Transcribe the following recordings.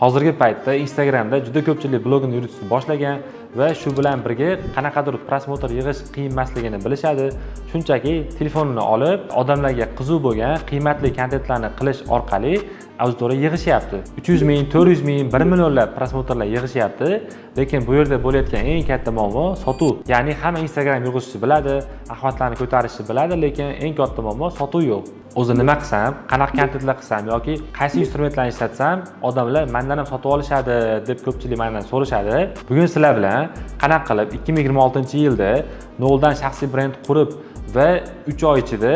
Hozirgi paytda Instagramda juda ko'pchilik blogini yuritishni boshlagan va shu bilan birga qanaqadir prosmotr yig'ish qiyin emasligini bilishadi. Shunchaki telefonini olib, odamlarga qiziq bo'lgan qiymatli kontentlarni qilish orqali auditoriya yig'ishyapti. 300 ming, 400 ming, 1 millionlab prosmotrlar yig'ishyapti. Lekin bu yerda bo'layotgan eng katta muammo sotuv. Ya'ni hamma Instagram yig'ishni biladi, axlatlarni ko'tarishni biladi, lekin eng katta muammo sotuv yo'q. O'zi nima qilsam, qanaqa kontentlar qilsam yoki qaysi instrumentlarni ishlatsam, odamlar mendan ham sotib olishadi deb ko'pchilik mendan so'rashadi. Bugun sizlar bilan qanaqa qilib 2026-yilda noldan shaxsiy brend qurib va 3 oy ichida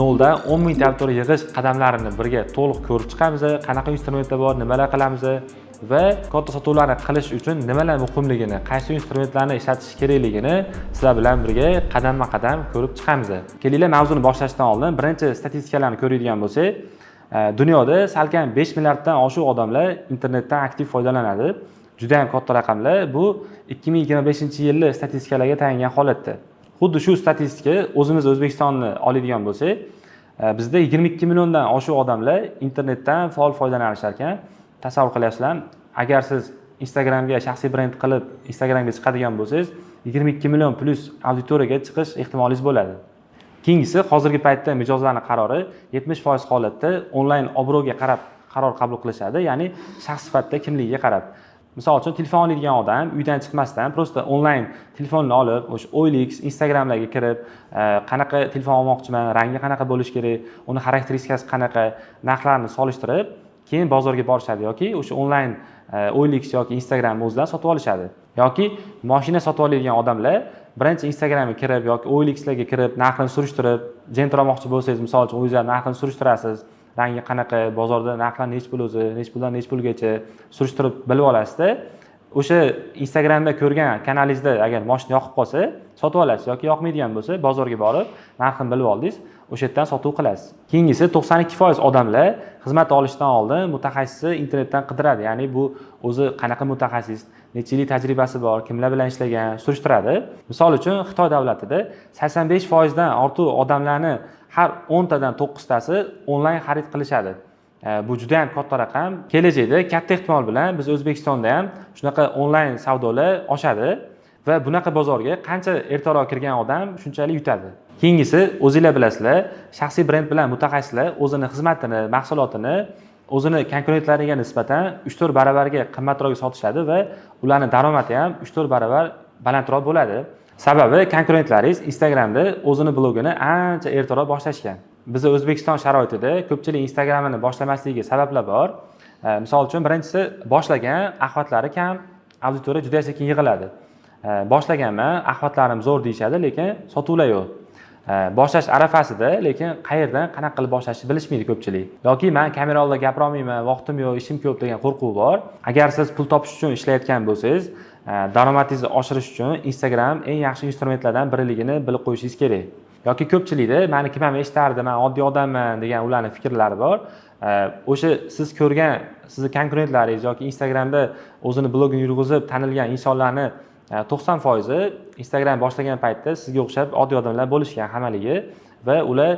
noldan 10 ming auditoriya yig'ish qadamlarini birga to'liq ko'rib chiqamiz. Qanaqa instrumentlar bor, nimalar qilamiz va katta sotuvlarni qilish uchun nimalar muhimligini, qaysi instrumentlarni ishlatish kerakligini sizlar bilan birga qadamma-qadam ko'rib chiqamiz. Kelinglar, mavzuni boshlashdan oldin birinchi statistikalarni ko'radigan bo'lsak, dunyoda salkam 5 milliarddan oshiq odamlar internetdan aktiv foydalanadi. Juda ham katta raqamlar. Bu 2025-yillik statistikalarga tayangan holatda. Xuddi shu statistika o'zimiz O'zbekistonni oladigan bo'lsak, bizda 22 milliondan oshiq odamlar internetdan faol foydalanishar ekan. Tasavvur qilasizlar, agar siz Instagramga shaxsiy brend qilib Instagramga chiqadigan bo'lsangiz, 22 million plus auditoriyaga chiqish ehtimolingiz bo'ladi. Keyingisi, hozirgi paytda mijozlarning qarori 70% holatda onlayn obro'ga qarab qaror qabul qilishadi, ya'ni shaxs sifatida kimligiga qarab. Misol uchun, telefon oladigan odam uydan chiqmasdan prosta onlayn telefonini olib, o'sha OLX, Instagramlarga kirib, qanaqa telefon olmoqchiman, rangi qanaqa bo'lishi kerak, uni xarakteristikasi qanaqa, narxlarni solishtirib, keyin bozorga borishadi yoki o'sha onlayn OLX yoki Instagram o'zidan sotib olishadi. Yoki mashina sotib oladigan odamlar birinchi Instagramga kirib yoki OLXlarga kirib, narxini surishtirib, jenter olmoqchi bo'lsangiz, misol uchun o'zingizlar narxini surishtirasiz. Rangi qanaqa, bozorda narxlar nech pul o'zi, nech puldan nech pulgacha surishtirib bilib olasizda. O'sha Instagramda ko'rgan kanalingizda agar mashina yoqib qolsa, sotib olasiz yoki yoqmaydigan bo'lsa, bozorga borib, narxini bilib oldingiz, o'sha yerdan sotuv qilasiz. Keyingisi 92% odamlar xizmat olishdan oldin mutaxassisni internetdan qidiradi. Ya'ni bu o'zi qanaqa mutaxassis, necha yillik tajribasi bor, kimlar bilan ishlagan, surishtiradi. Misol uchun, Xitoy davlatida 85% dan ortiq odamlarni har 10 tadan 9 tasi onlayn xarid qilishadi. Bu juda ham katta raqam. Kelajakda katta ehtimol bilan biz O'zbekistonda ham shunaqa onlayn savdolar oshadi va bunaqa bozorga qancha ertaroq kirgan odam shunchalik yutadi. Keyingisi, o'zingizlar bilasizlar, shaxsiy brend bilan mutaxassislar o'zini xizmatini, mahsulotini o'zini konkurentlariga nisbatan 3-4 baravarga qimmatroq sotishadi va ularning daromadi ham 3-4 baravar balandroq bo'ladi. Sababi, konkurentlaringiz Instagramda o'zini blogini ancha ertaroq boshlashgan. Bizda O'zbekiston sharoitida ko'pchilik Instagramini boshlamasligiga sabablar bor. Misol uchun, birinchisi, boshlagan axvatlari kam, auditoriya juda sekin yig'iladi. Boshlaganman, axvatlarim zo'r deyishadi, lekin sotuvlar yo'q. Boshlash arafasida, lekin qayerdan, qanaqa qilib boshlashni bilishmaydi ko'pchilik. Yoki men kamera oldida gapira olmayman, vaqtim yo'q, ishim ko'p degan qo'rquv bor. Agar siz pul topish uchun ishlayotgan bo'lsangiz, daromadingizni oshirish uchun Instagram eng yaxshi instrumentlardan biriligini bilib qo'yishingiz kerak. Yoki ko'pchilikda meni kim ham eshitardi, men oddiy odamman degan ularning fikrlari bor. O'sha siz ko'rgan, sizni konkurentlaringiz yoki Instagramda o'zini blogini yurg'izib tanilgan insonlarni 90% Instagram boshlagan paytda sizga o'xshab oddiy odamlar bo'lishgan hammaligi va ular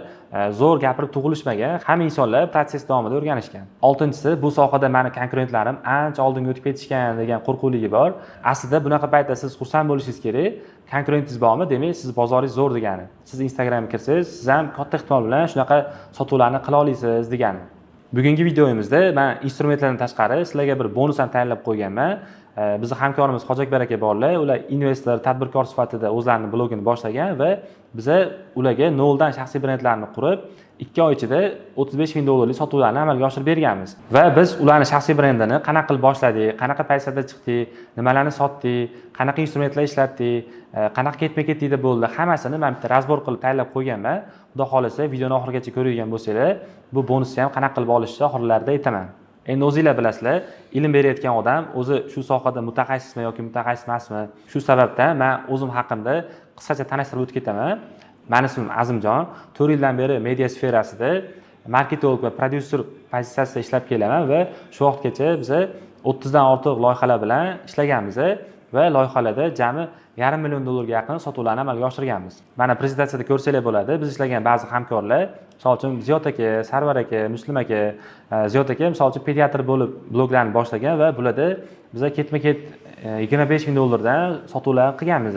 zo'r gapirib tug'ilishmagan, hamma insonlar proses davomida o'rganishgan. 6-si, bu sohada meni konkurentlarim ancha oldinga o'tib ketishgan degan qo'rquvligi bor. Aslida bunaqa paytda siz xursand bo'lishingiz kerak. Konkurentingiz bormi, demak siz bozoringiz zo'r degani. Siz Instagramga kirsangiz, siz ham katta ehtimol bilan shunaqa sotuvlarni qila olasiz degani. Bugungi videomizda men instrumentlardan tashqari sizlarga bir bonus ham tayyorlab qo'yganman. Bizning hamkorimiz Hojiakbar aka borlar, ular investor, tadbirkor sifatida o'zlarining blogini boshlagan va biz ularga noldan shaxsiy brendlarni qurib, 2 oy ichida $35,000 sotuvlarni amalga oshirib berganmiz. Va biz ularning shaxsiy brendini qanaqa qilib boshladik, qanaqa paytlarda chiqdik, nimalarni sotdik, qanaqa instrumentlar ishlatdik, qanaqa ketma-ketlikda bo'ldi, hammasini men bitta razbor qilib tayyorlab qo'yganman. Xudo xolasa, videoni oxirigacha ko'radigan bo'lsanglar, bu bonusni ham qanaqa qilib olishni oxirlarida aytaman. Endi o'zingizlar bilasizlar, ilm berayotgan odam o'zi shu sohada mutaxassismi yoki mutaxassis emasmi? Shu sababdan men o'zim haqimda qisqacha tanishtirib o'tib ketaman. Mening ismim Azimjon, 4 yildan beri media sferasida marketolog va prodyuser pozitsiyasida ishlab kelaman va shu vaqtgacha biz 30 dan ortiq loyihalar bilan ishlaganmiz. va loyihalarda jami $500 million ga yaqin sotuvlarni amalga oshirganmiz. Mana prezentatsiyada ko'rsanglar bo'ladi. Biz ishlagan ba'zi hamkorlar, misol uchun Ziyod aka, Sarvar aka, Muslim aka, Ziyod aka misol uchun pediatr bo'lib bloglarni boshlagan va bularda biz ketma-ket $25 ming dan sotuvlar qilganmiz.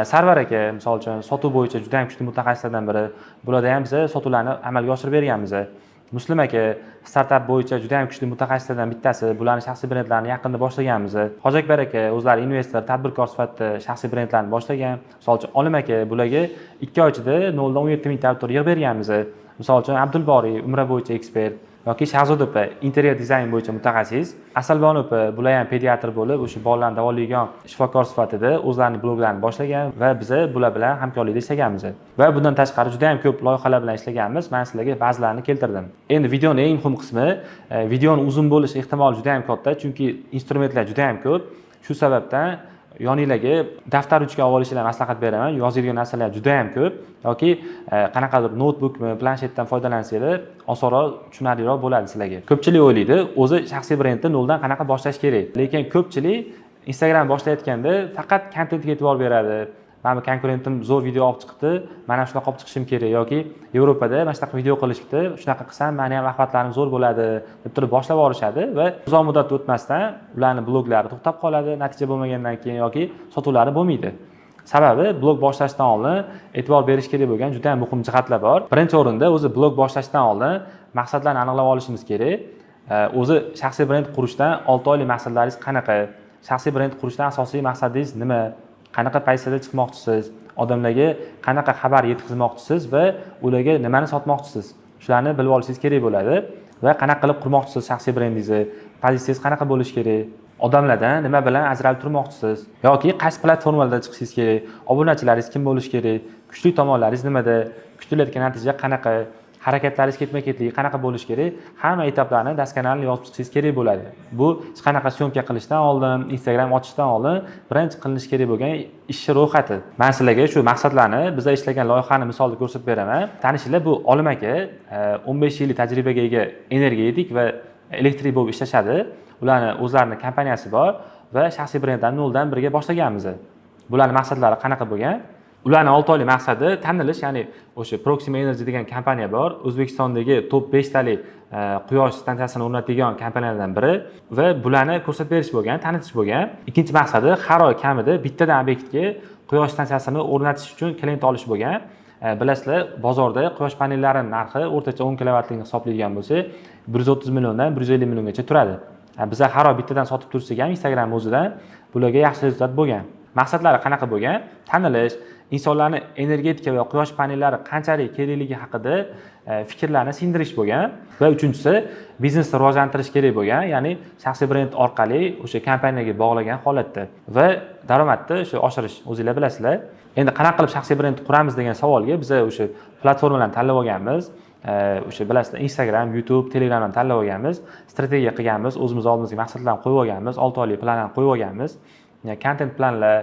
Sarvar aka misol uchun sotuv bo'yicha juda ham kuchli mutaxassislardan biri. Bularda ham biz sotuvlarni amalga oshirib berganmiz. Muslim aka startap bo'yicha juda ham kuchli mutaxassislardan bittasi. Bularning shaxsiy brendlarini yaqinda boshlaganmiz. Hojakbar aka o'zlari investor, tadbirkor sifatida shaxsiy brendlarni boshlagan. Misol uchun Olim aka bularga 2 oy ichida 0 dan 17 ming auditoriya yig'ib berganmiz. Misol uchun Abdulboriy umra bo'yicha ekspert yoki Shahzod opa interyer dizayn bo'yicha mutaxassis, Asalbon opa bular ham pediatr bo'lib, o'sha bolalarni davolaydigan shifokor sifatida o'zlarining bloglarini boshlagan va biz bular bilan hamkorlikda ishlaganmiz. Va bundan tashqari juda ham ko'p loyihalar bilan ishlaganmiz. Men sizlarga ba'zilarini keltirdim. Endi videoning eng muhim qismi, videoning uzun bo'lish ehtimoli juda ham katta, chunki instrumentlar juda ham ko'p. Shu sababdan yoningizga daftar ruchka olib olishinglarni maslahat beraman. Yozadigan narsalar juda ham ko'p yoki qanaqadir notebookmi, planshetdan foydalansanglar osonroq tushunarliroq bo'ladi sizlarga. Ko'pchilik o'ylaydi, o'zi shaxsiy brendni noldan qanaqa boshlash kerak. Lekin ko'pchilik Instagram boshlayotganda faqat kontentga e'tibor beradi. Mana konkurentim zo'r video olib chiqdi, mana shunaqa olib chiqishim kerak yoki Yevropada mana shunaqa video qilishibdi, shunaqa qilsam meni ham axlatlarim zo'r bo'ladi deb turib boshlab yuborishadi va uzoq muddat o'tmasdan ularning bloglari to'xtab qoladi, natija bo'lmagandan keyin yoki sotuvlari bo'lmaydi. Sababi blog boshlashdan oldin e'tibor berish kerak bo'lgan juda ham muhim jihatlar bor. Birinchi o'rinda o'zi blog boshlashdan oldin maqsadlarni aniqlab olishimiz kerak. O'zi shaxsiy brend qurishdan 6 oylik maqsadlaringiz qanaqa? Shaxsiy brend qurishdan asosiy maqsadingiz nima? Qanaqa paysalda chiqmoqchisiz, odamlarga qanaqa xabar yetkazmoqchisiz va ularga nimani sotmoqchisiz? Shularni bilib olishingiz kerak bo'ladi va qanaqa qilib qurmoqchisiz shaxsiy brendingizni, pozitsiyangiz qanaqa bo'lishi kerak? Odamlardan nima bilan ajralib turmoqchisiz yoki qaysi platformalarda chiqishingiz kerak? Obunachilaringiz kim bo'lishi kerak? Kuchli tomonlaringiz nimada? Kutilayotgan natija qanaqa? Harakatlaringiz ketma-ketligi qanaqa bo'lishi kerak? Hamma etaplarni daskanalni yozib chiqishingiz kerak bo'ladi. Bu hech qanaqa syomka qilishdan oldin, Instagram ochishdan oldin birinchi qilinishi kerak bo'lgan ish ro'yxati. Men sizlarga shu maqsadlarni, bizda ishlagan loyihani misolda ko'rsatib beraman. Tanishinglar, bu Olim aka 15 yillik tajribaga ega energetik va elektrik bo'lib ishlashadi. Ularning o'zlarining kompaniyasi bor va shaxsiy brendlarni noldan birga boshlaganmiz. Bularning maqsadlari qanaqa bo'lgan? Ularning 6 oylik maqsadi tanilish, ya'ni o'sha Proxima Energy degan kompaniya bor. O'zbekistondagi top 5 talik quyosh stansiyasini o'rnatadigan kompaniyalardan biri va bularni ko'rsatib berish bo'lgan, tanitish bo'lgan. Ikkinchi maqsadi har oy kamida bittadan obyektga quyosh stansiyasini o'rnatish uchun klient olish bo'lgan. Bilasizlar, bozorda quyosh panellarining narxi o'rtacha 10 kilovatlikni hisoblaydigan bo'lsa, 130 milliondan 150 milliongacha turadi. Biz har oy bittadan sotib tursak ham Instagram o'zidan bularga yaxshi rezultat bo'lgan. Maqsadlari qanaqa bo'lgan? Tanilish, insonlarning energetika va quyosh panellari qanchalik kerakligi haqida fikrlarni singdirish bo'lgan va uchinchisi biznesni rivojlantirish kerak bo'lgan, ya'ni shaxsiy brend orqali o'sha kompaniyaga bog'lagan holatda va daromadni o'sha oshirish. O'zingizlar bilasizlar. Endi qanaqa qilib shaxsiy brend quramiz degan savolga biz o'sha platformalarni tanlab olganmiz. O'sha bilasizlar, Instagram, YouTube, Telegramni tanlab olganmiz, strategiya qilganmiz, o'zimiz oldimizga maqsadlarni qo'yib olganmiz, 6 oylik planlarni qo'yib olganmiz. Content planlar,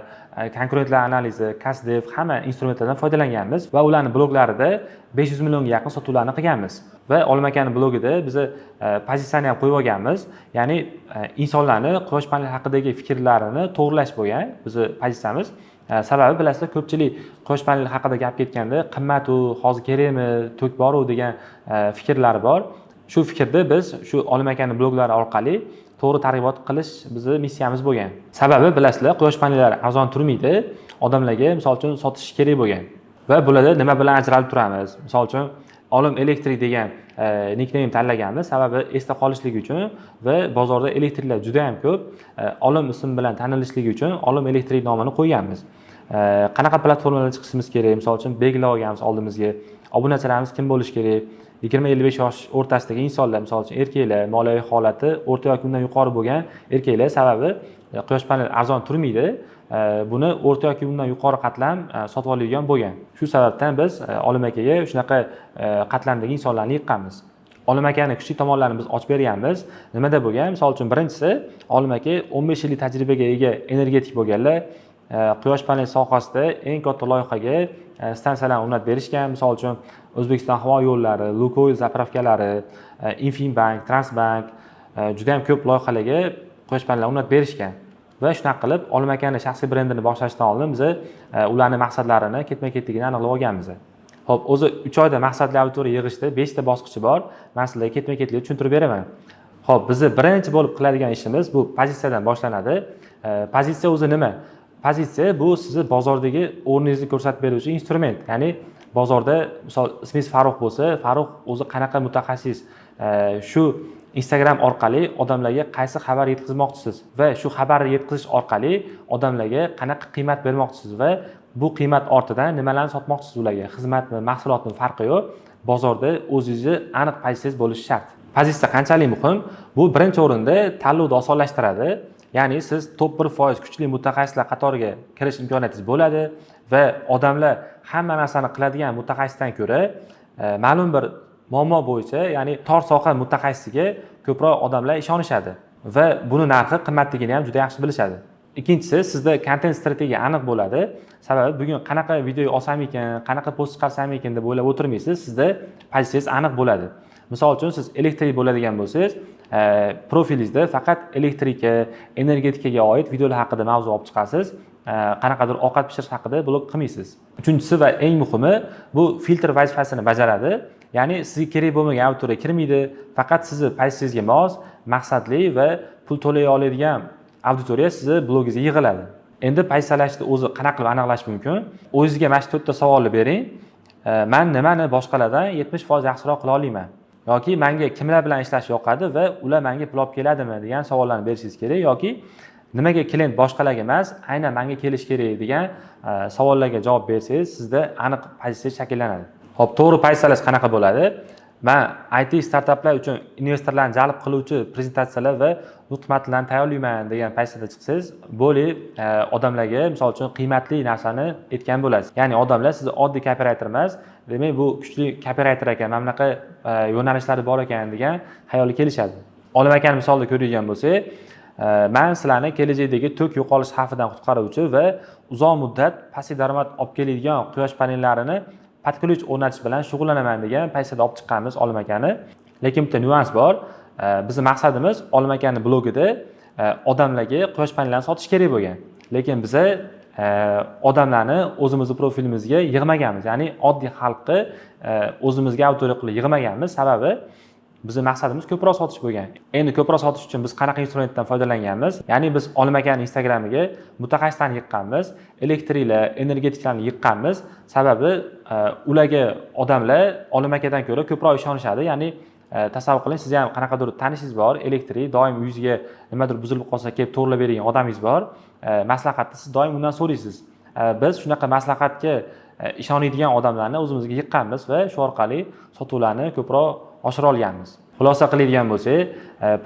konkurentlar analizi, CastDev hamma instrumentlardan foydalanganmiz va ularning bloglarida 500 millionga yaqin sotuvlarni qilganmiz. Va Olim akaning blogida biz pozitsiyani ham qo'yib olganmiz. Ya'ni insonlarning quyosh panel haqidagi fikrlarini to'g'rilash bo'lgan bizning pozitsiyamiz. Sababi bilasizlar, ko'pchilik quyosh paneli haqida gap ketganda qimmat u, hozir kerakmi, to'k bor-u degan fikrlari bor. Shu fikrni biz shu Olim akaning bloglari orqali to'g'ri targ'ibot qilish bizning missiyamiz bo'lgan. Sababi bilasizlar, quyosh panellari arzon turmaydi. Odamlarga misol uchun sotish kerak bo'lgan. Va bularda nima bilan ajralib turamiz? Misol uchun Olim elektrik degan nickname tanlaganmiz. Sababi esda qolishligi uchun va bozorda elektriklar juda ham ko'p. Olim ismi bilan tanilishligi uchun Olim elektrik nomini qo'yganmiz. Qanaqa platformalarda chiqishimiz kerak? Misol uchun belgilab olganmiz oldimizga. Obunachilarimiz kim bo'lishi kerak? 20-55 yosh o'rtasidagi insonlar, misol uchun erkaklar, moliyaviy holati o'rta yoki undan yuqori bo'lgan erkaklar, sababi quyosh paneli arzon turmaydi. Buni o'rta yoki undan yuqori qatlam sotib oladigan bo'lgan. Shu sababdan biz Olim akaga shunaqa qatlamdagi insonlarni yiqqanmiz. Olim akaning kuchli tomonlarini biz ochib berganmiz. Nimada bo'lgan? Misol uchun birinchisi, Olim aka 15 yillik tajribaga ega energetik bo'lganlar, quyosh paneli sohasida eng katta loyihaga stansiyalarni o'rnatib berishgan. Misol uchun O'zbekiston havo yo'llari, Lukoil zapravkalari, Infinbank, Transbank juda ham ko'p loyihalarga quyosh panellari o'rnatib berishgan. va shunaqa qilib Olim akani shaxsiy brendini boshlashdan oldin biz ularning maqsadlarini ketma-ketligini aniqlab olganmiz. Xo'p, o'zi 3 oyda maqsadli auditoriya yig'ishda 5 ta bosqichi bor. Men sizlarga ketma-ketlik tushuntirib beraman. Xo'p, bizni birinchi bo'lib qiladigan ishimiz bu pozitsiyadan boshlanadi. Pozitsiya o'zi nima? Pozitsiya bu sizni bozordagi o'rningizni ko'rsatib beruvchi instrument. Ya'ni bozorda misol ismingiz Farruh bo'lsa, Farruh o'zi qanaqa mutaxassis, shu Instagram orqali odamlarga qaysi xabar yetkazmoqchisiz va shu xabarni yetkazish orqali odamlarga qanaqa qiymat bermoqchisiz va bu qiymat ortidan nimalarni sotmoqchisiz ularga, xizmatmi, mahsulotmi farqi yo'q. Bozorda o'zingizni aniq pozitsiyangiz bo'lishi shart. Pozitsiya qanchalik muhim? Bu birinchi o'rinda tanlovni osonlashtiradi. Ya'ni siz top 1% kuchli mutaxassislar qatoriga kirish imkoniyatingiz bo'ladi va odamlar hamma narsani qiladigan mutaxassisdan ko'ra ma'lum bir muammo bo'yicha, ya'ni tor soha mutaxassisiga ko'proq odamlar ishonishadi va buni narxi qimmatligini ham juda yaxshi bilishadi. Ikkinchisi, sizda kontent strategiya aniq bo'ladi. Sababi bugun qanaqa video olsam ekan, qanaqa post chiqarsam ekan deb o'ylab o'tirmaysiz. Sizda pozitsiyangiz aniq bo'ladi. Misol uchun siz elektrik bo'ladigan bo'lsangiz, profilingizda faqat elektrika, energetikaga oid videolar haqida mavzu olib chiqasiz. Qanaqadir ovqat pishirish haqida blog qilmaysiz. Uchinchisi va eng muhimi, bu filtr vazifasini bajaradi. Ya'ni sizga kerak bo'lmagan auditoriya kirmaydi, faqat sizni pozitsiyangizga mos, maqsadli va pul to'lay oladigan auditoriya sizni blogingizga yig'iladi. Endi pozitsiyalashni o'zi qanaqa qilib aniqlash mumkin? O'zingizga mana shu 4 ta savolni bering. Men nimani boshqalardan 70% yaxshiroq qila olaman? Yoki menga kimlar bilan ishlash yoqadi va ular menga pul olib keladimi degan savollarni berishingiz kerak, yoki nimaga klient boshqalarga emas, aynan menga kelish kerak degan savollarga javob bersangiz, sizda aniq pozitsiya shakllanadi. Xo'p, to'g'ri pozitsiyalash qanaqa bo'ladi? Men IT startaplar uchun investorlarni jalb qiluvchi prezentatsiyalar va nutq matnlarni tayyorlayman degan pozitsiyada chiqsangiz, bo'li odamlarga misol uchun qiymatli narsani aytgan bo'lasiz. Ya'ni odamlar sizni oddiy copywriter emas, demak bu kuchli copywriter ekan, mana bunaqa yo'nalishlari bor ekan degan xayolga kelishadi. Olim akani misolda ko'radigan bo'lsak, men sizlarni kelajakdagi tok yo'qolish xavfidan qutqaruvchi va uzoq muddat passiv daromad olib keladigan quyosh panellarini podключ o'rnatish bilan shug'ullanaman degan pozitsiyada olib chiqqanmiz Olim akani. Lekin bitta nyuans bor. Bizning maqsadimiz Olim akani blogida odamlarga quyosh panellarni sotish kerak bo'lgan. Lekin biz odamlarni o'zimizning profilimizga yig'maganmiz. Ya'ni oddiy xalqni o'zimizga auditoriya qilib yig'maganmiz. Sababi bizning maqsadimiz ko'proq sotish bo'lgan. Endi ko'proq sotish uchun biz qanaqa instrumentdan foydalanganmiz? Ya'ni biz Olim akani Instagramiga mutaxassislarni yiqqanmiz, elektriklar, energetiklarni yiqqanmiz. Sababi ularga odamlar Olim akadan ko'ra ko'proq ishonishadi. Ya'ni tasavvur qiling, siz ham qanaqadir tanishingiz bor, elektrik doim uyingizga nimadir buzilib qolsa kelib to'g'rilab beradigan odamingiz bor. Maslahatni siz doim undan so'raysiz. Biz shunaqa maslahatga ishonadigan odamlarni o'zimizga yiqqanmiz va shu orqali sotuvlarni ko'proq oshira olganmiz. Xulosa qiladigan bo'lsak,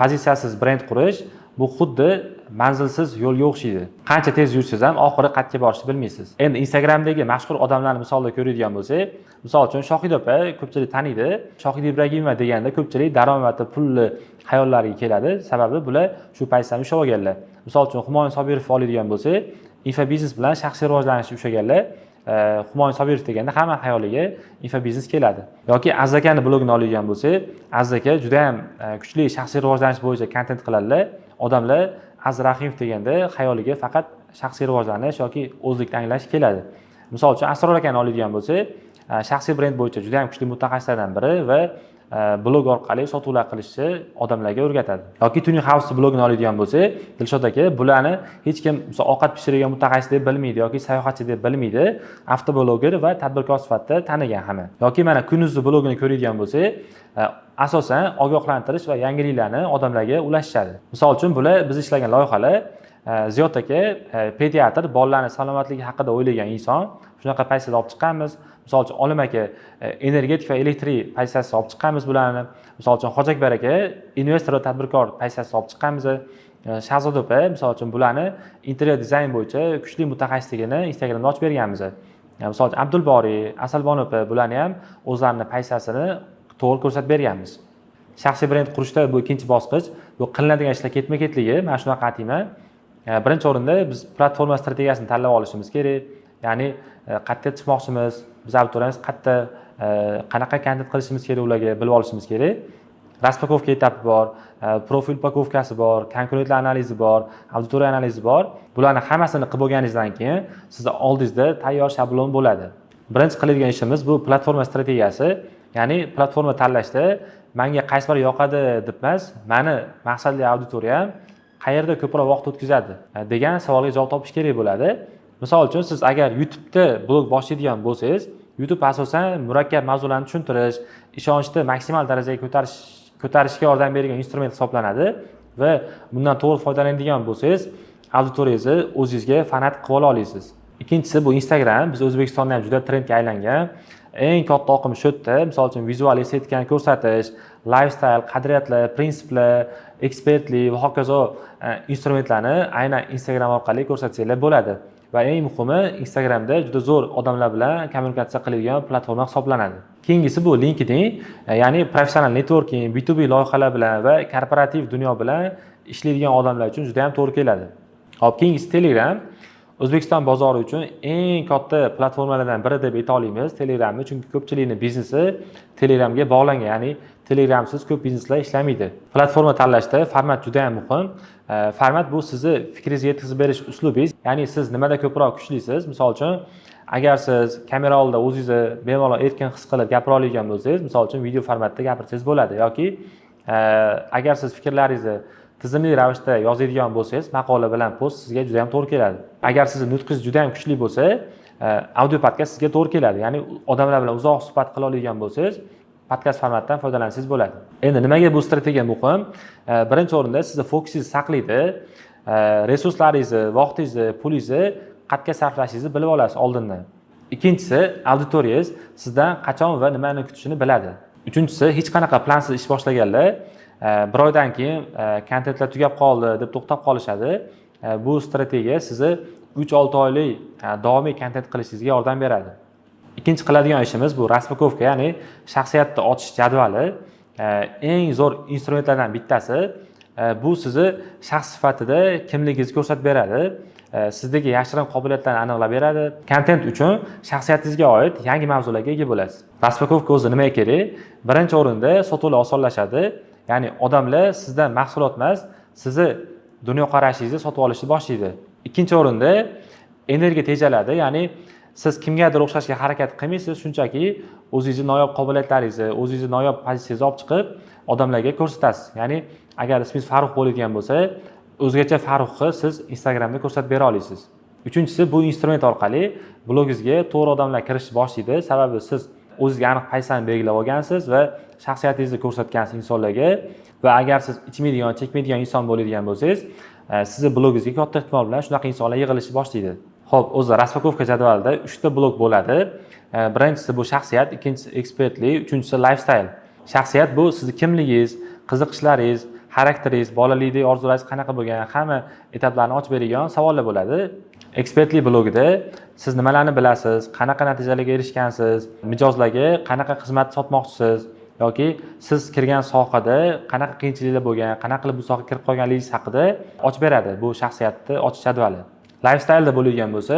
pozitsiyasiz brend qurish bu xuddi manzilsiz yo'lga o'xshaydi. Qancha tez yursangiz ham oxiri qayerga borishni bilmaysiz. Endi Instagramdagi mashhur odamlarni misolda ko'radigan bo'lsak, misol uchun Shohida opa ko'pchilik taniydi. Shohida Ibragimova deganda ko'pchilik daromadi, pulli xayollariga keladi. Sababi bular shu pozitsiyani ushlab olganlar. Misol uchun Humoyun Sobirov oladigan bo'lsak, infobiznes bilan shaxsiy rivojlanishni ushlaganlar. Humoyun Sobirov deganda hamma xayoliga infobiznes keladi. Yoki Aziz akani blogini oladigan bo'lsak, Aziz aka juda ham kuchli shaxsiy rivojlanish bo'yicha kontent qiladilar. Odamlar Aziz Rahimov deganda xayoliga faqat shaxsiy rivojlanish yoki o'zlikni anglash keladi. Misol uchun Asror akani oladigan bo'lsak, shaxsiy brend bo'yicha juda ham kuchli mutaxassislardan biri va blog orqali sotuvlar qilishni odamlarga o'rgatadi. Yoki Tuning House blogini oladigan bo'lsak, Dilshod aka bularni hech kim ovqat pishiradigan mutaxassis deb bilmaydi yoki sayohatchi deb bilmaydi, avtobloger va tadbirkor sifatida tanigan hamma. Yoki mana Kunuzli blogini ko'radigan bo'lsak, asosan ogohlantirish va yangiliklarni odamlarga ulashishadi. Misol uchun bular biz ishlagan loyihalar, Ziyod aka pediatr, bolalarning salomatligi haqida o'ylagan inson, shunaqa pozitsiyada olib chiqqanmiz. Misol uchun Olim aka energetik va elektrik pozitsiyasida olib chiqqanmiz bularni. Misol uchun Hojakbar aka investor va tadbirkor pozitsiyasida olib chiqqanmiz. Shahzoda opa misol uchun bularni interior dizayn bo'yicha kuchli mutaxassisligini Instagramda ochib berganmiz. Misol uchun Abdulboriy, Asalbonov opa bularni ham o'zlarining pozitsiyasini to'g'ri ko'rsatib berganmiz. Shaxsiy brend qurishda bu ikkinchi bosqich. Bu qilinadigan ishlar ketma-ketligi, mana shunaqa aytayman. Birinchi o'rinda biz platforma strategiyasini tanlab olishimiz kerak. Ya'ni qayerga chiqmoqchimiz, biz auditoriyamiz qayerda, qanaqa kontent qilishimiz kerak ularga bilib olishimiz kerak. Raspakowka etapi bor, profil upakovkasi bor, konkurentlar analizi bor, auditoriya analizi bor. Bularni hammasini qilib bo'lganingizdan keyin sizning oldingizda tayyor shablon bo'ladi. Birinchi qiladigan ishimiz bu platforma strategiyasi, ya'ni platforma tanlashda menga qaysi biri yoqadi deb emas, meni maqsadli auditoriyam qayerda ko'proq vaqt o'tkazadi degan savolga javob topish kerak bo'ladi. Misol uchun siz agar YouTube'da blog boshlaydigan bo'lsangiz, YouTube asosan murakkab mavzularni tushuntirish, ishonchni maksimal darajaga ko'tarishga yordam beradigan instrument hisoblanadi va bundan to'g'ri foydalanadigan bo'lsangiz, auditoriyangizni o'zingizga fanat qilib olasiz. Ikkinchisi bu Instagram. Biz O'zbekistonda ham juda trendga aylangan. Eng katta oqim shu yerda, misol uchun vizual estetikani ko'rsatish, lifestyle, qadriyatlar, prinsiplar, ekspertlik va hokazo instrumentlarni aynan Instagram orqali ko'rsatsanglar bo'ladi. Va eng muhimi, Instagramda juda zo'r odamlar bilan kommunikatsiya qiladigan platforma hisoblanadi. Keyingisi bu LinkedIn, ya'ni professional networking, B2B loyihalar bilan va korporativ dunyo bilan ishlaydigan odamlar uchun juda ham to'g'ri keladi. Hop, keyingisi Telegram. O'zbekiston bozori uchun eng katta platformalardan biri deb ayta olamiz Telegramni, chunki ko'pchilikning biznesi Telegramga bog'langan, ya'ni Telegramsiz ko'p bizneslar ishlamaydi. Platforma tanlashda format juda ham muhim. Format bu sizni fikringizni yetkazib berish uslubingiz, ya'ni siz nimada ko'proq kuchlisiz. Misol uchun, agar siz kamera oldida o'zingizni bemalol erkin his qilib gapira oladigan bo'lsangiz, misol uchun video formatda gapirsangiz bo'ladi, yoki agar siz fikrlaringizni tizimli ravishda yozadigan bo'lsangiz, maqola bilan post sizga juda ham to'g'ri keladi. Agar sizning nutqingiz juda ham kuchli bo'lsa, audio podkast sizga to'g'ri keladi. Ya'ni odamlar bilan uzoq suhbat qila oladigan bo'lsangiz, podkast formatidan foydalansangiz bo'ladi. Endi nimaga bu strategiya muhim? Birinchi o'rinda sizni fokusingizni saqlaydi, resurslaringizni, vaqtingizni, pulingizni qayerga sarflashingizni bilib olasiz oldindan. Ikkinchisi, auditoriyangiz sizdan qachon va nimani kutishini biladi. Uchinchisi, hech qanaqa plansiz ish boshlaganlar bir oydan keyin kontentlar tugab qoldi deb to'xtab qolishadi. Bu strategiya sizni 3-6 oylik davomiy kontent qilishingizga yordam beradi. Ikkinchi qiladigan ishimiz bu raspakowka, ya'ni shaxsiyatni ochish jadvali. Eng zo'r instrumentlardan bittasi. Bu sizni shaxs sifatida kimligingizni ko'rsatib beradi. Sizdagi yashirin qobiliyatlarni aniqlab beradi. Kontent uchun shaxsiyatingizga oid yangi mavzularga ega bo'lasiz. Raspakowka o'zi nimaga kerak? Birinchi o'rinda sotuvlar osonlashadi. Ya'ni odamlar sizdan mahsulot emas, sizni dunyoqarashingizni sotib olishni boshlaydi. Ikkinchi o'rinda energiya tejaladi, ya'ni siz kimgadir o'xshashga harakat qilmaysiz, shunchaki o'zingizni noyob qobiliyatlaringizni, o'zingizni noyob pozitsiyangizni olib chiqib odamlarga ko'rsatasiz. Ya'ni agar ismingiz Farruh bo'ladigan bo'lsa, o'zgacha Farruhni siz Instagramda ko'rsatib bera olasiz. Uchinchisi, bu instrument orqali blogingizga to'g'ri odamlar kirishni boshlaydi, sababi siz o'zingizga aniq pozitsiyani belgilab olgansiz va shaxsiyatingizni ko'rsatgansiz insonlarga. Va agar siz ichmaydigan, chekmaydigan inson bo'ladigan bo'lsangiz, sizni blogingizga katta ehtimol bilan shunaqa insonlar yig'ilishni boshlaydi. Xo'p, o'zi raspakowka jadvalida 3 ta blok bo'ladi. Birinchisi bu shaxsiyat, ikkinchisi ekspertlik, uchinchisi lifestyle. Shaxsiyat bu sizning kimligingiz, qiziqishlaringiz, xarakteringiz, bolalikdagi orzularingiz qanaqa bo'lgan, hamma etaplarni ochib beradigan savollar bo'ladi. Ekspertlik blogida siz nimalarni bilasiz, qanaqa natijalarga erishgansiz, mijozlarga qanaqa xizmat sotmoqchisiz yoki siz kirgan sohada qanaqa qiyinchiliklar bo'lgan, qanaqa qilib bu sohaga kirib qolganligingiz haqida ochib beradi. Bu shaxsiyatni ochish jadvali. Lifestyle'da bo'ladigan bo'lsa,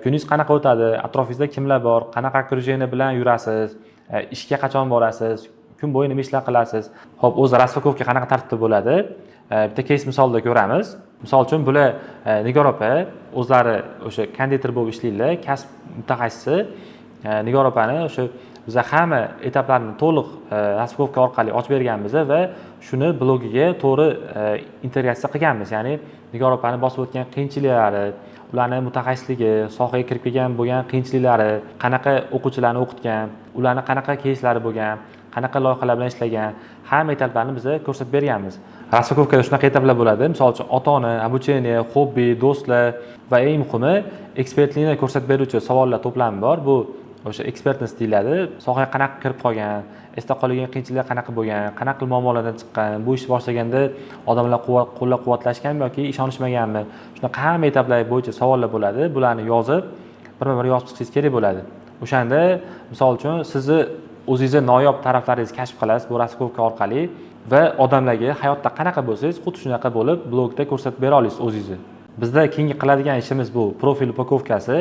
kuningiz qanaqa o'tadi, atrofingizda kimlar bor, qanaqa okrujeniyya bilan yurasiz, ishga qachon borasiz, kun bo'yi nima ishlar qilasiz. Xo'p, o'zi raspakowka qanaqa tartibda bo'ladi? Bitta case misolda ko'ramiz. Misol uchun bular Nigor opa o'zlari o'sha konditor bo'lib ishlaydilar, kasb mutaxassisi. Nigor opani o'sha biz hamma etaplarni to'liq raspakowka orqali ochib berganmiz va shuni blogiga to'g'ri integratsiya qilganmiz. Ya'ni Nigor opani bosib o'tgan qiyinchiliklari, ularning mutaxassisligi, sohaga kirib kelgan bo'lgan qiyinchiliklari, qanaqa o'quvchilarni o'qitgan, ularning qanaqa кейslari bo'lgan, qanaqa loyihalar bilan ishlagan, hamma etaplarni biz ko'rsatib berganmiz. Raspakowkada shunaqa etaplar bo'ladi. Misol uchun ota-ona, обучение, hobbi, do'stlar va eng muhimi ekspertlikni ko'rsatib beruvchi savollar to'plami bor. Bu o'sha ekspertness deyiladi. Sohaga qanaqa kirib qolgan, esda qolgan qiyinchiliklar qanaqa bo'lgan, qanaqa qilib muammolardan chiqqan, bu ishni boshlaganda odamlar qo'llab-quvvatlashganmi yoki ishonishmaganmi? Shunaqa hamma etaplar bo'yicha savollar bo'ladi. Bularni yozib, bir-bir yozib chiqishingiz kerak bo'ladi. O'shanda misol uchun sizni o'zingizni noyob taraflaringizni kashf qilasiz bu raspakowka orqali va odamlarga hayotda qanaqa bo'lsangiz, xuddi shunaqa bo'lib blogda ko'rsatib bera olasiz o'zingizni. Bizda keyingi qiladigan ishimiz bu profil upakovkasi.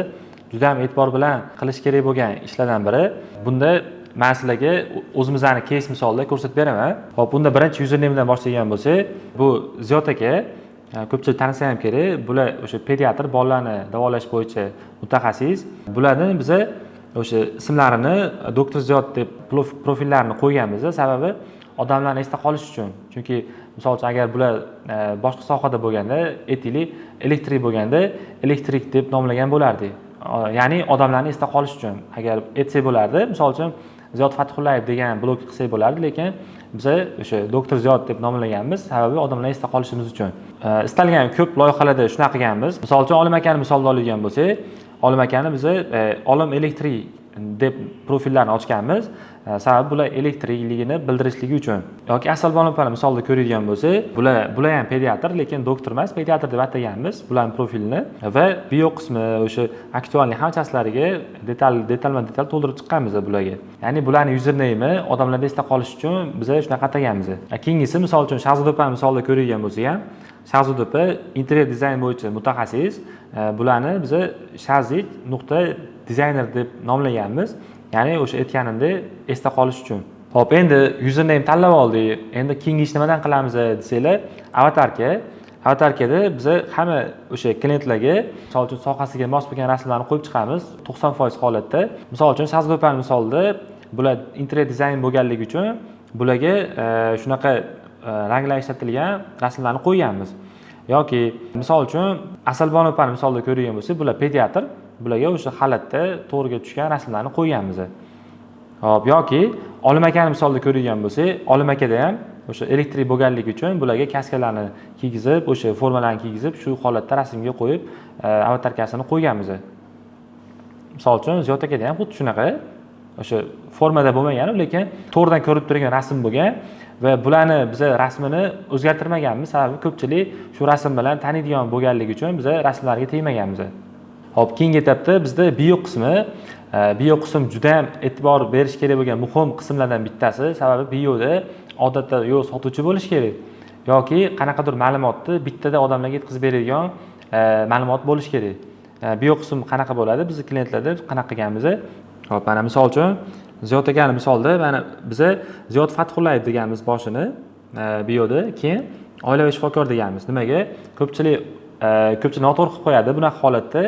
Juda ham e'tibor bilan qilish kerak bo'lgan ishlardan biri. Bunda men sizlarga o'zimizni case misolida ko'rsatib beraman. Hop, unda birinchi usernamedan boshlagan bo'lsak, bu Ziyod aka, ko'pchilik tanisa ham kerak. Bular o'sha pediatr, bolalarni davolash bo'yicha mutaxassis. Bularni biz o'sha ismlarini doktor Ziyod deb profillarini qo'yganmiz, sababi odamlarni esda qolish uchun. Chunki misol uchun agar bular boshqa sohada bo'lganda, aytaylik, elektrik bo'lganda, elektrik deb nomlagan bo'lardik. Ya'ni odamlarni esda qolish uchun agar aytsak bo'lardi, misol uchun Ziyod Fathullayev degan blog qilsak bo'lardi, lekin biz o'sha doktor Ziyod deb nomlaganmiz, sababi odamlar esda qolishimiz uchun. Istalgan ko'p loyihalarda shunaqa qilganmiz. Misol uchun Olim akani misolda olgan bo'lsak, Olim akani biz Olim elektrik deb profillarni ochganmiz. Sababi bular elektrikligini bildirishligi uchun. Yoki Asalbon opani misolda ko'radigan bo'lsak, bular ham pediatr, lekin doktor emas, pediatr deb ataganmiz bularning profilini va bio qismi o'sha aktuallik hamchaslariga detal to'ldirib chiqqanmiz bularga. Ya'ni bularning username odamlarda esda qolish uchun biz shunaqa ataganmiz. Keyingisi misol uchun Shahzoda opani misolda ko'radigan bo'lsak ham, Shahzoda opa interyer dizayn bo'yicha mutaxassis. Bularni biz shazik.dizayner deb nomlaganmiz. Ya'ni o'sha aytganimdek esda qolish uchun. Xo'p, endi username tanlab oldik. Endi keyingi ish nimadan qilamiz desanglar, avatarkada biz hamma o'sha klientlarga, misol uchun sohasiga mos bo'lgan rasmlarni qo'yib chiqamiz 90% holatda. Misol uchun Shahzoda opani misolida bular interyer dizayn bo'lganligi uchun bularga shunaqa ranglar ishlatilgan rasmlarni qo'yganmiz. Yoki misol uchun Asalbon opani misolida ko'rgan bo'lsak, bular pediatr, bularga o'sha xalatda to'g'riga tushgan rasmlarni qo'yganmiz. Hop, yoki Olim akani misolida ko'rgan bo'lsak, Olim akada ham o'sha elektrik bo'lganligi uchun bularga kaskalarni kiygizib, o'sha formalarni kiygizib, shu holatda rasmga qo'yib, avatarkasini qo'yganmiz. Misol uchun Ziyod akada ham xuddi shunaqa, o'sha formada bo'lmagan, lekin to'g'ridan ko'rib turgan rasm bo'lgan va bularni biz rasmini o'zgartirmaganmiz, sababi ko'pchilik shu rasm bilan taniydigan bo'lganligi uchun biz rasmlarga tegmaganmiz. Hop, keyingi etapda bizda bio qismi. Bio qism juda ham e'tibor berish kerak bo'lgan muhim qismlardan bittasi, sababi bioda odatda yo sotuvchi bo'lish kerak yoki qanaqadir ma'lumotni bittada odamlarga yetkazib beradigan ma'lumot bo'lish kerak. Bio qism qanaqa bo'ladi? Biz klientlarda qanaqa qilganmiz? Hop, mana misol uchun Ziyod akani misolda mana biz Ziyod Fathullayev deganmiz boshini bioda, keyin oilaviy shifokor deganmiz. Nimaga? Ko'pchilik noto'g'ri qilib qo'yadi bunaqa holatda.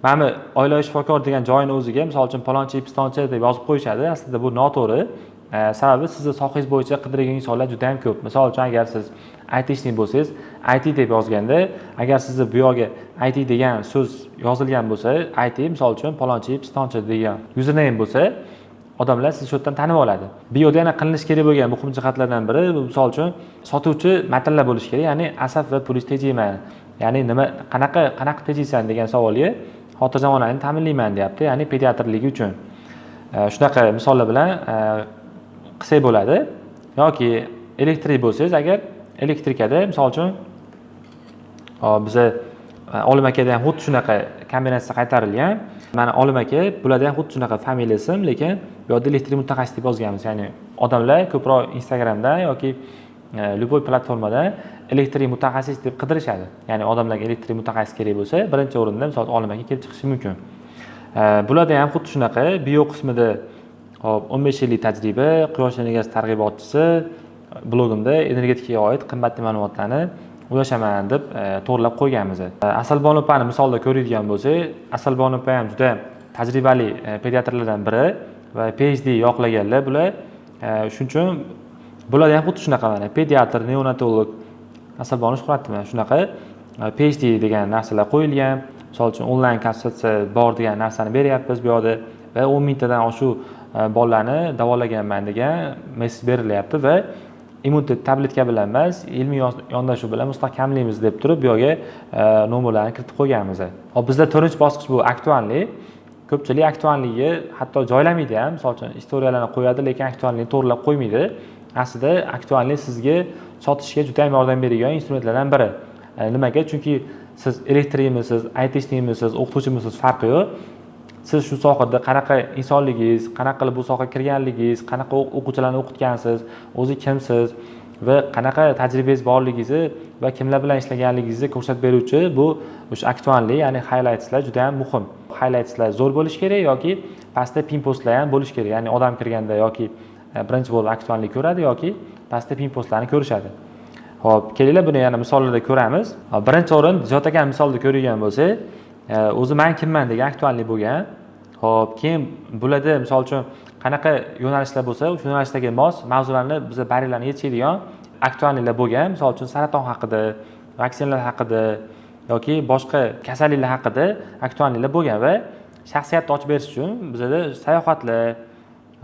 Mana oilaviy shifokor degan joyini o'ziga misol uchun palonchi pistonchi deb yozib qo'yishadi. Aslida bu noto'g'ri. Sababi sizni sohangiz bo'yicha qidirgan insonlar juda ham ko'p. Misol uchun agar siz IT'shnik bo'lsangiz, IT deb yozganda, agar sizni bu yerga IT degan so'z yozilgan bo'lsa, IT misol uchun palonchi pistonchi degan username bo'lsa, odamlar sizni shu yerdan tanib oladi. Bioda yana qilinish kerak bo'lgan muhim jihatlardan biri, misol uchun sotuvchi matnlar bo'lishi kerak, ya'ni asab va pul tejayman. Ya'ni qanaqa tejaysan degan savolga xotirjamlikni ta'minlayman deyapti, ya'ni pediatrligi uchun. Shunaqa misollar bilan qilsak bo'ladi. Yoki elektrik bo'lsangiz, agar elektrikada misol uchun biz Olim akada ham xuddi shunaqa kombinatsiya qaytarilgan. Mana Olim aka, bularda ham xuddi shunaqa familiya ism, lekin bu yerda elektrik mutaxassis deb yozganmiz. Ya'ni odamlar ko'proq Instagramda yoki любой platformada elektrik mutaxassis deb qidirishadi. Ya'ni odamlarga elektrik mutaxassis kerak bo'lsa, birinchi o'rinda misol Olim aka kelib chiqishi mumkin. Bularda ham xuddi shunaqa bio qismida 15 yillik tajriba, quyosh energiyasi targ'ibotchisi, blogimda energetikaga oid qimmatli ma'lumotlarni ulashaman deb to'g'rilab qo'yganmiz. Asalbon opani misolda ko'radigan bo'lsak, Asalbon opa ham juda tajribali pediatrlardan biri va PhD yoqlaganlar bular. Shuning uchun bular ham xuddi shunaqa mana pediatr, neonatolog, Asalbon Shuhratmi shunaqa PhD degan narsalar qo'yilgan. Misol uchun onlayn konsultatsiya bor degan narsani beryapmiz bu yerda va 10 mingtadan oshiq bolalarni davolaganman degan mesej berilyapti va immunitet tabletka bilan emas, ilmiy yondashuv bilan mustahkamlaymiz deb turib bu yerga nomerlarni kiritib qo'yganmiz. Hop, bizda 4-bosqich bu aktuallik. Ko'pchilik aktualligiga hatto joylamaydi ham, misol uchun istoriyalarni qo'yadi, lekin aktuallikni to'g'rilab qo'ymaydi. Aslida aktuallik sizga sotishga juda ham yordam beradigan instrumentlardan biri. Nimaga? Chunki siz elektrikmisiz, IT'shnikmisiz, o'qituvchimisiz farqi yo'q. Siz shu sohada qanaqa insonligingiz, qanaqa qilib bu sohaga kirganligingiz, qanaqa o'quvchilarni o'qitgansiz, o'zi kimsiz, va qanaqa tajribangiz borligingizni va kimlar bilan ishlaganligingizni ko'rsatib beruvchi bu o'sha aktuallik, ya'ni highlightslar juda ham muhim. Highlightslar zo'r bo'lishi kerak yoki pastda pin postlar ham bo'lishi kerak. Ya'ni odam kirganda yoki birinchi bo'lib aktuallik ko'radi yoki pastda pin postlarni ko'rishadi. Xo'p, kelinglar buni yana misollarda ko'ramiz. Birinchi o'rin Ziyod aka misolda ko'rgan bo'lsak, o'zi men kimman degan aktuallik bo'lgan. Xo'p, keyin bularda misol uchun qanaqa yo'nalishlar bo'lsa, o'sha yo'nalishdagi mos mavzularni biz bariylarni yechadigan aktualliklar bo'lgan. Misol uchun saraton haqida, vaksinalar haqida yoki boshqa kasalliklar haqida aktualliklar bo'lgan va shaxsiyatni ochib berish uchun bizda sayohatlar,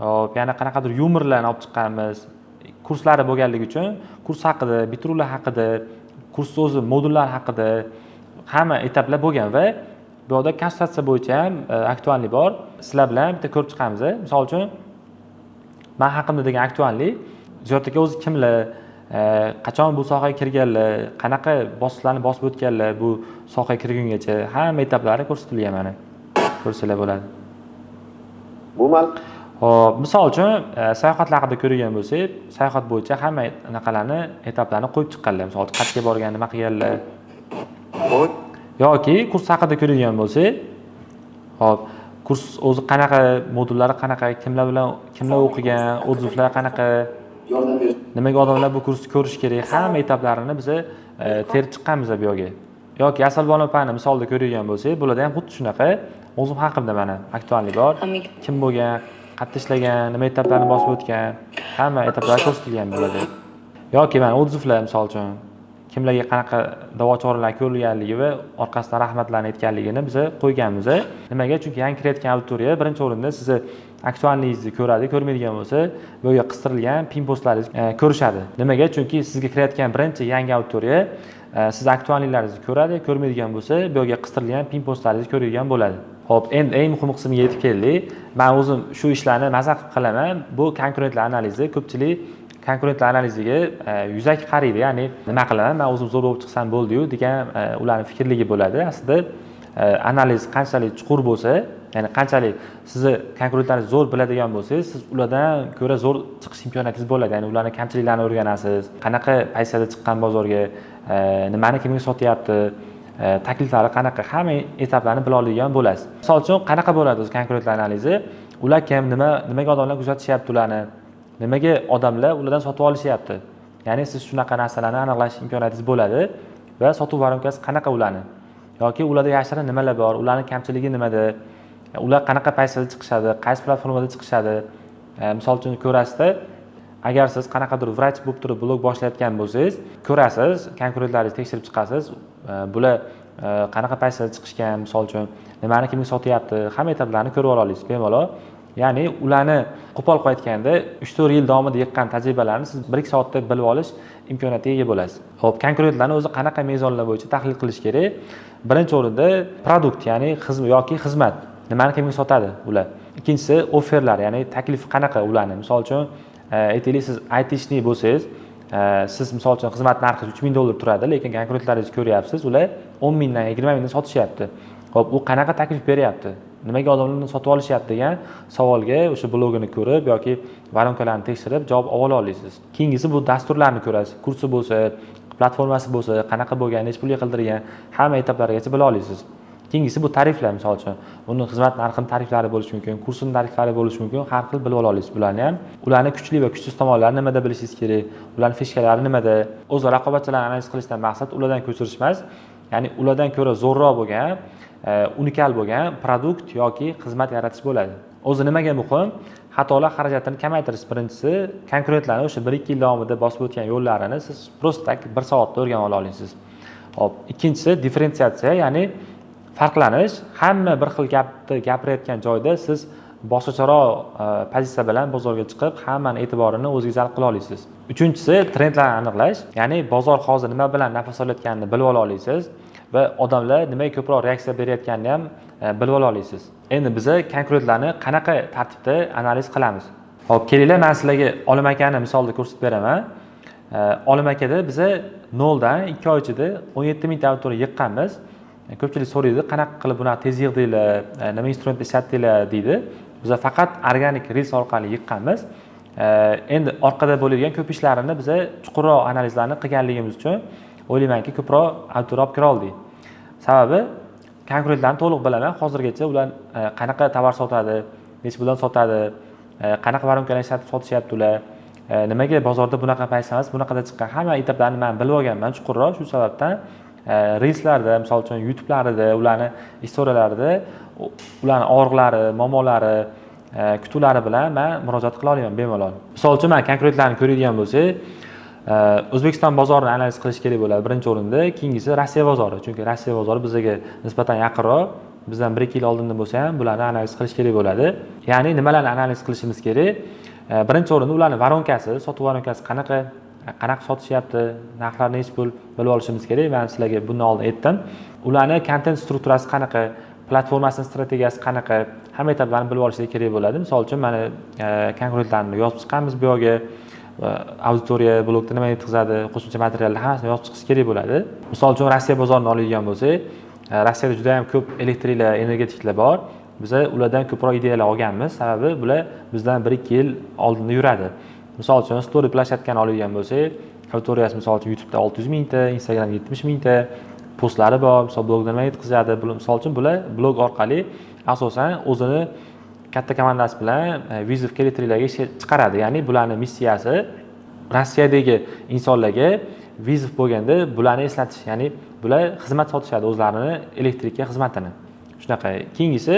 hop, yana qanaqadir yumorlarni olib chiqqanmiz. Kurslari bo'lganligi uchun kurs haqida, bitiruvlar haqida, kurs o'zi modullar haqida hamma etaplar bo'lgan va bu yerda konsultatsiya bo'yicha ham aktuallik bor. Sizlar bilan bitta ko'rib chiqamiz. Misol uchun men haqimda degan aktuallik Ziyod aka o'zi kimlar, qachon bu sohaga kirganlar, qanaqa bosqichlarni bosib o'tganlar bu sohaga kirgungacha hamma etaplari ko'rsatilgan mana. Ko'rsanglar bo'ladi. Bu mal Hop, misol uchun sayohatlar haqida ko'rgan bo'lsak, sayohat bo'yicha hamma anaqalarni, etaplarni qo'yib chiqqanlar. Misol uchun qayerga borgan, nima qilganlar. Yoki kurs haqida ko'rgan bo'lsak, hop, kurs o'zi qanaqa, modullari qanaqa, kimlar o'qigan, o'zuvlar qanaqa, nimaga odamlar bu kursni ko'rish kerak, hamma etaplarini biz terib chiqqanmiz bu yerga. Yoki Asalbono opani misolda ko'rgan bo'lsak, bularda ham xuddi shunaqa o'zim haqimda mana aktuallik bor. Kim bo'lgan, qayerda ishlagan, nima etaplarni bosib o'tgan, hamma etaplar ko'rsatilgan bo'ladi. Yoki mana o'zuvlar misol uchun kimlarga qanaqa davo choralar ko'rilganligi va orqasidan rahmatlarni aytganligini biz qo'yganmiz. Nimaga? Chunki yangi kirayotgan auditoriya birinchi o'rinda sizni aktualligingizni ko'radi, ko'rmaydigan bo'lsa, bu yerga qistirilgan pin postlaringizni ko'rishadi. Nimaga? Chunki sizga kirayotgan birinchi yangi auditoriya siz aktualliklaringizni ko'radi, ko'rmaydigan bo'lsa, bu yerga qistirilgan pin postlaringizni ko'radigan bo'ladi. Xo'p, endi eng muhim qismiga yetib keldik. Men o'zim shu ishlarni maza qilib qilaman. Bu konkurentlar analizi. Ko'pchilik konkurentlar analiziga yuzaki qaraydi. Ya'ni nima qilaman? Men o'zim zo'r bo'lib chiqsam bo'ldi-yu degan ularning fikrligi bo'ladi. Aslida analiz qanchalik chuqur bo'lsa, ya'ni qanchalik sizni konkurentlaringiz zo'r biladigan bo'lsangiz, siz ulardan ko'ra zo'r chiqish imkoniyatingiz bo'ladi. Ya'ni ularning kamchiliklarini o'rganasiz, qanaqa paytda chiqqan bozorga, nimani kimga sotyapti, takliflari qanaqa, hamma etaplarni bila oladigan bo'lasiz. Misol uchun qanaqa bo'ladi o'z konkurentlar analizi? Ular kim, nimaga odamlar kuzatishyapti ularni? Nimaga odamlar ulardan sotib olishyapti? Ya'ni siz shunaqa narsalarni aniqlash imkoniyatingiz bo'ladi va sotuv variantasi qanaqa ularni? Yoki ularda yashirin nimalar bor, ularning kamchiligi nimada? Ular qanaqa paytda chiqishadi, qaysi platformada chiqishadi? Misol uchun ko'rasizda, agar siz qanaqadir vrach bo'lib turib blog boshlayotgan bo'lsangiz, ko'rasiz, konkurentlaringizni tekshirib chiqasiz. Bular qanaqa paytda chiqishgan, misol uchun nimani kimga sotyapti, hamma etaplarni ko'rib olasiz bemalol. Ya'ni ularni qo'pol qo'yayotganda 3-4 yil davomida yiqqan tajribalarni siz 1-2 soatda bilib olish imkoniyatiga ega bo'lasiz. Xo'p, konkurentlarni o'zi qanaqa mezonlar bo'yicha tahlil qilish kerak? Birinchi o'rinda produkt, ya'ni xizmat. Nimani kimga sotadi ular? Ikkinchisi offerlar, ya'ni taklif qanaqa ularni? Misol uchun aytaylik, siz IT-ishni bo'lsangiz, siz misol uchun xizmat narxi $3000 turadi, lekin konkurentlaringizni ko'ryapsiz, ular 10 mingdan 20 mingdan sotishyapti. Xo'p, u qanaqa taklif beryapti? Nimaga odamlarni sotib olishyapti degan savolga o'sha blogini ko'rib yoki varonkalarni tekshirib javob ola olasiz. Keyingisi bu dasturlarni ko'rasiz. Kursi bo'lsa, platformasi bo'lsa, qanaqa bo'lgan, nech pulga qildirgan, hamma etaplarigacha bila olasiz. Keyingisi bu tariflar, misol uchun. Uni xizmat narxining tariflari bo'lishi mumkin, kursining tariflari bo'lishi mumkin, har xil bilib olasiz bularni ham. Ularning kuchli va kuchsiz tomonlarini nimada bilishingiz kerak, ularning fishkalari nimada. O'z raqobatchilarni analiz qilishdan maqsad ulardan ko'chirish emas, ya'ni ulardan ko'ra zo'rroq bo'lgan, unikal bo'lgan produkt yoki xizmat yaratish bo'ladi. O'zi nimaga muhim? Xatolar xarajatini kamaytirish birinchisi, konkurentlarning o'sha 1-2 yil davomida bosib o'tgan yo'llarini siz prosta 1 soatda o'rganib ola olasiz. Hop, ikkinchisi diferensiatsiya, ya'ni farqlanish. Hamma bir xil gapni gapirayotgan joyda siz boshqacharoq pozitsiya bilan bozorga chiqib, hammaning e'tiborini o'zingizga jalb qila olasiz. Uchinchisi trendlarni aniqlash, ya'ni bozor hozir nima bilan nafas olayotganini bilib ola olasiz va odamlar nimaga ko'proq reaksiya berayotganini ham bilib ola olasiz. Endi biz konkurentlarni qanaqa tartibda analiz qilamiz? Hop, kelinglar, men sizlarga Olim akani misolda ko'rsatib beraman. Olim akada biz 0 dan 2 oy ichida 17 mingta auditoriya yiqqanmiz. Ko'pchilik so'raydi, qanaqa qilib buni tez yig'dinglar, nima instrument ishlatdinglar deydi. Biz faqat organik reels orqali yiqqanmiz. Endi orqada bo'ladigan ko'p ishlarini biz chuqurroq analizlarni qilganligimiz uchun o'ylaymanki ko'proq auditoriya olib kira oldik. Sababi konkurentlarni to'liq bilaman. Hozirgacha ular qanaqa tovar sotadi, necha puldan sotadi, qanaqa varonkalar sotishyapti ular, nimaga bozorda bunaqa payt emas, bunaqada chiqqan hamma etaplarni men bilib olganman chuqurroq. Shu sababdan reelslarda, misol uchun YouTube'larida, ularni istoрияларida ularning og'riqlari, muammolari, kutuvlari bilan men murojaat qila olaman bemalol. Misol uchun men konkurentlarni ko'radigan bo'lsak, O'zbekiston bozorini analiz qilish kerak bo'ladi birinchi o'rinda, keyingisi Rossiya bozori. Chunki Rossiya bozori bizga nisbatan yaqinroq, bizdan 1-2 yil oldinda bo'lsa ham bularni analiz qilish kerak bo'ladi. Ya'ni nimalarni analiz qilishimiz kerak? Birinchi o'rinda ularning varonkasi, sotuv varonkasi qanaqa sotishyapti, narxlarni necha pul bilib olishimiz kerak. Men sizlarga bundan oldin aytdim. Ularning kontent strukturasi qanaqa, platformasining strategiyasi qanaqa, hamma etaplarni bilib olishlik kerak bo'ladi. Misol uchun mana konkurentlarni yozib chiqamiz bu yerga. Auditoriya blogda nima yetkazadi, qo'shimcha materiallar hammasini yozib chiqish kerak bo'ladi. Misol uchun Rossiya bozorini oladigan bo'lsak, Rossiyada juda ham ko'p elektriklar, energetiklar bor. Biz ulardan ko'proq ideyalar olganmiz. Sababi bular bizdan 1-2 yil oldinda yuradi. Misol uchun story plashyatkani oladigan bo'lsak, auditoriyasi misol uchun YouTube'da 600 mingta, Instagramda 70 mingta postlari bor. Misol blogda nima yetkazadi, misol uchun bular blog orqali asosan o'zini katta komandasi bilan vizif elektriklarga chiqaradi. Ya'ni bularning missiyasi Rossiyadagi insonlarga vizif bo'lganda bularni eslatish, ya'ni bular xizmat sotishadi o'zlarining elektrika xizmatini. Shunaqa. Keyingisi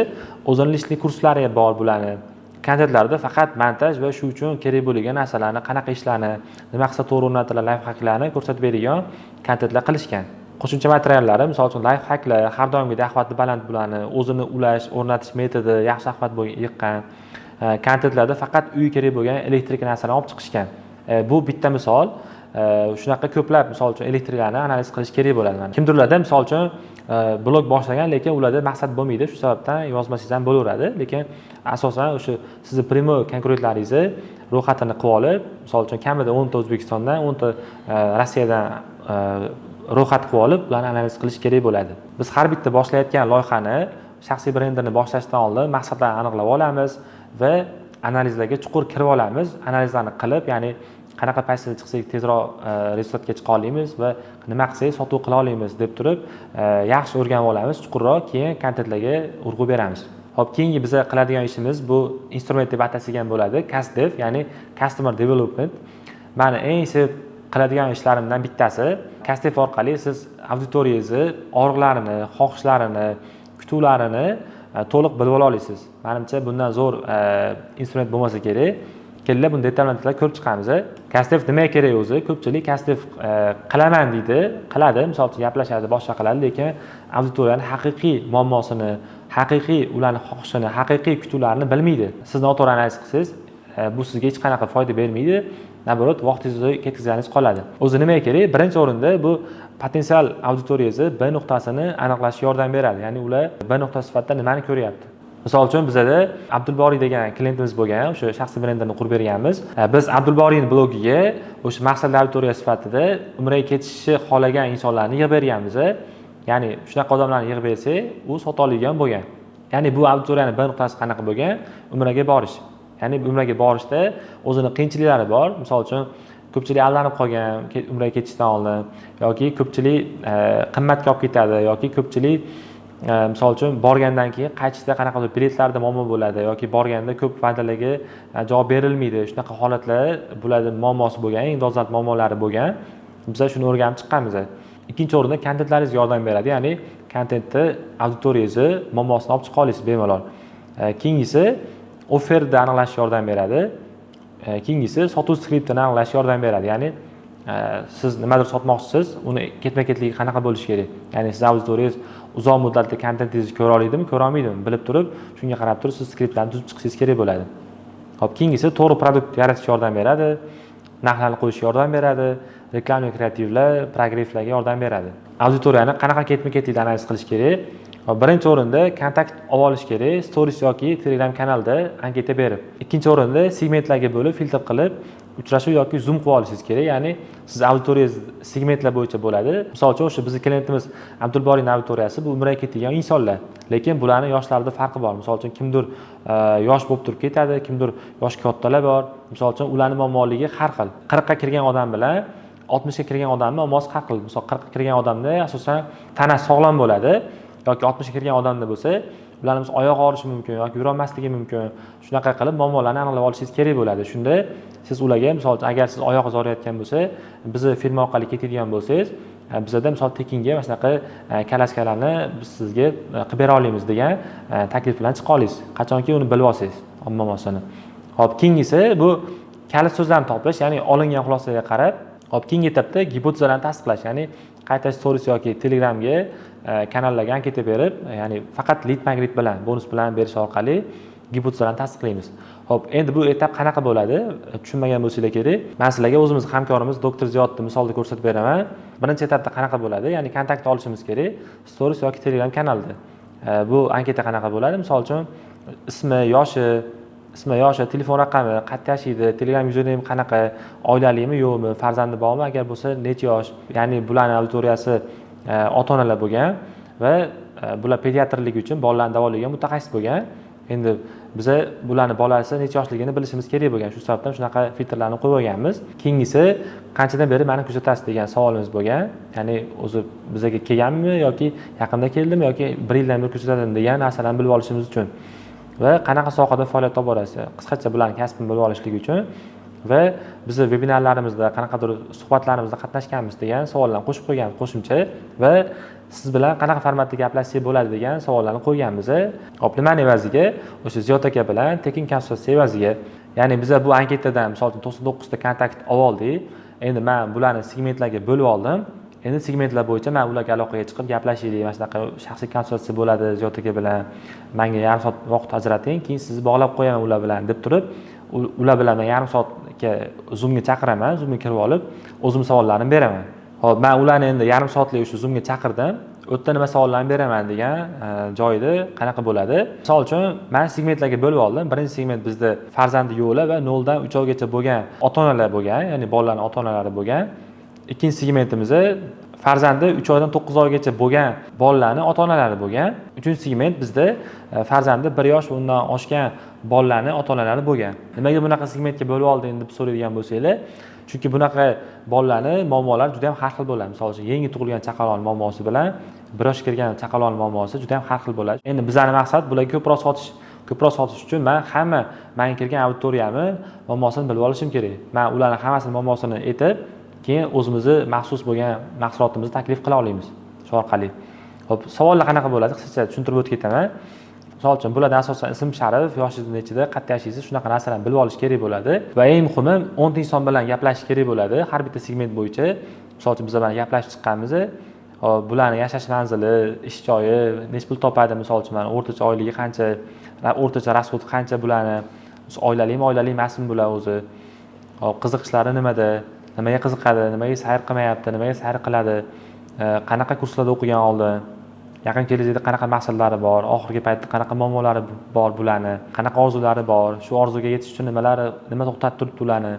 o'zlanishli kurslari bor bularning. Kontentlarda faqat montaj va shu uchun kerak bo'lgan narsalarni, qanaqa ishlarni, nima qilsa to'g'ri o'rnatiladi, life hacklarni ko'rsatib beradigan kontentlar qilishgan. Qo'shimcha materiallari, misol uchun life hacklar, har doimgidek axborotni baland bularni, o'zini ulash, o'rnatish metodi, yaxshi axborot yiqqan. Kontentlarda faqat uy kerak bo'lgan elektrik narsalarni olib chiqishgan. Bu bitta misol. Shunaqa ko'plab misol uchun elektriklarni analiz qilish kerak bo'ladi. Kimdirlarda misol uchun blog boshlagan, lekin ularda maqsad bo'lmaydi. Shu sababdan yozmasangiz ham bo'laveradi. Lekin asosan o'sha sizni primo konkurentlaringizni ro'yxatini qilib olib, misol uchun kamida 10 ta O'zbekistondan, 10 ta Rossiyadan ro'yxat qilib olib, ularni analiz qilish kerak bo'ladi. Biz har bitta boshlayotgan loyihani, shaxsiy brendini boshlashdan oldin maqsadlarni aniqlab olamiz va analizlarga chuqur kirib olamiz. Analizlarni qilib, ya'ni qanaqa paytda chiqsak tezroq rezultatga chiqa olamiz va nima qilsak sotuv qila olamiz deb turib, yaxshi o'rganib olamiz, chuqurroq keyin kontentlarga urg'u beramiz. Hop, keyingi biz qiladigan ishimiz bu instrument deb atalgan bo'ladi, CastDev, ya'ni Customer Development. Meni eng sevib qiladigan ishlarimdan bittasi, CastDev orqali siz auditoriyangizni og'riqlarini, xohishlarini, kutuvlarini to'liq bilib ola olasiz. Menimcha bundan zo'r instrument bo'lmasa kerak. Kelinglar buni detallantirib ko'rib chiqamiz. CastDev nimaga kerak o'zi? Ko'pchilik CastDev qilaman deydi, qiladi, misol uchun gaplashadi, boshqa qiladi, lekin auditoriyaning haqiqiy muammosini, haqiqiy ularning xohishini, haqiqiy kutuvlarini bilmaydi. Siz noto'g'ri analiz qilsangiz, bu sizga hech qanaqa foyda bermaydi. Naborot, vaqtingizni ketkazganingiz qoladi. O'zi nimaga kerak? Birinchi o'rinda bu potensial auditoriyangizni B nuqtasini aniqlashga yordam beradi. Ya'ni ular B nuqta sifatida nimani ko'ryapti? Misol uchun bizda Abdulboriy degan klientimiz bo'lgan, o'sha shaxsiy brendini qurib berganmiz. Biz Abdulboriyning blogiga o'sha maqsadli auditoriya sifatida umraga ketishni xohlagan insonlarni yig'ib berganmiz. Ya'ni shunaqa odamlarni yig'ib bersak, u sota oladigan bo'lgan. Ya'ni bu auditoriyaning B nuqtasi qanaqa bo'lgan? Umraga borish. Ya'ni umraga borishda o'zining qiyinchiliklari bor. Misol uchun ko'pchilik aldanib qolgan umraga ketishdan oldin yoki ko'pchilik qimmatga olib ketadi yoki ko'pchilik misol uchun borgandan keyin qaytishda qanaqadir biletlarda muammo bo'ladi yoki borganda ko'p va'dalarga javob berilmaydi. Shunaqa holatlar bularning muammosi bo'lgan, eng dolzarb muammolari bo'lgan. Biz shuni o'rganib chiqqanmiz. Ikkinchi o'rinda kontentlaringiz yordam beradi. Ya'ni kontentni auditoriyangizni muammosini olib chiqa olasiz bemalol. Keyingisi offerni aniqlashga yordam beradi. Keyingisi sotuv skriptini aniqlashga yordam beradi. Ya'ni siz nimadir sotmoqchisiz, uni ketma-ketligi qanaqa bo'lishi kerak? Ya'ni siz auditoriyangiz uzoq muddatli kontentingizni ko'ra oladimi, ko'ra olmaydimi, bilib turib, shunga qarab turib siz skriptlarni tuzib chiqishingiz kerak bo'ladi. Hop, keyingisi to'g'ri produkt yaratishga yordam beradi, narxlarni qo'yishga yordam beradi, reklama kreativlar, progresslarga yordam beradi. Auditoriyani qanaqa ketma-ketlikda analiz qilish kerak? Birinchi o'rinda kontakt olib olish kerak, stories yoki Telegram kanalda anketa berib. Ikkinchi o'rinda segmentlarga bo'lib, filtr qilib, uchrashuv yoki zoom qilib olishingiz kerak. Ya'ni siz auditoriyangiz segmentlar bo'yicha bo'ladi. Misol uchun o'sha bizning klientimiz Abdulboriyning auditoriyasi bu umraga ketgan insonlar. Lekin bularning yoshlarida farqi bor. Misol uchun kimdir yosh bo'lib turib ketadi, kimdir yoshi kattalar bor. Misol uchun ularning muammoligi har xil. 40 ga kirgan odam bilan 60 ga kirgan odamning muammosi har xil. Misol 40 ga kirgan odamda asosan tana sog'lom bo'ladi yoki 60 ga kirgan odamda bo'lsa ularimiz oyoq og'rishi mumkin yoki yura olmasligi mumkin. Shunaqa qilib muammolarni aniqlab olishingiz kerak bo'ladi. Shunda siz ularga misol uchun agar siz oyog'ingiz og'riyotgan bo'lsa, bizni firma orqali ketadigan bo'lsangiz, bizda misol tekinga mana shunaqa kalaskalarni biz sizga qilib bera olamiz degan taklif bilan chiqa olasiz. Qachonki uni bilib olsangiz, muammosini. Xo'p, keyingisi bu kalit so'zlarni topish, ya'ni olingan xulosaga qarab, xo'p, keyingi etapda gipotezalarni tasdiqlash, ya'ni qayta stories yoki Telegramga kanallarga anketa berib, ya'ni faqat lead magnet bilan, bonus bilan berish orqali gipotezalarni tasdiqlaymiz. Xo'p, endi bu etap qanaqa bo'ladi? Tushunmagan bo'lsanglar kerak. Men sizlarga o'zimiz hamkorimiz doktor Ziyodni misolda ko'rsatib beraman. Birinchi etapda qanaqa bo'ladi? Ya'ni kontakt olishimiz kerak stories yoki Telegram kanalda. Bu anketa qanaqa bo'ladi? Misol uchun ismi, yoshi, telefon raqami, qayerda yashaydi, Telegram username qanaqa, oilalimi yo'qmi, farzandi bormi, agar bo'lsa necha yosh, ya'ni bularning auditoriyasi ota-onalar bo'lgan va bular pediatrlik uchun bolalarni davolagan mutaxassis bo'lgan. Endi biz bularning bolasi necha yoshligini bilishimiz kerak bo'lgan. Shu sababdan shunaqa filtrlarni qo'yib olganmiz. Keyingisi qanchadan beri meni kuzatasiz degan savolimiz bo'lgan. Ya'ni o'zi bizga kelganmi yoki yaqinda keldimi yoki 1 yildan beri kuzatadimi degan narsalarni bilib olishimiz uchun. Va qanaqa sohada faoliyat olib borasiz, qisqacha bularning kasbini bilib olishlik uchun va biz vebinarlarimizda qanaqadir suhbatlarimizda qatnashganmiz degan savollarni qo'shib qo'yganmiz qo'shimcha va siz bilan qanaqa formatda gaplashsak bo'ladi degan savollarni qo'yganmiz. Hop, nimaning evaziga? O'sha Ziyod aka bilan tekin konsultatsiya evaziga. Ya'ni biz bu anketadan misol uchun 99 ta kontakt oldik. Endi men bularni segmentlarga bo'lib oldim. Endi segmentlar bo'yicha men ularga aloqaga chiqib gaplashaylik, mana shunaqa shaxsiy konsultatsiya bo'ladi Ziyod aka bilan. Menga yarim soat vaqt ajrating, keyin sizni bog'lab qo'yaman ular bilan deb turib, ular bilan men yarim soatga Zoomga chaqiraman, Zoomga kirib olib, o'zim savollarimni beraman. Xo'p, men ularni endi yarim soatlik o'sha Zoomga chaqirdim. U yerda nima savollarni beraman degan joyida qanaqa bo'ladi? Misol uchun men segmentlarga bo'lib oldim. Birinchi segment bizda farzandi yo'qlar va 0 dan 3 oygacha bo'lgan ota-onalar bo'lgan, ya'ni bolalarning ota-onalari bo'lgan. Ikkinchi segmentimiz farzandi 3 oydan 9 oygacha bo'lgan bolalarning ota-onalari bo'lgan. Uchinchi segment bizda farzandi 1 yosh va undan oshgan bolalarning ota-onalari bo'lgan. Nimaga bunaqa segmentga bo'lib olding deb so'raydigan bo'lsanglar, chunki bunaqa bolalarning muammolari juda ham har xil bo'ladi. Misol uchun yangi tug'ilgan chaqaloq muammosi bilan 1 yoshga kirgan chaqaloq muammosi juda ham har xil bo'ladi. Endi bizning maqsad bularga ko'proq sotish uchun men hamma menga kirgan auditoriyamni muammosini bilib olishim kerak. Men ularning hammasini muammosini aytib, keyin o'zimizni maxsus bo'lgan mahsulotimizni taklif qila olamiz shu orqali. Xo'p, savollar qanaqa bo'ladi? Qisqacha tushuntirib o'tib ketaman. Misol uchun bulardan asosan ism sharif, yoshingiz nechida, qayerda yashaysiz, shunaqa narsalarni bilib olish kerak bo'ladi. Va eng muhimi 10 ta inson bilan gaplashish kerak bo'ladi har bitta segment bo'yicha. Misol uchun biz bilan gaplashib chiqqanmiz. Bularning yashash manzili, ish joyi, necha pul topadi, misol uchun mana o'rtacha oyligi qancha, o'rtacha rasxod qancha bularni, oilali emasmi bular o'zi. Hop, qiziqishlari nimada? Nimaga qiziqadi, nimaga sayr qilmayapti, nimaga sayr qiladi, qanaqa kurslarda o'qigan oldin, yaqin kelajakda qanaqa maqsadlari bor, oxirgi paytda qanaqa muammolari bor bularni, qanaqa orzulari bor, shu orzuga yetish uchun nima to'xtatib turibdi ularni,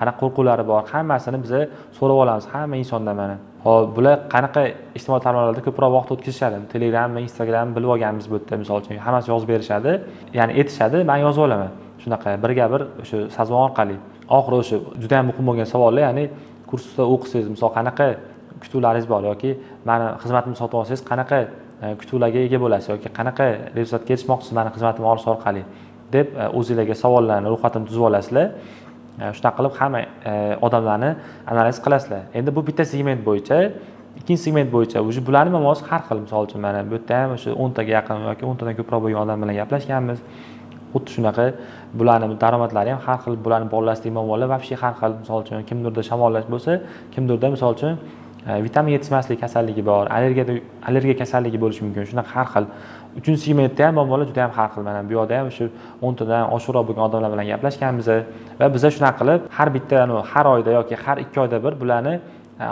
qanaqa qo'rquvlari bor, hammasini biz so'rab olamiz hamma insondan mana. Hop, bular qanaqa ijtimoiy tarmoqlarda ko'proq vaqt o'tkazishadi, Telegram va Instagram bilib olganmiz bu yerda, misol uchun hammasi yozib berishadi, ya'ni aytishadi, men yozib olaman. Shunaqa birga bir o'sha sazon orqali. Oxiri o'sha juda ham muhim bo'lgan savollar, ya'ni kursda o'qisangiz, misol qanaqa kutuvlaringiz bor yoki meni xizmatimni sotib olsangiz qanaqa kutuvlarga ega bo'lasiz yoki qanaqa rezultatga erishmoqchisiz meni xizmatimni olish orqali deb o'zingizlarga savollarni ro'yxatini tuzib olasizlar. Shunaqa qilib hamma odamlarni analiz qilasizlar. Endi bu bitta segment bo'yicha, ikkinchi segment bo'yicha o'sha bularning muammosi har xil. Misol uchun mana bu yerda ham o'sha 10 taga yaqin yoki 10 tadan ko'proq bo'lgan odam bilan gaplashganmiz. Xuddi shunaqa bularning daromadlari ham har xil, bularning bolasidagi muammolar vobshe har xil. Misol uchun kimdirda shamollash bo'lsa, kimdirda misol uchun vitamin yetishmasligi kasalligi bor, allergiya kasalligi bo'lishi mumkin. Shunaqa har xil. Uchinchi segmentda ham muammolar juda ham har xil. Mana bu yerda ham shu 10 tadan oshiqroq bo'lgan odamlar bilan gaplashganmiz va biz shunaqa qilib har bitta har oyda yoki har 2 oyda bir bularni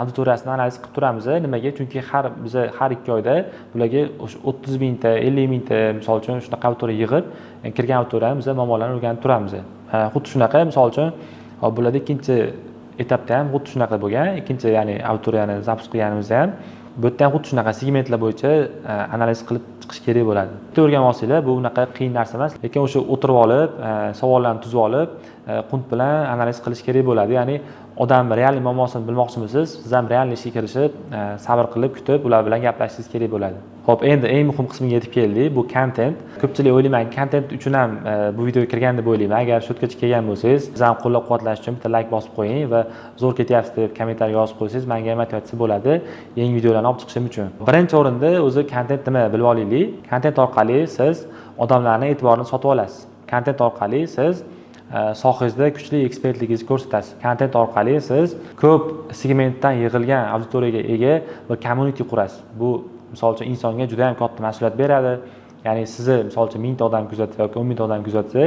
auditoriyasini analiz qilib turamiz. Nimaga? Chunki biz har 2 oyda bularga 30 mingta, 50 mingta misol uchun shunaqa auditoriya yig'ib, kirgan auditoriyani biz muammolarni o'rganib turamiz. Xuddi shunaqa misol uchun Hop, bularda ikkinchi etapda ham xuddi shunaqa bo'lgan. Ikkinchi, ya'ni auditoriyani zapus qilganimizda ham bu yerda ham xuddi shunaqa segmentlar bo'yicha analiz qilib chiqish kerak bo'ladi. Bitta o'rganib olsanglar, bu unaqa qiyin narsa emas, lekin o'sha o'tirib olib, savollarni tuzib olib, qunt bilan analiz qilish kerak bo'ladi. Ya'ni odam realniy muammosini bilmoqchimisiz, siz ham realniy ishga kirishib, sabr qilib kutib, ular bilan gaplashishingiz kerak bo'ladi. Xo'p, endi eng muhim qismiga yetib keldik. Bu content. Ko'pchilik o'ylayman, content uchun ham bu videoga kirgan deb o'ylayman. Agar shu yergacha kelgan bo'lsangiz, bizni ham qo'llab-quvvatlash uchun bitta like bosib qo'ying va zo'r ketyapsiz deb kommentariy yozib qo'ysangiz, menga motivatsiya bo'ladi yangi videolarni olib chiqishim uchun. Birinchi o'rinda o'zi content nima bilib olaylik. Content orqali siz odamlarning e'tiborini sotib olasiz. Content orqali siz sohangizda kuchli ekspertligingizni ko'rsatasiz. Content orqali siz ko'p segmentdan yig'ilgan auditoriyaga ega bir community qurasiz. Bu misol uchun insonga juda ham katta mas'uliyat beradi. Ya'ni sizni misol uchun 1000 ta odam kuzatsa yoki 10 ming ta odam kuzatsa,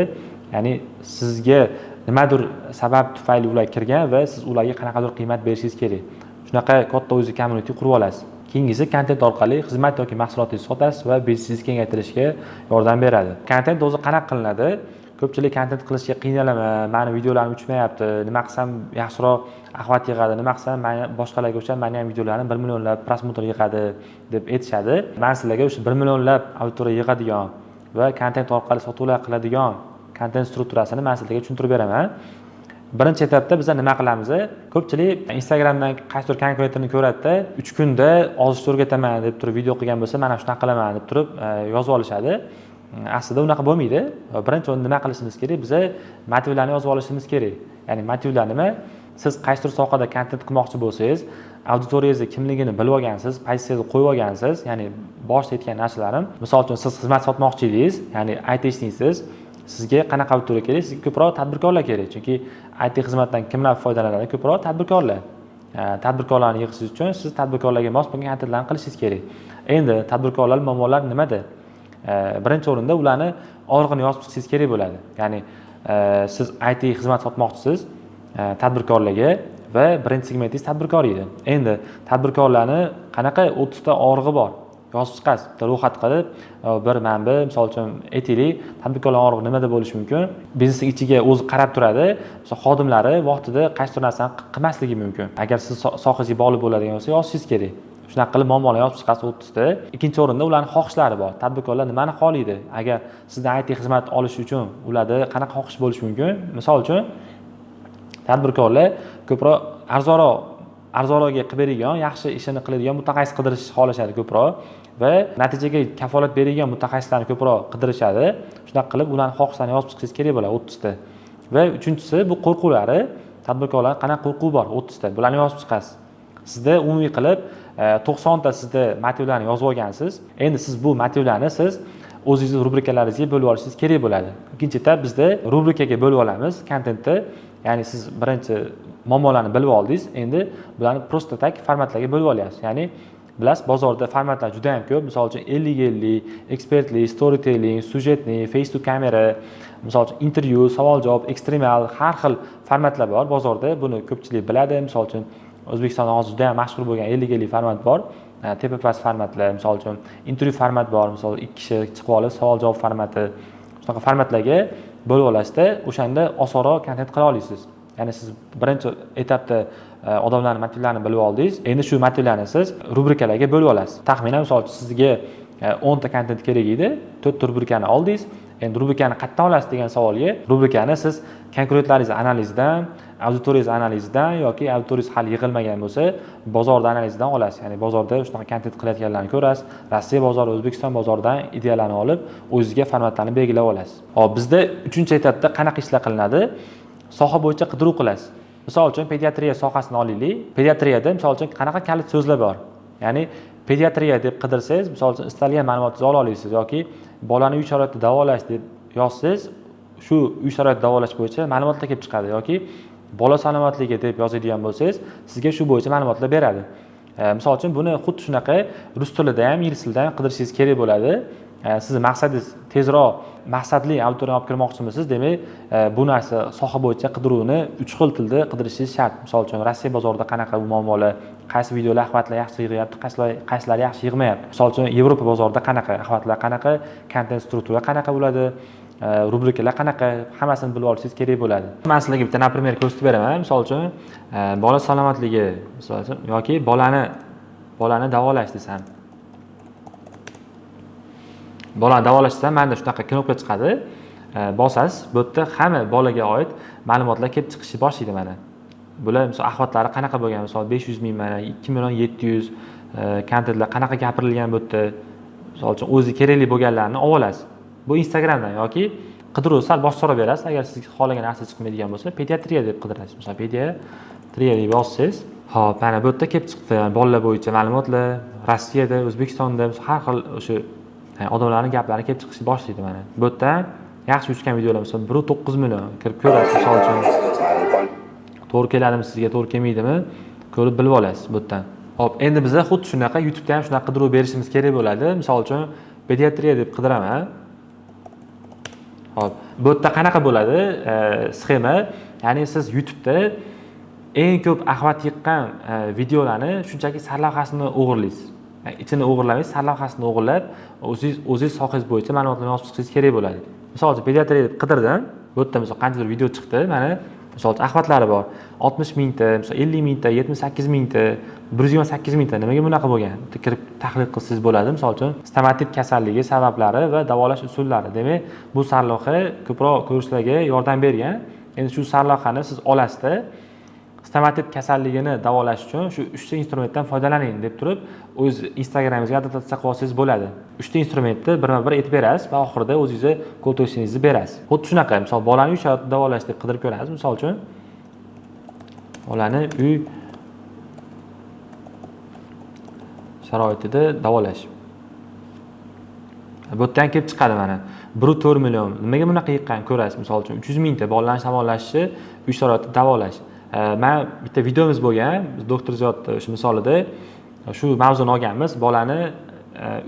ya'ni sizga nimadir sabab tufayli ular kirgan va siz ularga qanaqadir qiymat berishingiz kerak. Shunaqa katta o'zi community qurib olasiz. Keyingisi content orqali xizmat yoki mahsulotingizni sotasiz va biznesingizni kengaytirishga yordam beradi. Content o'zi qanaqa qilinadi? Ko'pchilik content qilishga qiynalaman, meni videolarim uchmayapti, nima qilsam yaxshiroq axlat yig'adi, nima qilsam boshqalarga o'xshab meni ham videolarim 1 millionlab prosmotr yig'adi deb aytishadi. Men sizlarga o'sha 1 millionlab auditoriya yig'adigan va content orqali sotuvlar qiladigan content strukturasini men sizlarga tushuntirib beraman. Birinchi etapda biz nima qilamiz? Ko'pchilik Instagramdan qaysidir konkurentini ko'radi-da, 3 kunda ozishni o'rgataman deb turib video qilgan bo'lsa, men shunaqa qilaman deb turib yozib olishadi. Aslida unaqa bo'lmaydi. Birinchi o'rinda nima qilishimiz kerak? Biz motivlarni yozib olishimiz kerak. Ya'ni motivlar nima? Siz qaysidir sohada content qilmoqchi bo'lsangiz, auditoriyangizni kimligini bilib olgansiz, pozitsiyaga qo'yib olgansiz, ya'ni boshida aytgan narsalarim. Misol uchun siz xizmat sotmoqchi edingiz, ya'ni IT ishleysiz. Sizga qanaqa auditoriya kerak? Sizga ko'proq tadbirkorlar kerak. Chunki IT xizmatdan kimlar foydalanadi? Ko'proq tadbirkorlar. Tadbirkorlarni yig'ishingiz uchun siz tadbirkorlarga mos bo'lgan contentlarni qilishingiz kerak. Endi tadbirkorlar muammolari nimada? Birinchi o'rinda ularni og'riqini yozib chiqishingiz kerak bo'ladi. Ya'ni siz IT xizmat sotmoqchisiz tadbirkorlarga va birinchi segmentingiz tadbirkor edi. Endi tadbirkorlarni qanaqa 30 ta og'rig'i bor? Yozib chiqasiz, bitta ro'yxat qilib, bir manba, misol uchun aytaylik, tadbirkorlar og'rig'i nimada bo'lishi mumkin? Biznesning ichiga o'zi qarab turadi. Misol xodimlari vaqtida qaysi narsani qilmasligi mumkin. Agar siz sohangizga bog'liq bo'ladigan bo'lsa, yozishingiz kerak. Shunaqa qilib muammolarni yozib chiqasiz 30 ta. Ikkinchi o'rinda ularning xohishlari bor. Tadbirkorlar nimani xohlaydi? Agar sizdan IT xizmat olish uchun ularda qanaqa xohish bo'lishi mumkin? Misol uchun tadbirkorlar ko'proq arzonroqga qilib beradigan, yaxshi ishini qiladigan mutaxassis qidirishni xohlashadi ko'proq va natijaga kafolat beradigan mutaxassislarni ko'proq qidirishadi. Shunaqa qilib ularning xohishlarini yozib chiqishingiz kerak bo'ladi 30 ta. Va uchinchisi bu qo'rquvlari. Tadbirkorlar qanaqa qo'rquv bor 30 ta. Bularni yozib chiqasiz. Sizda umumiy qilib 90 ta sizda motivlarni yozib olgansiz. Endi siz bu motivlarni siz o'zingizning rubrikalaringizga bo'lib olishingiz kerak bo'ladi. Ikkinchi etap bizda rubrikaga bo'lib olamiz kontentni. Ya'ni siz birinchi muammolarni bilib oldingiz, endi bularni prosta tak formatlarga bo'lib olyapsiz. Ya'ni bilasiz, bozorda formatlar juda ham ko'p. Misol uchun 50-50, ekspertlik, storytelling, sujetli, face to camera, misol uchun intervyu, savol-javob, ekstremal, har xil formatlar bor bozorda. Buni ko'pchilik biladi. Misol uchun O'zbekistonda hozir juda ham mashhur bo'lgan 50-50 format bor. Tepa-past formatlar, misol uchun intervyu format bor, misol 2 kishi chiqib olib savol-javob formati. Shunaqa formatlarga bo'lib olasizda, o'shanda osonroq kontent qila olasiz. Ya'ni siz birinchi etapda odamlarning motivlarini bilib oldingiz. Endi shu motivlarni siz rubrikalarga bo'lib olasiz. Taxminan misol uchun sizga 10 ta kontent kerak edi, 4 ta rubrikani oldingiz. Endi rubrikani qayerdan olasiz degan savolga, rubrikani siz konkurentlaringiz analizidan, auditoriyangiz analizidan yoki auditoriyangiz hali yig'ilmagan bo'lsa, bozorda analizidan olasiz. Ya'ni bozorda shunaqa kontent qilayotganlarni ko'rasiz. Rossiya bozori, O'zbekiston bozoridan ideyalarni olib, o'zingizga formatlarni belgilab olasiz. Hop, bizda 3-etapda qanaqa ishlar qilinadi? Soha bo'yicha qidiruv qilasiz. Misol uchun pediatriya sohasini olaylik. Pediatriyada misol uchun qanaqa kalit so'zlar bor? Ya'ni pediatriya deb qidirsangiz, misol uchun istalgan ma'lumotni ola olasiz yoki bolani uy sharoitida davolash deb yozsangiz, shu uy sharoitida davolash bo'yicha ma'lumotlar kelib chiqadi yoki bola salomatligi deb yozadigan bo'lsangiz, sizga shu bo'yicha ma'lumotlar beradi. Misol uchun buni xuddi shunaqa rus tilida ham, ingliz tilida ham qidirishingiz kerak bo'ladi. Siz maqsadingiz tezroq maqsadli auditoriyani olib kirmoqchimisiz, demak, bu narsa soha bo'yicha qidiruvni 3 xil tilda qidirishingiz shart. Misol uchun Rossiya bozorida qanaqa muammolar, qaysi videolar axlatlar yaxshi yig'yapti, qaysilari yaxshi yig'mayapti. Misol uchun Yevropa bozorida qanaqa axlatlar, qanaqa kontent struktura qanaqa bo'ladi, rubrikalar qanaqa, hammasini bilib olishingiz kerak bo'ladi. Men sizlarga bitta например ko'rsatib beraman. Misol uchun, bola salomatligi, misol uchun yoki bolani davolash desam. Bolani davolash desam, mana shunaqa knopka chiqadi. Bosasiz, bu yerda hamma bolaga oid ma'lumotlar kelib chiqishni boshlaydi mana. Bular misol ahvollari qanaqa bo'lgan, misol 500 ming mana 2 700 kontentlar qanaqa gapirilgan bu yerda. Misol uchun o'zi kerakli bo'lganlarni olasiz. Bu Instagramdan yoki qidiruv sal bosh so'rab berasiz. Agar siz xohlagan narsa chiqmaydigan bo'lsa, pediatriya deb qidirasiz. Misol pediatriya deb yozsangiz, hop, mana bu yerda kelib chiqdi. Bolalar bo'yicha ma'lumotlar Rossiyada, O'zbekistonda har xil o'sha odamlarning gaplari kelib chiqishni boshlaydi mana. Bu yerda yaxshi uchgan videolar misol 1.9 million kirib ko'rasiz. Misol uchun to'g'ri keladimi sizga, to'g'ri kelmaydimi, ko'rib bilib olasiz bu yerdan. Hop, endi biz xuddi shunaqa YouTube'da ham shunaqa qidiruv berishimiz kerak bo'ladi. Misol uchun pediatriya deb qidiraman. Hop, bu yerda qanaqa bo'ladi sxema? Ya'ni siz YouTube'da eng ko'p axlat yiqqan videolarni shunchaki sarlavhasini o'g'irlaysiz. Ichini o'g'irlamaysiz, sarlavhasini o'g'irlab, o'zingiz sohangiz bo'yicha ma'lumotlarni yozib chiqishingiz kerak bo'ladi. Misol uchun pediatriya deb qidirdim. Bu yerda misol qanchadir video chiqdi. Mana misol uchun axvatlari bor. 60 mingta, misol 50 mingta, 78 mingta, 128 mingta. Nimaga bunaqa bo'lgan? Kirib tahlil qilsangiz bo'ladi. Misol uchun stomatit kasalligi sabablari va davolash usullari. Demak, bu sarlavha ko'proq ko'rishlarga yordam bergan. Endi shu sarlavhani siz olasizda stomatit kasalligini davolash uchun shu 3 ta instrumentdan foydalaning deb turib, o'z Instagramingizga adaptatsiya qilib olsangiz bo'ladi. 3 ta instrumentni birma-bir aytib berasiz va oxirida o'zingizga qo'l to'shingizni berasiz. Xuddi shunaqa, misol bolani uy sharoitida davolash deb qidirib ko'rasiz. Misol uchun bolani uy sharoitida davolash. Bu yerdan kelib chiqadi mana. 1.4 million. Nimaga bunaqa yiqqan ko'rasiz. Misol uchun 300 mingta bolalarni shamollashi, uy sharoitida davolash. Men bitta videomiz bo'lgan, doktor Ziyod o'sha misolida shu mavzuni olganmiz, bolani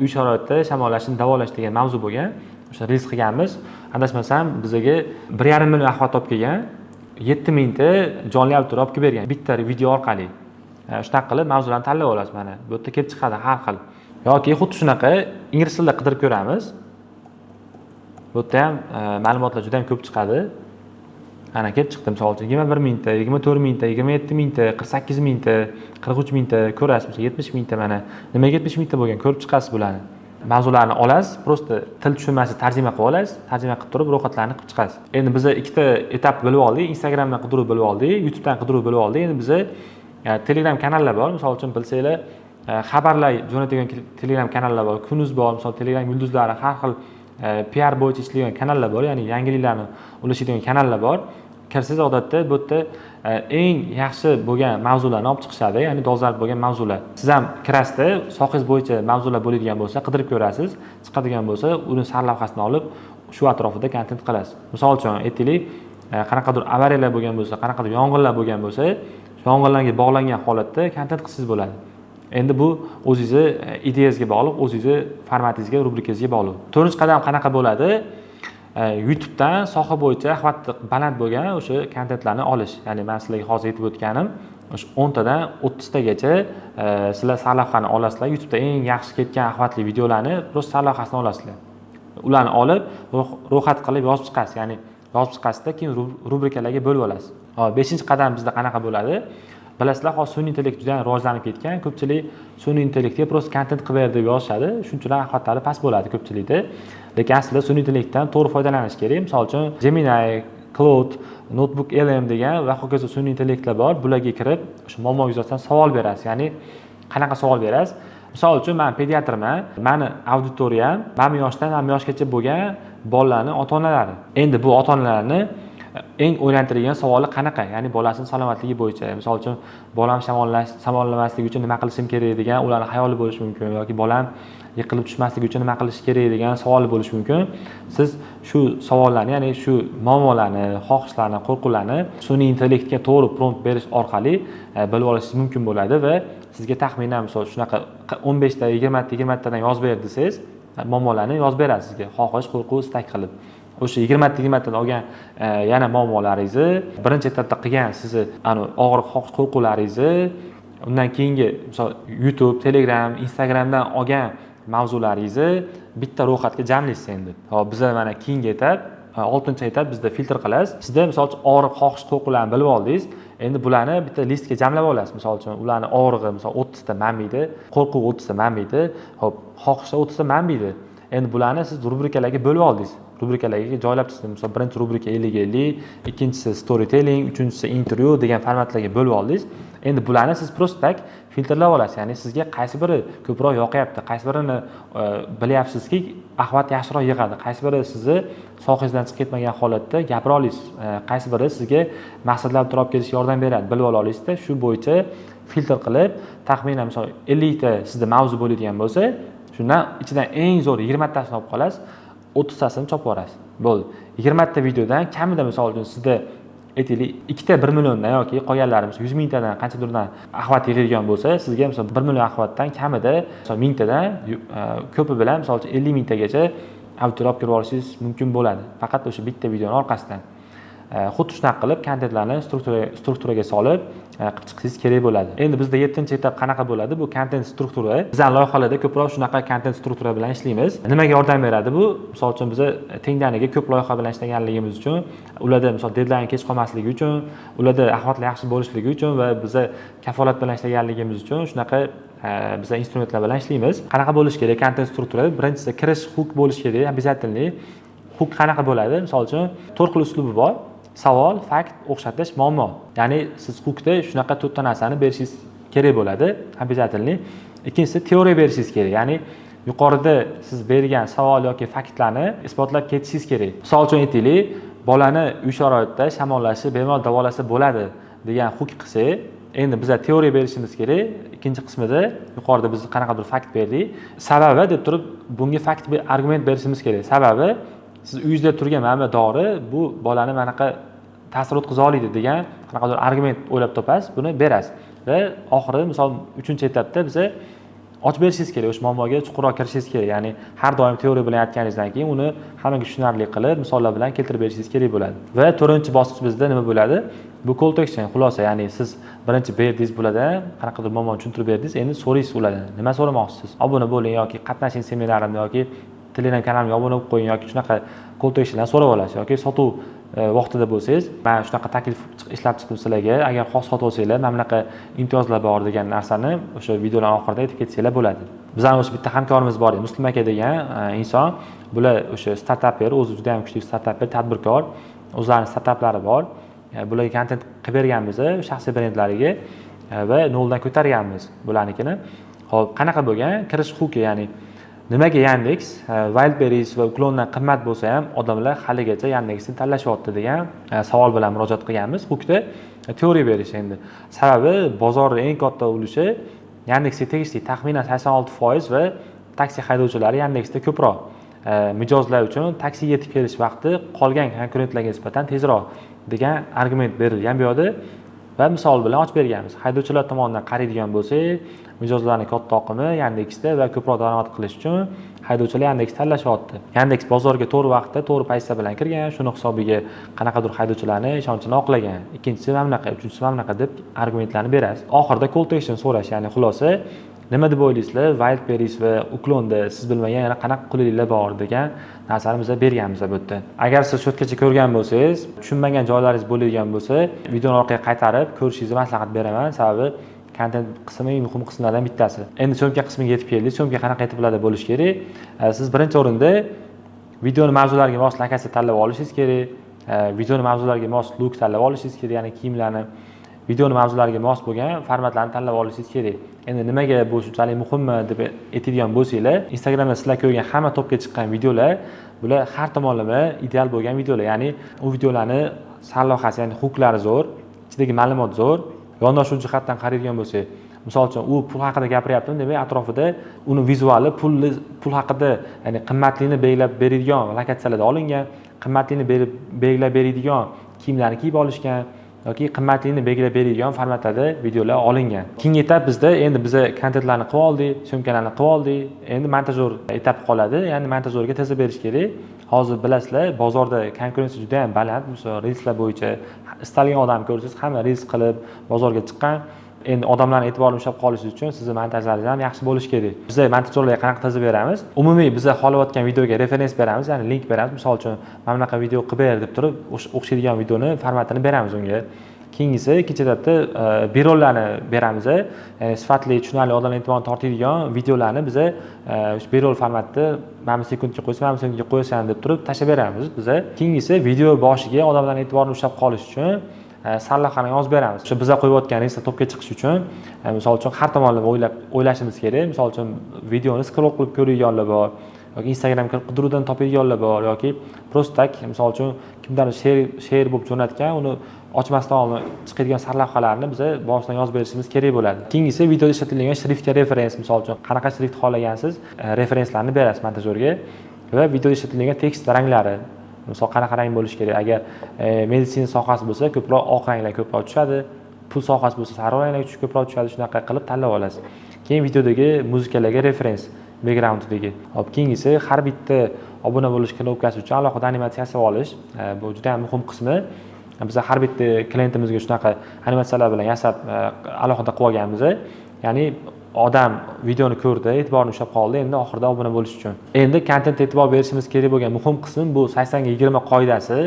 uy sharoitida shamollashini davolash degan mavzu bo'lgan. O'sha reels qilganmiz. Adashmasam bizga 1.5 million ahvol topib kelgan, 7 mingta jonli autor olib bergan bitta video orqali. Shunaqa qilib mavzularni tanlab olasiz mana. Bu yerda kelib chiqadi har xil. Yoki xuddi shunaqa ingliz tilida qidirib ko'ramiz. Bu yerda ham ma'lumotlar juda ham ko'p chiqadi. Ana kelib chiqdi, misol uchun 21 mingta, 24 mingta, 27 mingta, 48 mingta, 43 mingta ko'rasiz, 70 mingta mana. Nimaga 70 mingta bo'lgan ko'rib chiqasiz bularni. Mavzularni olasiz, prosta til tushunmasa tarjima qilib olasiz, tarjima qilib turib ro'yxatlarni qilib chiqasiz. Endi biz ikkita etap bilib oldik, Instagramdan qidiruv bilib oldik, YouTubedan qidiruv bilib oldik. Endi biz Telegram kanallar bor, misol uchun bilsanglar, xabarlar jo'natadigan Telegram kanallar bor, kunuz bor, misol Telegram yulduzlari har xil PR bo'yicha ishlaydigan kanallar bor, ya'ni yangiliklarni ulashadigan kanallar bor. Kirsiz odatda bu yerda eng yaxshi bo'lgan mavzularni olib chiqishadi, ya'ni dolzarb bo'lgan mavzular. Siz ham kirasizda sohangiz bo'yicha mavzular bo'ladigan bo'lsa, qidirib ko'rasiz, chiqadigan bo'lsa, uni sarlavhasini olib shu atrofida kontent qilasiz. Misol uchun aytaylik, qanaqadir avariyalar bo'lgan bo'lsa, qanaqadir yong'inlar bo'lgan bo'lsa, yong'inlarga bog'langan holatda kontent qilsangiz bo'ladi. Endi bu o'zingizga ideyangizga bog'liq, o'zingizga formatingizga, rubrikangizga bog'liq. 4-qadam qanaqa bo'ladi? YouTube'dan soha bo'yicha ahvoli baland bo'lgan o'sha kontentlarni olish. Ya'ni men sizlarga hozir aytib o'tganim, o'sha 10 tadan 30 tagacha sizlar sarlavhani olasizlar. YouTube'da eng yaxshi ketgan ahvolli videolarni prosta sarlavhasini olasizlar. Ularni olib ro'yxat qilib yozib chiqasiz. Ya'ni yozib chiqasizda keyin rubrikalarga bo'lib olasiz. Hop, 5-qadam bizda qanaqa bo'ladi? Bilasizlar, hozir sun'iy intellekt juda ham rivojlanib ketgan. Ko'pchilik sun'iy intellektga prosta kontent qilib ber deb yozishadi. Shunchalar ahvollari past bo'ladi ko'pchilikda. Lekin aslida sun'iy intellektdan to'g'ri foydalanish kerak. Misol uchun Gemini, Claude, Notebook LM degan va hokazo sun'iy intellektlar bor. Bularga kirib, o'sha muammo yuzasidan savol berasiz. Ya'ni qanaqa savol berasiz? Misol uchun men pediatrman. Meni auditoriyam mana yoshdan mana yoshgacha bo'lgan bolalarning ota-onalari. Endi bu ota-onalarni eng o'ylantiradigan savoli qanaqa? Ya'ni bolasining salomatligi bo'yicha. Misol uchun bolam shamollamasligi uchun nima qilishim kerak degan ularning xayoli bo'lishi mumkin yoki bolam yiqilib tushmasligi uchun nima qilish kerak degan savol bo'lishi mumkin. Siz shu savollarni, ya'ni shu muammolarni, xohishlarni, qo'rquvlarni sun'iy intellektga to'g'ri prompt berish orqali bilib olishingiz mumkin bo'ladi va sizga taxminan misol shunaqa 15 ta, 20 tadan yozib ber desangiz, muammolarni yozib beradi sizga, xohish, qo'rquv, istak qilib. O'sha 20 tadan olgan yana muammolaringizni, birinchi etapda qilgan sizni og'ir xohish, qo'rquvlaringizni, undan keyingi misol YouTube, Telegram, Instagramdan olgan mavzularingizni bitta ro'yxatga jamlaysiz endi. Hop, biz mana keyingi etap oltinchi etap bizda filtr qilasiz. Sizda misol uchun og'riq, xohish, to'qlarni bilib oldingiz. Endi bularni bitta listga jamlab olasiz. Misol uchun ularni og'rig'i misol 30 ta manbiydi, qo'rquv 30 ta manbiydi, hop, xohishda 30 ta manbiydi. Endi bularni siz rubrikalarga bo'lib oldingiz. Rubrikalarga joylab chiqdingiz. Misol birinchi rubrika 50-50, ikkinchisi storytelling, uchinchisi intervyu degan formatlarga bo'lib oldingiz. Endi bularni siz prosta tak filtrlab olasiz. Ya'ni sizga qaysi biri ko'proq yoqyapti, qaysi birini bilyapsizki, axvat yaxshiroq yig'adi, qaysi biri sizni sohangizdan chiqib ketmagan holatda gapira olasiz, qaysi biri sizga maqsadlarni to'g'ri kelishga yordam beradi, bilib ola olasizda. Shu bo'yicha filtr qilib, taxminan misol 50 ta sizda mavzu bo'ladigan bo'lsa, shundan ichidan eng zo'r 20 tasini olib qolasiz, 30 tasini chopib yuborasiz. Bo'ldi. 20 ta videodan kamida misol uchun sizda aytaylik 2 ta 1 milliondan yoki qolganlarimiz 100 mingtadan qanchadirdan axvat yig'ilgan bo'lsa, sizga misol 1 million axvatdan kamida misol 1000 tadan ko'pi bilan misol uchun 50 mingtagacha auditoriya olib kirib olishingiz mumkin bo'ladi. Faqat o'sha bitta videoning orqasidan. Xuddi shunaqa qilib kontentlarni strukturaga solib qilib chiqishingiz kerak bo'ladi. Endi bizda 7-etap qanaqa bo'ladi? Bu kontent struktura. Bizning loyihalarda ko'proq shunaqa kontent struktura bilan ishlaymiz. Nimaga yordam beradi bu? Misol uchun biz tengdaniga ko'p loyiha bilan ishlaganligimiz uchun, ularda misol deadline kech qolmasligi uchun, ularda axvatlar yaxshi bo'lishligi uchun va biz kafolat bilan ishlaganligimiz uchun shunaqa biz instrumentlar bilan ishlaymiz. Qanaqa bo'lishi kerak kontent strukturasi? Birinchisi kirish hook bo'lishi kerak, обязательно. Hook qanaqa bo'ladi? Misol uchun 4 xil uslubi bor. Savol, fakt, o'xshatish, muammo. Ya'ni siz hookda shunaqa 4 ta narsani berishingiz kerak bo'ladi, обязательно. Ikkinchisi teoriya berishingiz kerak. Ya'ni yuqorida siz bergan savol yoki faktlarni isbotlab ketishingiz kerak. Misol uchun aytaylik, bolani uy sharoitida shamollashi bemalol davolasa bo'ladi degan hook qilsa, endi biz teoriya berishimiz kerak. Ikkinchi qismida yuqorida biz qanaqadir fakt berdik. Sababi deb turib bunga fakt argument berishimiz kerak. Sababi siz uyingizda turgan mana bu dori bu bolani manaqa ta'sir o'tkaza oladi degan qanaqadir argument o'ylab topasiz, buni berasiz. Va oxiri misol 3-etapda biz ochib berishingiz kerak, o'sha muammoga chuqurroq kirishingiz kerak. Ya'ni har doim teoriya bilan aytganingizdan keyin uni hammaga tushunarli qilib, misollar bilan keltirib berishingiz kerak bo'ladi. Va 4-bosqich bizda nima bo'ladi? Bu call to action, xulosa, ya'ni siz birinchi berdingiz bo'ladi, qanaqadir muammoni tushuntirib berdingiz, endi so'raysiz ulardan. Nima so'ramoqchisiz? Obuna bo'ling yoki qatnashing seminarimda yoki Telegram kanalimga obuna bo'lib qo'ying yoki shunaqa call to actionlar so'rab olasiz yoki sotuv vaqtida bo'lsangiz, men shunaqa taklif ishlab chiqib sizlarga agar xos sotib olsanglar, mana bunaqa imtiyozlar bor degan narsani o'sha videolar oxirida aytib ketsanglar bo'ladi. Bizning o'sha bitta hamkorimiz bor edi, Muslim aka degan inson. Bular o'sha startapper, o'zi juda ham kuchli startapper, tadbirkor, o'zlarining startaplari bor. Bularga kontent qilib berganmiz, shaxsiy brendlariga va noldan ko'targanmiz bularnikini. Xo'p, qanaqa bo'lgan? Kirish huquqi, ya'ni nimaga Yandex Wildberries va Uklondan qimmat bo'lsa ham odamlar haligacha Yandexni tanlashyapti degan savol bilan murojaat qilganmiz. Huquqda teoriya berish endi. Sababi bozorning eng katta ulushi Yandexga tegishli, taxminan 86% va taksi haydovchilari Yandexda ko'proq. Mijozlar uchun taksi yetib kelish vaqti qolgan konkurentlarga nisbatan tezroq degan argument berilgan bu yerda. Va misol bilan ochib berganmiz. Haydovchilar tomonidan qaraydigan bo'lsak, mijozlarning katta oqimi Yandexda va ko'proq daromad qilish uchun haydovchilar Yandex tanlashyapti. Yandex bozorga to'g'ri vaqtda, to'gri paytda bilan kirgan, shuni hisobiga qanaqadir haydovchilarni ishonchini oqlagan. Ikkinchisi mana bunaqa, uchinchisi mana bunaqa deb argumentlarni berasiz. Oxirida call to action so'rash, ya'ni xulosa nima deb o'ylaysizlar? Wildberries va Uklonda siz bilmagan yana qanaqa qulayliklar bor degan narsani biz berganmiz bu yerda. Agar siz shu yergacha ko'rgan bo'lsangiz, tushunmagan joylaringiz bo'ladigan bo'lsa, videoni orqaga qaytarib ko'rishingizni maslahat beraman. Sababi kontent qismi muhim qismlardan bittasi. Endi so'mka qismiga yetib keldik. So'mka qanaqa aytiblarda bo'lish kerak? Siz birinchi o'rinda videoni mavzulariga mos lokatsiya tanlab olishingiz kerak. Videoni mavzulariga mos look tanlab olishingiz kerak, ya'ni kiyimlarni videoni mavzulariga mos bo'lgan formatlarni tanlab olishingiz kerak. Endi nimaga bu shunchalik muhimmi deb aytadigan bo'lsanglar, Instagramda sizlar ko'rgan hamma topga chiqqan videolar, bular har tomonlama ideal bo'lgan videolar. Ya'ni u videolarni sarlavhasi, ya'ni huquqlari zo'r, ichidagi ma'lumot zo'r. Yondashuv jihatdan qaraydigan bo'lsak, misol uchun u pul haqida gapiryaptimi, demak atrofida uni vizuali pul haqida, ya'ni qimmatligini belgilab beradigan lokatsiyalarda olingan, qimmatligini belgilab beradigan kiyimlarni kiyib olishgan yoki qimmatligini belgilab beradigan formatlarda videolar olingan. Keyingi etap bizda endi biz kontentlarni qilib oldik, syomkalarni qilib oldik. Endi montajyor etapi qoladi. Ya'ni montajyorga tezda berish kerak. Hozir bilasizlar, bozorda konkurensiya juda ham baland. Misol reelslar bo'yicha istalgan odam ko'rsangiz, hamma reels qilib bozorga chiqqan. Endi odamlarning e'tiborini ushlab qolish uchun sizni montajlaringiz ham yaxshi bo'lishi kerak. Biz montajyorlarga qanaqa tizim beramiz? Umumiy biz xohlayotgan videoga referens beramiz, ya'ni link beramiz. Misol uchun mana bunaqa video qilib ber deb turib, o'xshaydigan videoni formatini beramiz unga. Keyingisi ikkinchi etapda birollarni beramiz. Ya'ni sifatli, tushunarli, odamlar e'tiborini tortadigan videolarni biz birol formatda mana sekundga qo'ysa, mana sekundga qo'yasan deb turib tashlab beramiz biz. Keyingisi video boshiga odamlarning e'tiborini ushlab qolish uchun sarlavhani yozib beramiz. O'sha biz qo'yayotgan reysda topga chiqish uchun, misol uchun har tomonlama o'ylashimiz kerak. Misol uchun videoni scroll qilib ko'radiganlar bor, yoki Instagram qidiruvdan topadiganlar bor, yoki просто tak, misol uchun kimlardir she'r bo'lib jo'natgan, uni ochmasdan oldin chiqadigan sarlavhalarni biz boshidan yozib berishimiz kerak bo'ladi. Keyingisi videoda ishlatilgan shriftga referens, misol uchun qanaqa shrift xohlagansiz, referenslarni berasiz montajyorga va videoda ishlatilgan tekst ranglari. Misol qanaqa rang bo'lishi kerak? Agar meditsina sohasi bo'lsa, ko'proq oq ranglar ko'proq tushadi. Pul sohasi bo'lsa, sariq ranglar ko'proq tushadi. Shunaqa qilib tanlab olasiz. Keyin videodagi muzikalarga referens, backgroundidagi. Hop, keyingisi har bitta obuna bo'lish knopkasi uchun alohida animatsiya yasab olish. Bu juda ham muhim qismi. Biz har bitta klientimizga shunaqa animatsiyalar bilan yasab alohida qilib olganmiz. Ya'ni odam videoni ko'rdi, e'tiborini ushlab qoldi, endi oxirida obuna bo'lish uchun. Endi kontent e'tibor berishimiz kerak bo'lgan muhim qism bu 80-20 qoidasi.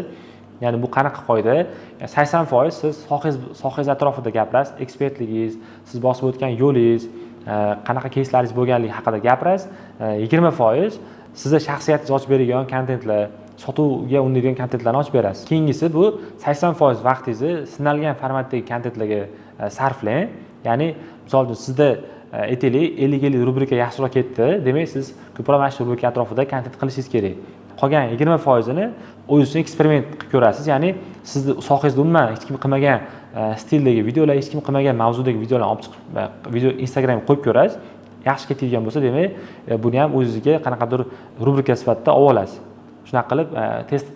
Ya'ni bu qanaqa qoida? 80% siz sohangiz atrofida gapirasiz, ekspertligingiz, siz bosib o'tgan yo'lingiz, qanaqa кейslaringiz bo'lganligi haqida gapirasiz. 20% sizga shaxsiyatingizni ochib beradigan kontentlar, sotuvga undaydigan kontentlarni ochib berasiz. Keyingisi bu 80% vaqtingizni sinalgan formatdagi kontentlarga sarflang. Ya'ni misol uchun sizda aytaylik 50 rubrika yaxshiroq ketdi, demak siz ko'proq mana shu rubrika atrofida kontent qilishingiz kerak. Qolgan 20%ni o'zingiz eksperiment qilib ko'rasiz. Ya'ni sizni sohangizda umuman hech kim qilmagan stildagi videolar, hech kim qilmagan mavzudagi videolarni olib chiqib video Instagramga qo'yib ko'rasiz. Yaxshi ketadigan bo'lsa, demak, buni ham o'zingizga qanaqadir rubrika sifatida olib olasiz. Shunaqa qilib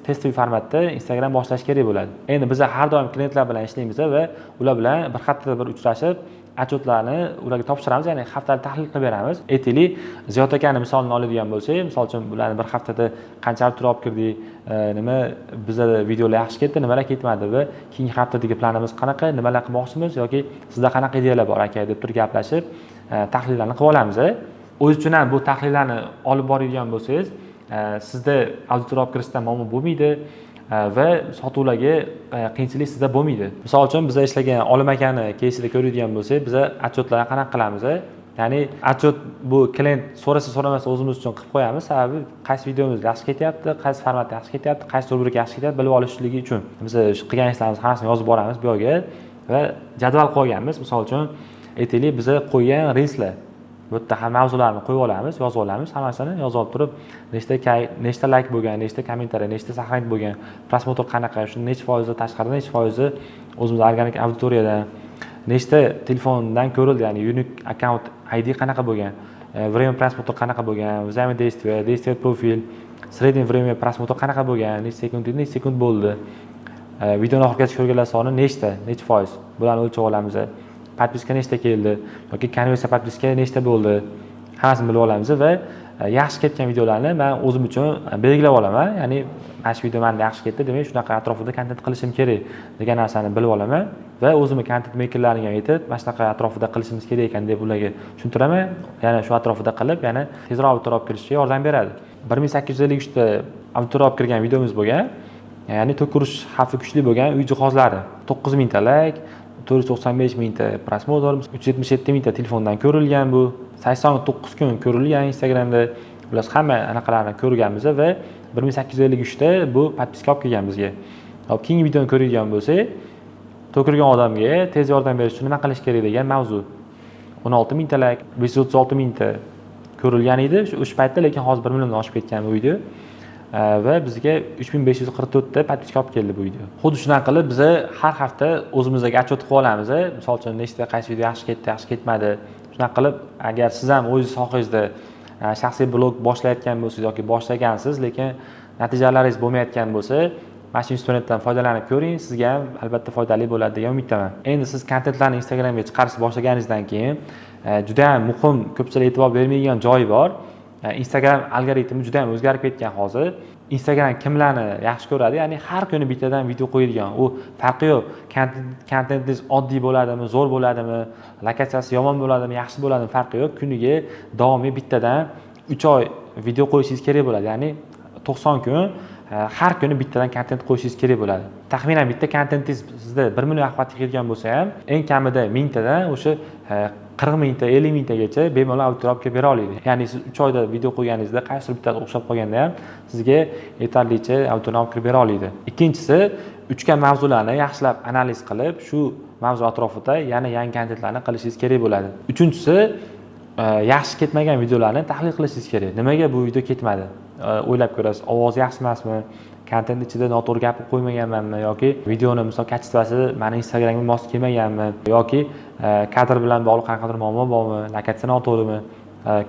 testli formatda Instagram boshlash kerak bo'ladi. Endi biz har doim klientlar bilan ishlaymiz va ular bilan bir haftada bir uchrashib, отчетlarni ularga topshiramiz, ya'ni haftalik tahlil qilib beramiz. Aytaylik, Ziyod akani misolini oladigan bo'lsak, misol uchun bularni bir haftada qanchalik tur olib kirdik, nima bizda videolar yaxshi ketdi, nimalar ketmadi va keyingi haftadagi planimiz qanaqa, nimalar qilmoqchimiz yoki sizda qanaqa ideyalar bor aka deb turib gaplashib, tahlillarni qilib olamiz. O'zingiz uchun ham bu tahlillarni olib boradigan bo'lsangiz, sizda auditoriya olib kirishdan muammo bo'lmaydi va sotuvlarga qiyinchilik sizda bo'lmaydi. Misol uchun biz ishlagan Olim akani keysida ko'radigan bo'lsak, biz отчетlarni qanaqa qilamiz? Ya'ni отчет bu klient so'rasa so'ramasa o'zimiz uchun qilib qo'yamiz. Sababi qaysi videomiz yaxshi ketyapti, qaysi format yaxshi ketyapti, qaysi rubrika yaxshi ketyapti bilib olishligi uchun. Biz qilgan ishlarimizni hammasini yozib boramiz bu yerga va jadval qo'yganmiz. Misol uchun aytaylik, biz qo'ygan reyslar bu yerda ham mavzularni qo'yib olamiz, yozib olamiz, hammasini yozib olib turib, nechta like bo'lgan, nechta kommentariy, nechta saqlanib bo'lgan, prosmotr qanaqa, shuni necha foizi tashqarida, necha foizi o'zimiz organik auditoriyadan, nechta telefondan ko'rildi, ya'ni unique account ID qanaqa bo'lgan, время просмотра qanaqa bo'lgan, взаимодействие, действие profil, среднее время просмотра qanaqa bo'lgan, necha sekund bo'ldi, videoni oxirigacha ko'rganlar soni necha foiz, bularni o'lchab olamiz. Podpiska nechta keldi yoki konversiya podpiska nechta bo'ldi, hammasini bilib olamiz va yaxshi ketgan videolarni men o'zim uchun belgilab olaman. Ya'ni mana shu video menda yaxshi ketdi, demak shunaqa atrofida kontent qilishim kerak degan narsani bilib olaman va o'zimni kontent makerlariga aytib, mana shunaqa atrofida qilishimiz kerak ekan deb ularga tushuntiraman. Ya'ni shu atrofida qilib, ya'ni tezroq auditoriya olib kirishga yordam beradi. 1853 ta auditoriya olib kirgan videomiz bo'lgan. Ya'ni to'k urish xavfi kuchli bo'lgan uy jihozlari 9000 ta like, 495 mingta prosmotr, 377 mingta telefondan ko'rilgan, bu 89 kun ko'rilgan Instagramda. Bular hamma anaqalarni ko'rganmiz va 1853 ta bu podpiska olib kelgan bizga. Hop, keyingi videoni ko'radigan bo'lsak, to'kirgan odamga tez yordam berish uchun nima qilish kerak degan mavzu. 16 mingta like, 536 mingta ko'rilgan edi o'sha paytda, lekin hozir 1 milliondan oshib ketgan bu video. Va bizga 3544 ta podpiska olib keldi bu video. Xuddi shunaqa qilib biz har hafta o'zimizga отчет qilib olamiz. Misol uchun nechta qaysi video yaxshi ketdi, yaxshi ketmadi. Shunaqa qilib, agar siz ham o'z sohangizda shaxsiy blog boshlayotgan bo'lsangiz yoki boshlagansiz, lekin natijalaringiz bo'lmayotgan bo'lsa, mana shu instrumentdan foydalanib ko'ring, sizga ham albatta foydali bo'ladi degan umiddaman. Endi siz kontentlarni Instagramga chiqarishni boshlaganingizdan keyin juda ham muhim, ko'pchilik e'tibor bermaydigan joyi bor. Instagram algoritmi juda ham o'zgarib ketgan hozir. Instagram kimlarni yaxshi ko'radi? Ya'ni har kuni bittadan video qo'yadigan. U farqi yo'q. Kontentingiz oddiy bo'ladimi, zo'r bo'ladimi, lokatsiyasi yomon bo'ladimi, yaxshi bo'ladimi, farqi yo'q. Kuniga davomiy bittadan 3 oy video qo'yishingiz kerak bo'ladi. Ya'ni 90 kun har kuni bittadan kontent qo'yishingiz kerak bo'ladi. Taxminan bitta kontentingiz sizda 1 million axlatga kirgan bo'lsa ham, eng kamida 1000 tadan o'sha 40 mingta, 50 mingtagacha bemalol auditoriya olib kelib bera oladi. Ya'ni siz 3 oyda video qo'yganingizda qaysi bittasi o'xshab qolganda ham sizga yetarlicha auditoriya olib kirib bera oladi. Ikkinchisi, uchgan mavzularni yaxshilab analiz qilib, shu mavzu atrofida yana yangi kontentlarni qilishingiz kerak bo'ladi. Uchinchisi, yaxshi ketmagan videolarni tahlil qilishingiz kerak. Nimaga bu video ketmadi? O'ylab ko'rasiz, ovozi yaxshi emasmi? Kontent ichida noto'g'ri gapirib qo'ymaganmanmi yoki videoni misol kачествоsi meni Instagramga mos kelmaganmi yoki kadr bilan bog'liq qanaqadir muammo bormi, lokatsiya noto'g'rimi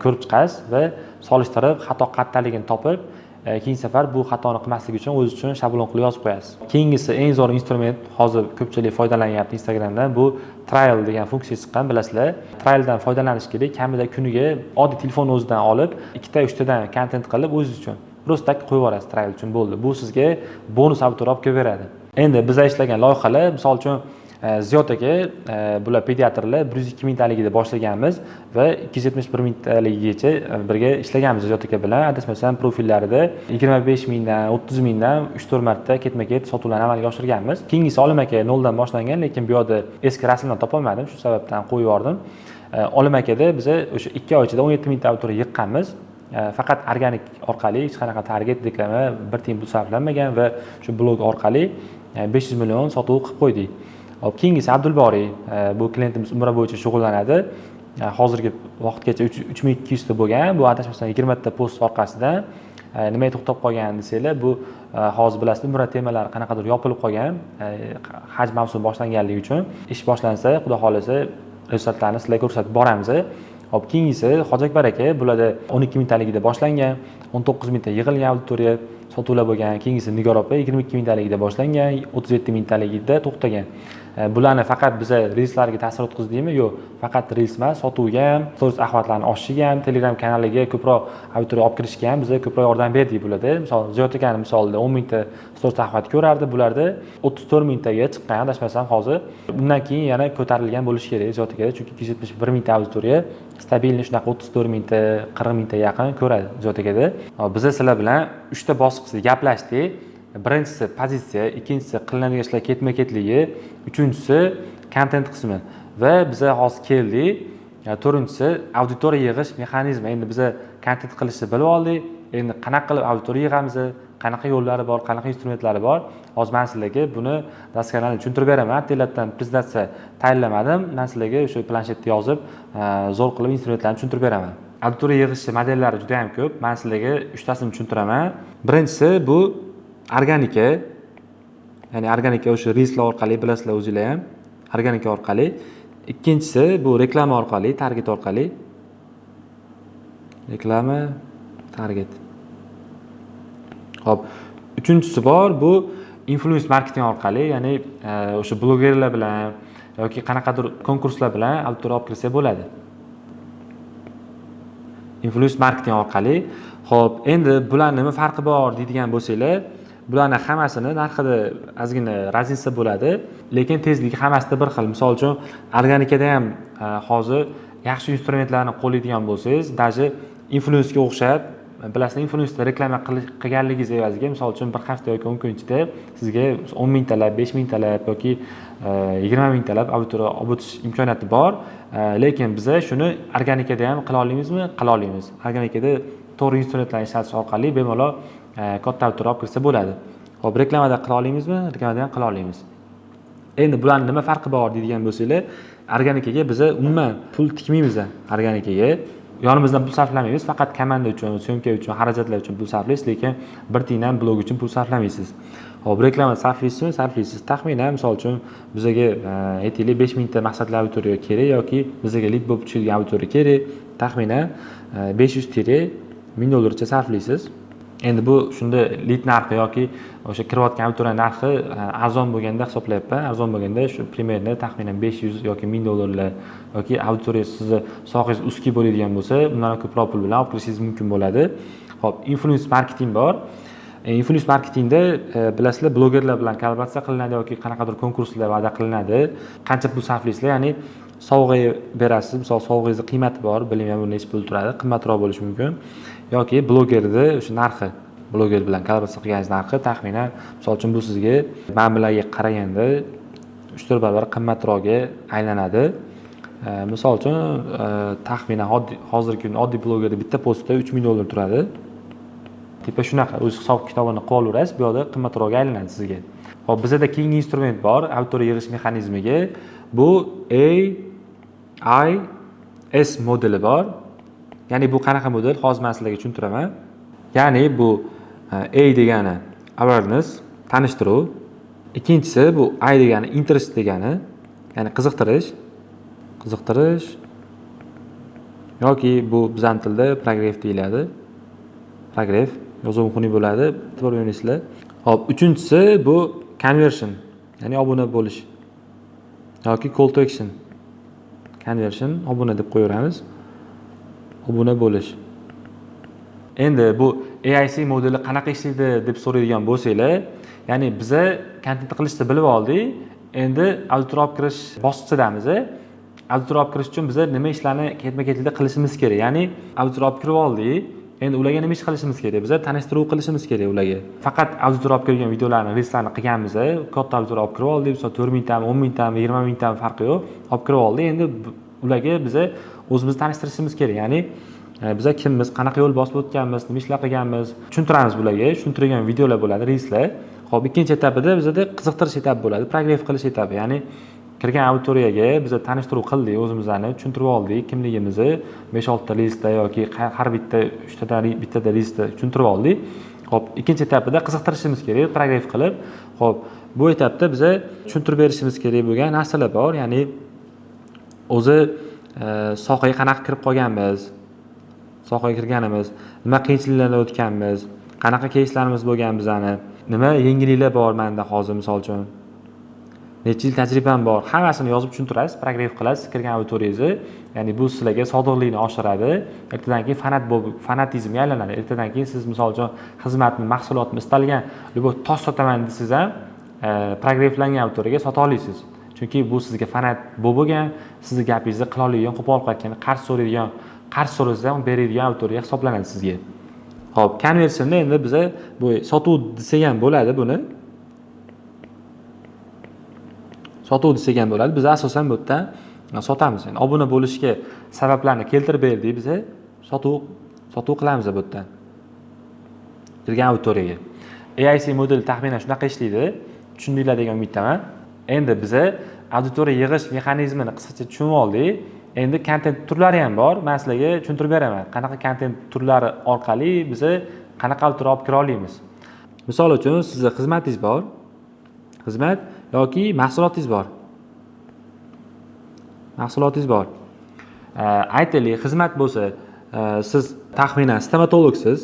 ko'rib chiqasiz va solishtirib, xato qayerdaligini topib, keyingi safar bu xatoni qilmaslik uchun o'z uchun shablon qilib yozib qo'yasiz. Keyingisi eng zo'r instrument, hozir ko'pchilik foydalanyapti Instagramdan, bu trial degan funksiya chiqqan, bilasizlar. Trialdan foydalanish kerak, kamida kuniga oddiy telefon o'zidan olib, 2 ta 3 tadan kontent qilib o'zingiz uchun просто qo'yib yuborasiz trial uchun bo'ldi. Bu sizga bonus auditoriya olib kelib beradi. Endi biz ishlagan loyihalar, misol uchun Ziyod aka, bular pediatrlar 102 mingtaligida boshlaganmiz va 271 mingtaligigacha birga ishlaganmiz Ziyod aka bilan. Adashmasam profillarida 25 mingdan, 30 mingdan 3-4 marta ketma-ket sotuvlarni amalga oshirganmiz. Keyingisi Olim aka 0 dan boshlangan, lekin bu yerda eski rasmlarni topa olmadim, shu sababdan qo'yib yubordim. Olim akada biz o'sha 2 oy ichida 17 mingta auditoriya yiqqanmiz. Faqat organik orqali hech qanaqa target reklama bir tiyin pul sarflanmagan va shu blog orqali 500 million sotuv qilib qo'ydik. Hop, keyingisi Abdulboriy, bu klientimiz umra bo'yicha shug'ullanadi. Hozirgi vaqtgacha 3200 ta bo'lgan. Bu adashmasam 20 ta post orqasidan nimaga to'xtab qolgan desanglar, bu hozir bilasizlar, umra temalari qanaqadir yopilib qolgan, haj mavsumi boshlanganligi uchun ish boshlansa, xudo xolasa rezultatlarni sizlarga ko'rsatib boramiz. Hop, keyingisi Hojiakbar aka, bularda 12 mingtaligida boshlangan, 19 mingta yig'ilgan auditoriya sotuvlar bo'lgan. Keyingisi Nigor opa 22 mingtaligida boshlangan, 37 mingtaligida to'xtagan. Bularni faqat biz reelslarga ta'sir o'tkazdikmi? Yo'q, faqat reels emas, sotuvga ham, stories axlatlarni oshishiga ham, Telegram kanaliga ko'proq auditoriya olib kirishga ham biz ko'proq yordam berdik bularda. Misol Ziyod akani misolida 10 mingta stories axlat ko'rardi, bularda 34 mingtaga chiqqan, adashmasam hozir. Bundan keyin yana ko'tarilgan bo'lishi kerak Ziyod akada, chunki 271 mingta auditoriya stabilni shunaqa 34 mingta, 40 mingta yaqin ko'radi Ziyod akada. Biz sizlar bilan 3 ta bosqichda gaplashdik. Birinchisi pozitsiya, ikkinchisi qilinadigan ishlar ketma-ketligi, uchinchisi kontent qismi va biz hozir keldik. To'rtinchisi auditoriya yig'ish mexanizmi. Endi biz kontent qilishni bilib oldik. Endi qanaqa qilib auditoriya yig'amiz, qanaqa yo'llari bor, qanaqa instrumentlari bor. Hozir men sizlarga buni daskalarni tushuntirib beraman. Telefondan prezentatsiya tayyorlamadim. Men sizlarga o'sha planshetda yozib, zo'r qilib instrumentlarni tushuntirib beraman. Auditoriya yig'ish modellari juda ham ko'p. Men sizlarga 3 tasini tushuntiraman. Birinchisi bu organika, ya'ni organika o'sha reelslar orqali, bilasizlar o'zingizlar ham, organika orqali. Ikkinchisi bu reklama orqali, target orqali. Reklama, target. Xo'p, uchinchisi bor, bu influence marketing orqali, ya'ni o'sha blogerlar bilan yoki qanaqadir konkurslar bilan auditoriya olib kirsa bo'ladi. Influence marketing orqali. Xo'p, endi bularning nima farqi bor deydigan bo'lsanglar, bularning hammasini narxida ozgina raznica bo'ladi, lekin tezligi hammasida bir xil. Misol uchun, organikada ham hozir yaxshi instrumentlarni qo'llaydigan bo'lsangiz, даже influencerga o'xshab, bilasizlar, influencerda reklama qilganligingiz evaziga, misol uchun bir hafta yoki 10 kun ichida sizga 10 mingtalab, 5 mingtalab yoki 20 mingtalab auditoriya olib o'tish imkoniyati bor. Lekin biz shuni organikada ham qila olamizmi? Qila olamiz. Organikada to'g'ri instrumentlarni ishlatish orqali bemalol katta auditoriya olib kirsa bo'ladi. Xo'p, reklamada qila olamizmi? Reklamada ham qila olamiz. Endi bularning nima farqi bor deydigan bo'lsanglar, organikaga biz umuman pul tikmaymiz. Organikaga yonimizdan pul sarflamaymiz, faqat komanda uchun, syomka uchun, xarajatlar uchun pul sarflaysiz, lekin bir tiyindan blog uchun pul sarflamaysiz. Xo'p, reklama sarflaysizmi? Sarflaysiz. Taxminan misol uchun bizga aytaylik 5 mingta maqsadli auditoriya kerak yoki bizga lead bo'lib tushadigan auditoriya kerak. Taxminan 500 $1000 sarflaysiz. Endi bu shunda lead narxi yoki o'sha kirayotgan auditoriya narxi arzon bo'lganda hisoblayapman. Arzon bo'lganda shu primerni taxminan 500 yoki $1000 yoki auditoriya sizni sohangiz ustki bo'ladigan bo'lsa, undan ko'proq pul bilan olib kirishingiz mumkin bo'ladi. Xo'p, influence marketing bor. Influence marketingda bilasizlar, blogerlar bilan kollaboratsiya qilinadi yoki qanaqadir konkurslar va'da qilinadi. Qancha pul sarflaysizlar, ya'ni sovg'a berasiz, misol sovg'angizni qiymati bor, bilmayman bu necha pul turadi, qimmatroq bo'lishi mumkin. Yoki blogerni o'sha narxi, bloger bilan kollaboratsiya qilganingiz narxi taxminan, misol uchun bu sizga manbalarga qaraganda 3-4 barobar qimmatroqga aylanadi. Misol uchun taxminan hozirgi kunda oddiy blogerda bitta postda $3000 turadi. Tipa shunaqa o'z hisob kitobini qilib olaverasiz, bu yerda qimmatroqga aylanadi sizga. Hop, bizda keyingi instrument bor, auditoriya yig'ish mexanizmiga. Bu AIS modeli bor. Ya'ni bu qanaqa model? Hozir men sizlarga tushuntiraman. Ya'ni bu A degani awareness, tanishtiruv. Ikkinchisi bu I degani interest degani, ya'ni qiziqtirish yoki bu bizning tilda progress deyiladi. Progress yozuv xunuk bo'ladi, e'tibor beraysizlar. Hop, uchinchisi bu conversion, ya'ni obuna bo'lish yoki call to action. Conversion obuna deb qo'yamiz. Obuna bo'lish. Endi bu AIC modeli qanaqa ishlaydi deb so'raydigan bo'lsanglar, ya'ni biza kontent qilishni bilib oldik. Endi auditoriya olib kirish bosqichidamiz. Auditoriya olib kirish uchun biza nima ishlarni ketma-ketlikda qilishimiz kerak. Ya'ni auditoriya olib kirib oldik. Endi ularga nima ish qilishimiz kerak? Biza tanishtiruv qilishimiz kerak ularga. Faqat auditoriya olib kirgan videolarni, reelslarni qilganmiz, katta auditoriya olib kirib oldik. Misol 4000 tami, 10000 tami, 20000 tami farqi yo'q. Olib kirib oldik. Endi ularga biza o'zimizni tanishtirishimiz kerak. Ya'ni biza kimmiz, qanaqa yo'l bosib o'tganmiz, nima ishlar qilganmiz, tushuntiramiz bularga. Tushuntirgan videolar bo'ladi, reelslar. Xo'p, ikkinchi etapida bizda qiziqtirish etapi bo'ladi, progress qilish etapi. Ya'ni kirgan auditoriyaga biza tanishtiruv qildik, o'zimizni tushuntirib oldik, kimligimizni 5-6 ta reelsda yoki har bitta 3 ta bittada reelsda tushuntirib oldik. Xo'p, ikkinchi etapida qiziqtirishimiz kerak, progress qilib. Xo'p, bu etapda biza tushuntirib berishimiz kerak bo'lgan narsalar bor. Ya'ni o'zi sohaga qanaqa kirib qolganmiz, sohaga kirganimiz, nima qiyinchiliklardan o'tganmiz, qanaqa keyslarimiz bo'lgan bizani, nima yengilliklar bor menda hozir misol uchun. Necha yil tajribam bor, hammasini yozib tushuntirasiz, progress qilasiz kirgan auditoriyangizni. Ya'ni bu sizlarga sodiqlikni oshiradi. Ertadan keyin fanatizmga aylanadi. Ertadan keyin siz misol uchun xizmatni, mahsulotni istalgan tosh sotaman desangiz ham, progresslangan auditoriyaga sota olasiz. Chunki bu sizga fanat bo'lgan, sizni gapingizni qila oladigan, qo'pol qaytgan, qarz so'raydigan, qarz so'rasa ham beradigan auditoriya hisoblanadi sizga. Xo'p, conversionni endi biza bu sotuv desak ham bo'ladi buni. Sotuv desak ham bo'ladi. Biz asosan bu yerda sotamiz. Yani obuna bo'lishga sabablarni keltirib berdik, biza sotuv qilamiz bu yerda. Kirgan auditoriyaga. AIC modeli taxminan shunaqa ishlaydi. Tushundinglar degan umiddaman. Endi biza auditoriya yig'ish mexanizmini qisqacha tushunib oldik. Endi kontent turlari ham bor. Men sizlarga tushuntirib beraman. Qanaqa kontent turlari orqali biza qanaqa auditoriya olib kira olamiz. Misol uchun sizning xizmatingiz bor. Xizmat yoki mahsulotingiz bor. Mahsulotingiz bor. Aytaylik, xizmat bo'lsa, siz taxminan stomatologsiz.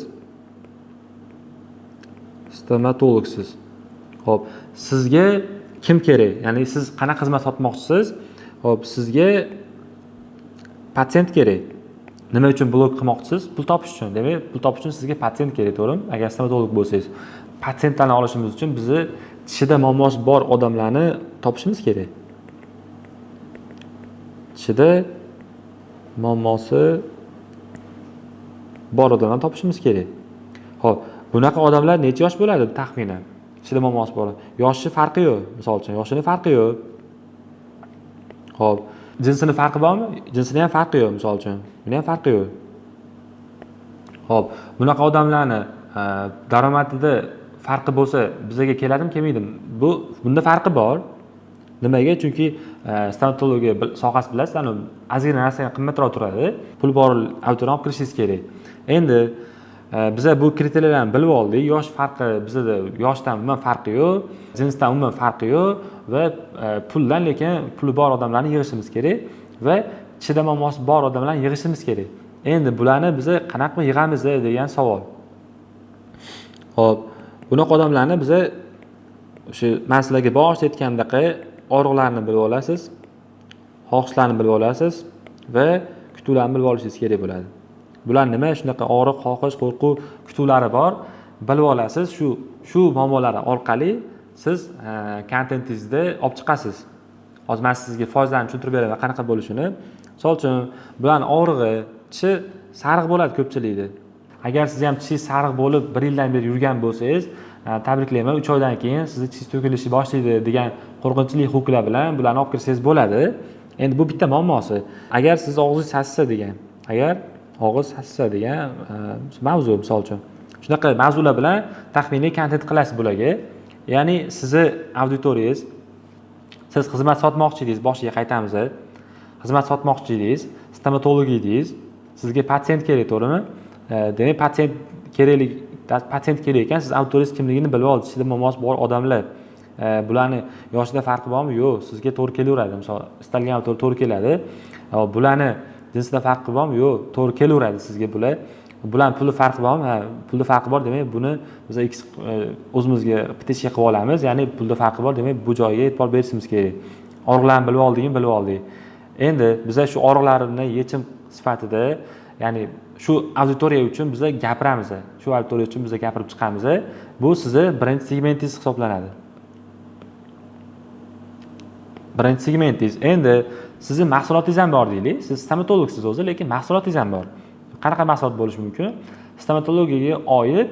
Xo'p, sizga kim kerak? Ya'ni siz qanaqa xizmat sotmoqchisiz? Xo'p, sizga patsient kerak. Nima uchun blog qilmoqchisiz? Pul topish uchun. Demak, pul topish uchun sizga patsient kerak, to'g'rimi? Agar stomatolog bo'lsangiz, patsientlarni olishimiz uchun bizni tishida muammosi bor odamlarni topishimiz kerak. Tishida muammosi bor odamlarni topishimiz kerak. Xo'p, bunaqa odamlar necha yosh bo'ladi taxminan? Tishida muammosi bor. Yoshi farqi yo'q. Misol uchun, yoshining farqi yo'q. Xo'p, jinsini farqi bormi? Jinsini ham farqi yo'q, misol uchun. Buni ham farqi yo'q. Xo'p, bunaqa odamlarni daromadida farqi bo'lsa, bizga keladimi, kelmaydimi? Bunda farqi bor. Nimaga? Chunki stomatologiya sohasi bilasiz, ozgina narsa qimmatroq turadi. Pul bor auditoriyaga olib kirishingiz kerak. Endi biza bu kriteriyalarni bilib oldik. Yosh farqi bizda yoshdan umuman farqi yo'q, jinsdan umuman farqi yo'q va puldan, lekin puli bor odamlarni yig'ishimiz kerak va tishida muammosi bor odamlarni yig'ishimiz kerak. Endi bularni biza qanaqa yig'amiz degan savol. Xo'p, bunaqa odamlarni biza o'sha masalaga boshida aytgandaqa og'riqlarni bilib olasiz, xohishlarni bilib olasiz va kutuvlarni bilib olishingiz kerak bo'ladi. Bular nima? Shunaqa og'riq, xohish, qo'rquv, kutuvlari bor. bilib olasiz, shu muammolar orqali siz kontentingizda olib chiqasiz. Hozir men sizga foizlarni tushuntirib beraman, qanaqa bo'lishini. Misol uchun, bularning og'rig'i, tishi sariq bo'ladi ko'pchilikda. Agar siz ham tishingiz sariq bo'lib 1 yildan beri yurgan bo'lsangiz, tabriklayman, 3 oydan keyin sizni tishingiz to'kilishi boshlaydi degan qo'rqinchli huklar bilan bularni olib kirsangiz bo'ladi. Endi bu bitta muammosi. Agar siz og'zingiz sasisa degan, mavzu misol uchun. Shunaqa mavzular bilan taxminiy kontent qilasiz bularga. Ya'ni sizni auditoriyangiz, siz xizmat sotmoqchi edingiz, boshiga qaytamiz. Xizmat sotmoqchi edingiz, stomatolog edingiz, sizga pasiyent kerak, to'g'rimi? Demak, pasiyent kerak ekan, siz auditoriyangiz kimligini bilib oldingiz, tishida muammosi bor odamlar. Bularni yoshida farqi bormi? Yo'q, sizga to'g'ri kelaveradi. Misol, istalgan auditoriya to'g'ri keladi. Bularni jinsida farqi bormi? Yo'q, to'g'ri kelaveradi sizga bular. Bularning puli farqi bormi? Ha, pulda farqi bor, demak, buni biz o'zimizga petitsiya qilib olamiz. Ya'ni pulda farqi bor, demak, bu joyga e'tibor berishimiz kerak. Og'riqlarni bilib oldik. Endi biz shu og'riqlarni yechim sifatida, ya'ni shu auditoriya uchun biz gapiramiz. Shu auditoriya uchun biz gapirib chiqamiz. Bu sizni birinchi segmentingiz hisoblanadi. Birinchi segmentingiz. Endi sizning mahsulotingiz ham bor deylik. Siz stomatologsiz o'zi, lekin mahsulotingiz ham bor. Qanaqa mahsulot bo'lishi mumkin? Stomatologiyaga oid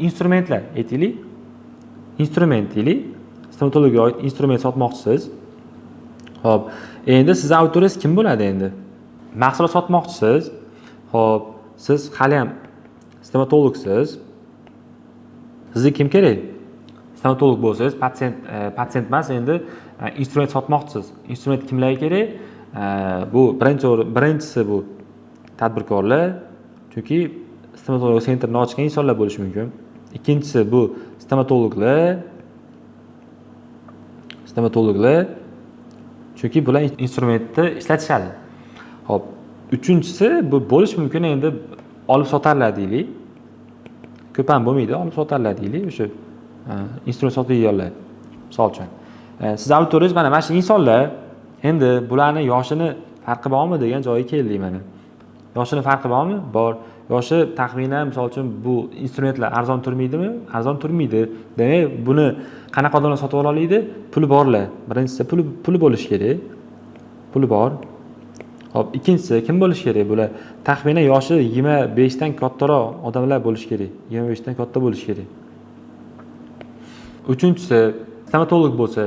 instrumentlar, aytaylik. Stomatologiyaga oid instrument sotmoqchisiz. Xo'p, endi siz auditoriyangiz kim bo'ladi endi? Mahsulot sotmoqchisiz. Xo'p, siz hali ham stomatologsiz. Sizga kim kerak? Stomatolog bo'lsangiz, pasiyent emas, endi instrument sotmoqchisiz. Instrument kimlarga kerak? Bu birinchisi bu tadbirkorlar, chunki stomatolog sentrni ochgan insonlar bo'lishi mumkin. Ikkinchisi bu stomatologlar, chunki bular instrumentni ishlatishadi. Xo'p, uchinchisi bu bo'lishi mumkin, endi olib sotarlar deylik. Ko'p ham bo'lmaydi, olib sotarlar deylik, o'sha instrument sotadiganlar. Misol uchun, siz auditoriyangiz mana shu insonlar, endi bularning yoshini farqi bormi degan joyga keldik mana. Yoshini farqi bormi? Bor. Yoshi taxminan, misol uchun, bu instrumentlar arzon turmaydimi? Arzon turmaydi. Demak, buni qanaqa odamlar sotib ola oladi? Puli borlar. Birinchisi puli bo'lishi kerak. Puli bor. Xo'p, ikkinchisi kim bo'lishi kerak? Bular taxminan yoshi 25 dan kattaroq odamlar bo'lishi kerak. 25 dan katta bo'lishi kerak. Uchinchisi stomatolog bo'lsa,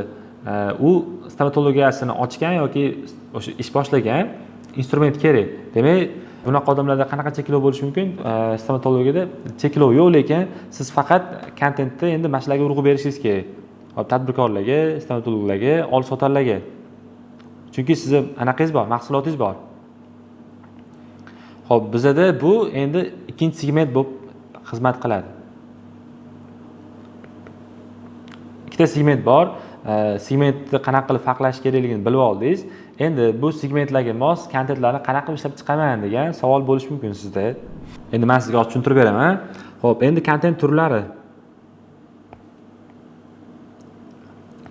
u stomatologiyasini ochgan yoki o'sha ish boshlagan, instrument kerak. Demak, bunaqa odamlarda qanaqa cheklov bo'lishi mumkin? Stomatologiyada cheklov yo'q, lekin siz faqat kontentda endi mashalarga urg'u berishingiz kerak. Hop, tadbirkorlarga, stomatologlarga, olib sotarlarga. Chunki sizning anaqangiz bor, mahsulotingiz bor. Hop, bizda bu endi ikkinchi segment bo'lib xizmat qiladi. Ikkita segment bor. Segmentni qanaqa qilib farqlash kerakligini bilib oldingiz. Endi bu segmentlarga mos kontentlarni qanaqa qilib ishlab chiqaman degan savol bo'lishi mumkin sizda. Endi men sizga tushuntirib beraman. Xo'p, endi kontent turlari.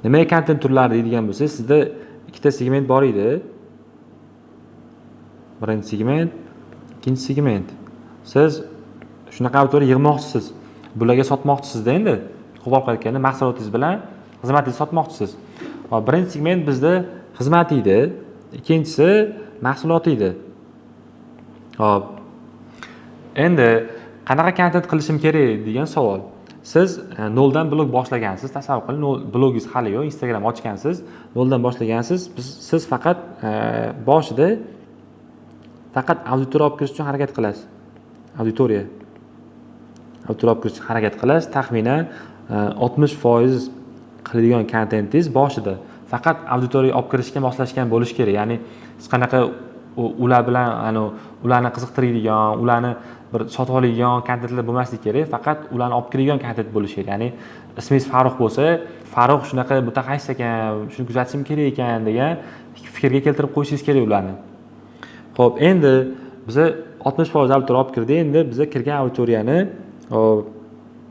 Nima kontent turlari deydigan bo'lsa, sizda ikkita segment bor edi. Birinchi segment, ikkinchi segment. Siz shunaqa auditoriya yig'moqchisiz. Bularga sotmoqchisiz-da endi. Qo'pol qilganda mahsulotingiz bilan xizmatingizni sotmoqchisiz. Hop, birinchi segment bizda xizmat edi, ikkinchisi mahsulot edi. Hop. Endi qanaqa kontent qilishim kerak degan savol. Siz noldan blog boshlagansiz, tasavvur qiling, blogingiz hali yo'q, Instagram ochgansiz, noldan boshlagansiz. Siz faqat boshida faqat auditoriya olib kirish uchun harakat qilasiz. Auditoriya olib kirish uchun harakat qilasiz. Taxminan 60% qiladigan kontentingiz boshida faqat auditoriya olib kirishga moslashgan bo'lish kerak. Ya'ni siz qanaqa ular bilan ularni qiziqtiradigan, ularni bir sotib oladigan kontentlar bo'lmasligi kerak. Faqat ularni olib kiradigan kontent bo'lishi kerak. Ya'ni ismingiz Farruh bo'lsa, Farruh shunaqa mutaxassis ekan, shuni kuzatishim kerak ekan degan fikrga keltirib qo'yishingiz kerak ularni. Xo'p, endi biz 60% auditoriya olib kirdik. Endi biz kirgan auditoriyani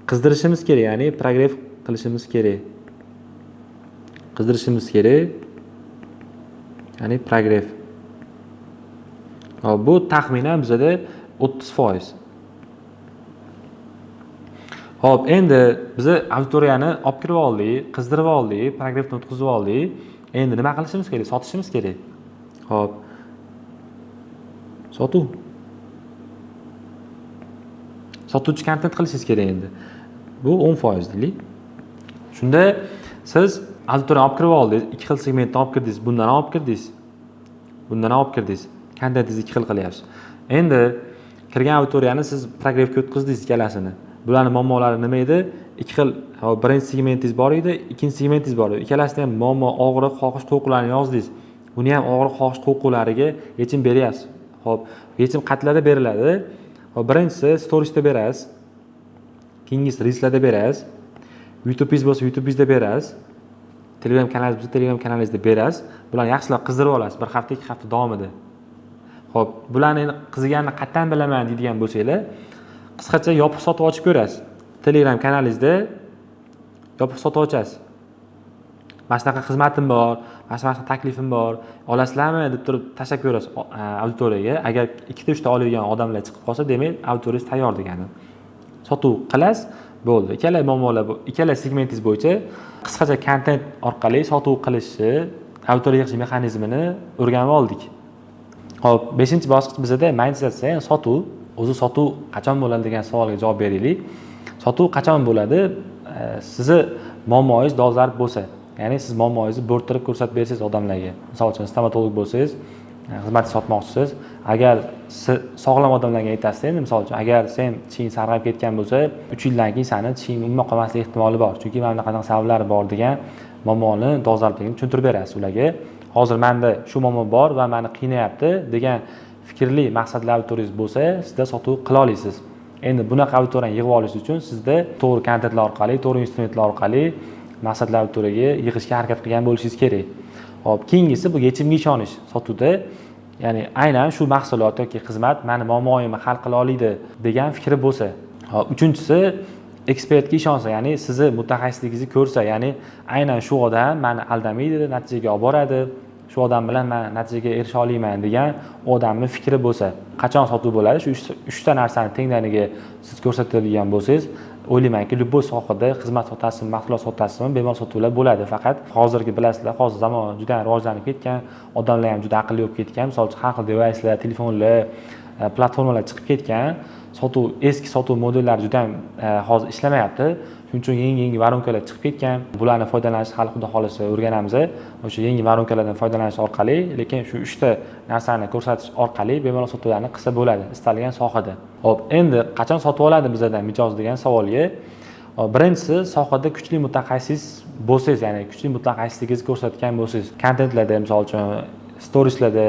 qizdirishimiz kerak, ya'ni progress qilishimiz kerak. Ya'ni progress. Bu taxminan bizda 30%. Xo'p, endi biz auditoriyani olib kirib oldik, qizdirib oldik, paragrafni o'tkazib oldik. Endi nima qilishimiz kerak? Sotishimiz kerak. Xo'p. Sotuv. Sotuvchi kontent qilishingiz kerak endi. Bu 10% deylik. Shunda siz auditoriyani olib kirib oldingiz, ikki xil segmentdan olib kirdingiz, bundan olib kirdingiz. Bundan olib kirdingiz. Kontentingizni ikki xil qilyapsiz. Endi kirgan auditoriyani siz paragrafga o'tkazdingiz ikkalasini. Bularning muammolari nima edi? Ikki xil birinchi segmentingiz bor edi, ikkinchi segmentingiz bor edi. Ikkalasida ham muammo, og'riq, xohish, qo'rquvlarni yozdingiz. Buni ham og'riq, xohish, qo'rquvlariga yechim beryapsiz. Xo'p, yechim qatlarda beriladi. Xo'p, birinchisi storiesda berasiz. Keyingisi reelslarda berasiz. YouTube'ingiz bo'lsa YouTube'ingizda berasiz. Telegram kanalingiz bo'lsa Telegram kanalingizda berasiz. Bularni yaxshilab qizdirib olasiz 1 hafta, 2 hafta davomida. Xo'p, bularni qiziganini qayerdan bilaman deydigan bo'lsanglar, qisqacha yopiq sotib ochib ko'rasiz. Telegram kanalingizda yopiq sotib ochasiz. Mana shunaqa xizmatim bor, mana shunaqa taklifim bor, olasizlarmi deb turib tashlab ko'rasiz auditoriyaga. Agar 2-3 ta oladigan odamlar chiqib qolsa, demak, auditoriyangiz tayyor degani. Sotuv qilasiz, bo'ldi. Ikkala muammolar, ikkala segmentingiz bo'yicha qisqacha kontent orqali sotuv qilishni, auditoriya yig'ish mexanizmini o'rganib oldik. Xo'p, 5-bosqich bizda mindset, sotuv. O'zi sotuv qachon bo'ladi degan savolga javob beraylik. Sotuv qachon bo'ladi? Sizni muammongiz dolzarb bo'lsa, ya'ni siz muammongizni bo'rttirib ko'rsatib bersangiz odamlarga. Misol uchun stomatolog bo'lsangiz, xizmat sotmoqchisiz. Agar siz sog'lom odamlarga aytasiz, endi misol uchun, agar sen tishing sarg'ayib ketgan bo'lsa, 3 yildan keyin seni tishing umuman qolmaslik ehtimoli bor. Chunki mana bunaqa sabablari bor degan muammoni dolzarbligini tushuntirib berasiz ularga. Hozir menda shu muammo bor va meni qiynayapti degan fikrli maqsadli auditoriyangiz bo'lsa, sizda sotuv qila olasiz. Endi bunaqa auditoriyani yig'ib olish uchun sizda to'g'ri kontentlar orqali, to'g'ri instrumentlar orqali maqsadli auditoriyaga yig'ishga harakat qilgan bo'lishingiz kerak. Hop, keyingisi bu yechimga ishonish. Sotuvda, ya'ni aynan shu mahsulot yoki xizmat meni muammoimni hal qila oladi degan fikri bo'lsa. Hop, uchinchisi ekspertga ishonsa, ya'ni sizni mutaxassisligingizni ko'rsa, ya'ni aynan shu odam meni aldamaydi, natijaga olib boradi. Shu odam bilan men natijaga erisha olaman degan odamning fikri bo'lsa, qachon sotuv bo'ladi? Shu 3 ta narsani tengdaniga siz ko'rsatadigan bo'lsangiz, o'ylaymanki, любой sohada xizmat sotasizmi, mahsulot sotasizmi, bemalol sotuvlar bo'ladi. Faqat hozirgi bilasizlar, hozir zamon juda ham rivojlanib ketgan, odamlar ham juda aqlli bo'lib ketgan. Misol uchun har xil devicelar, telefonlar, platformalar chiqib ketgan. Sotuv, eski sotuv modellari juda ham hozir ishlamayapti. Shuning uchun yangi varonkalar chiqib ketgan. Bularni foydalanish hali xudo xolisa o'rganamiz. O'sha yangi varonkalardan foydalanish orqali, lekin shu 3 ta narsani ko'rsatish orqali bemalol sotuvlarni qilsa bo'ladi istalgan sohada. Xo'p, endi qachon sotib oladi bizdan mijoz degan savolga, birinchisi sohada kuchli mutaxassis bo'lsangiz, ya'ni kuchli mutaxassisligingizni ko'rsatgan bo'lsangiz, kontentlarda, misol uchun storieslarda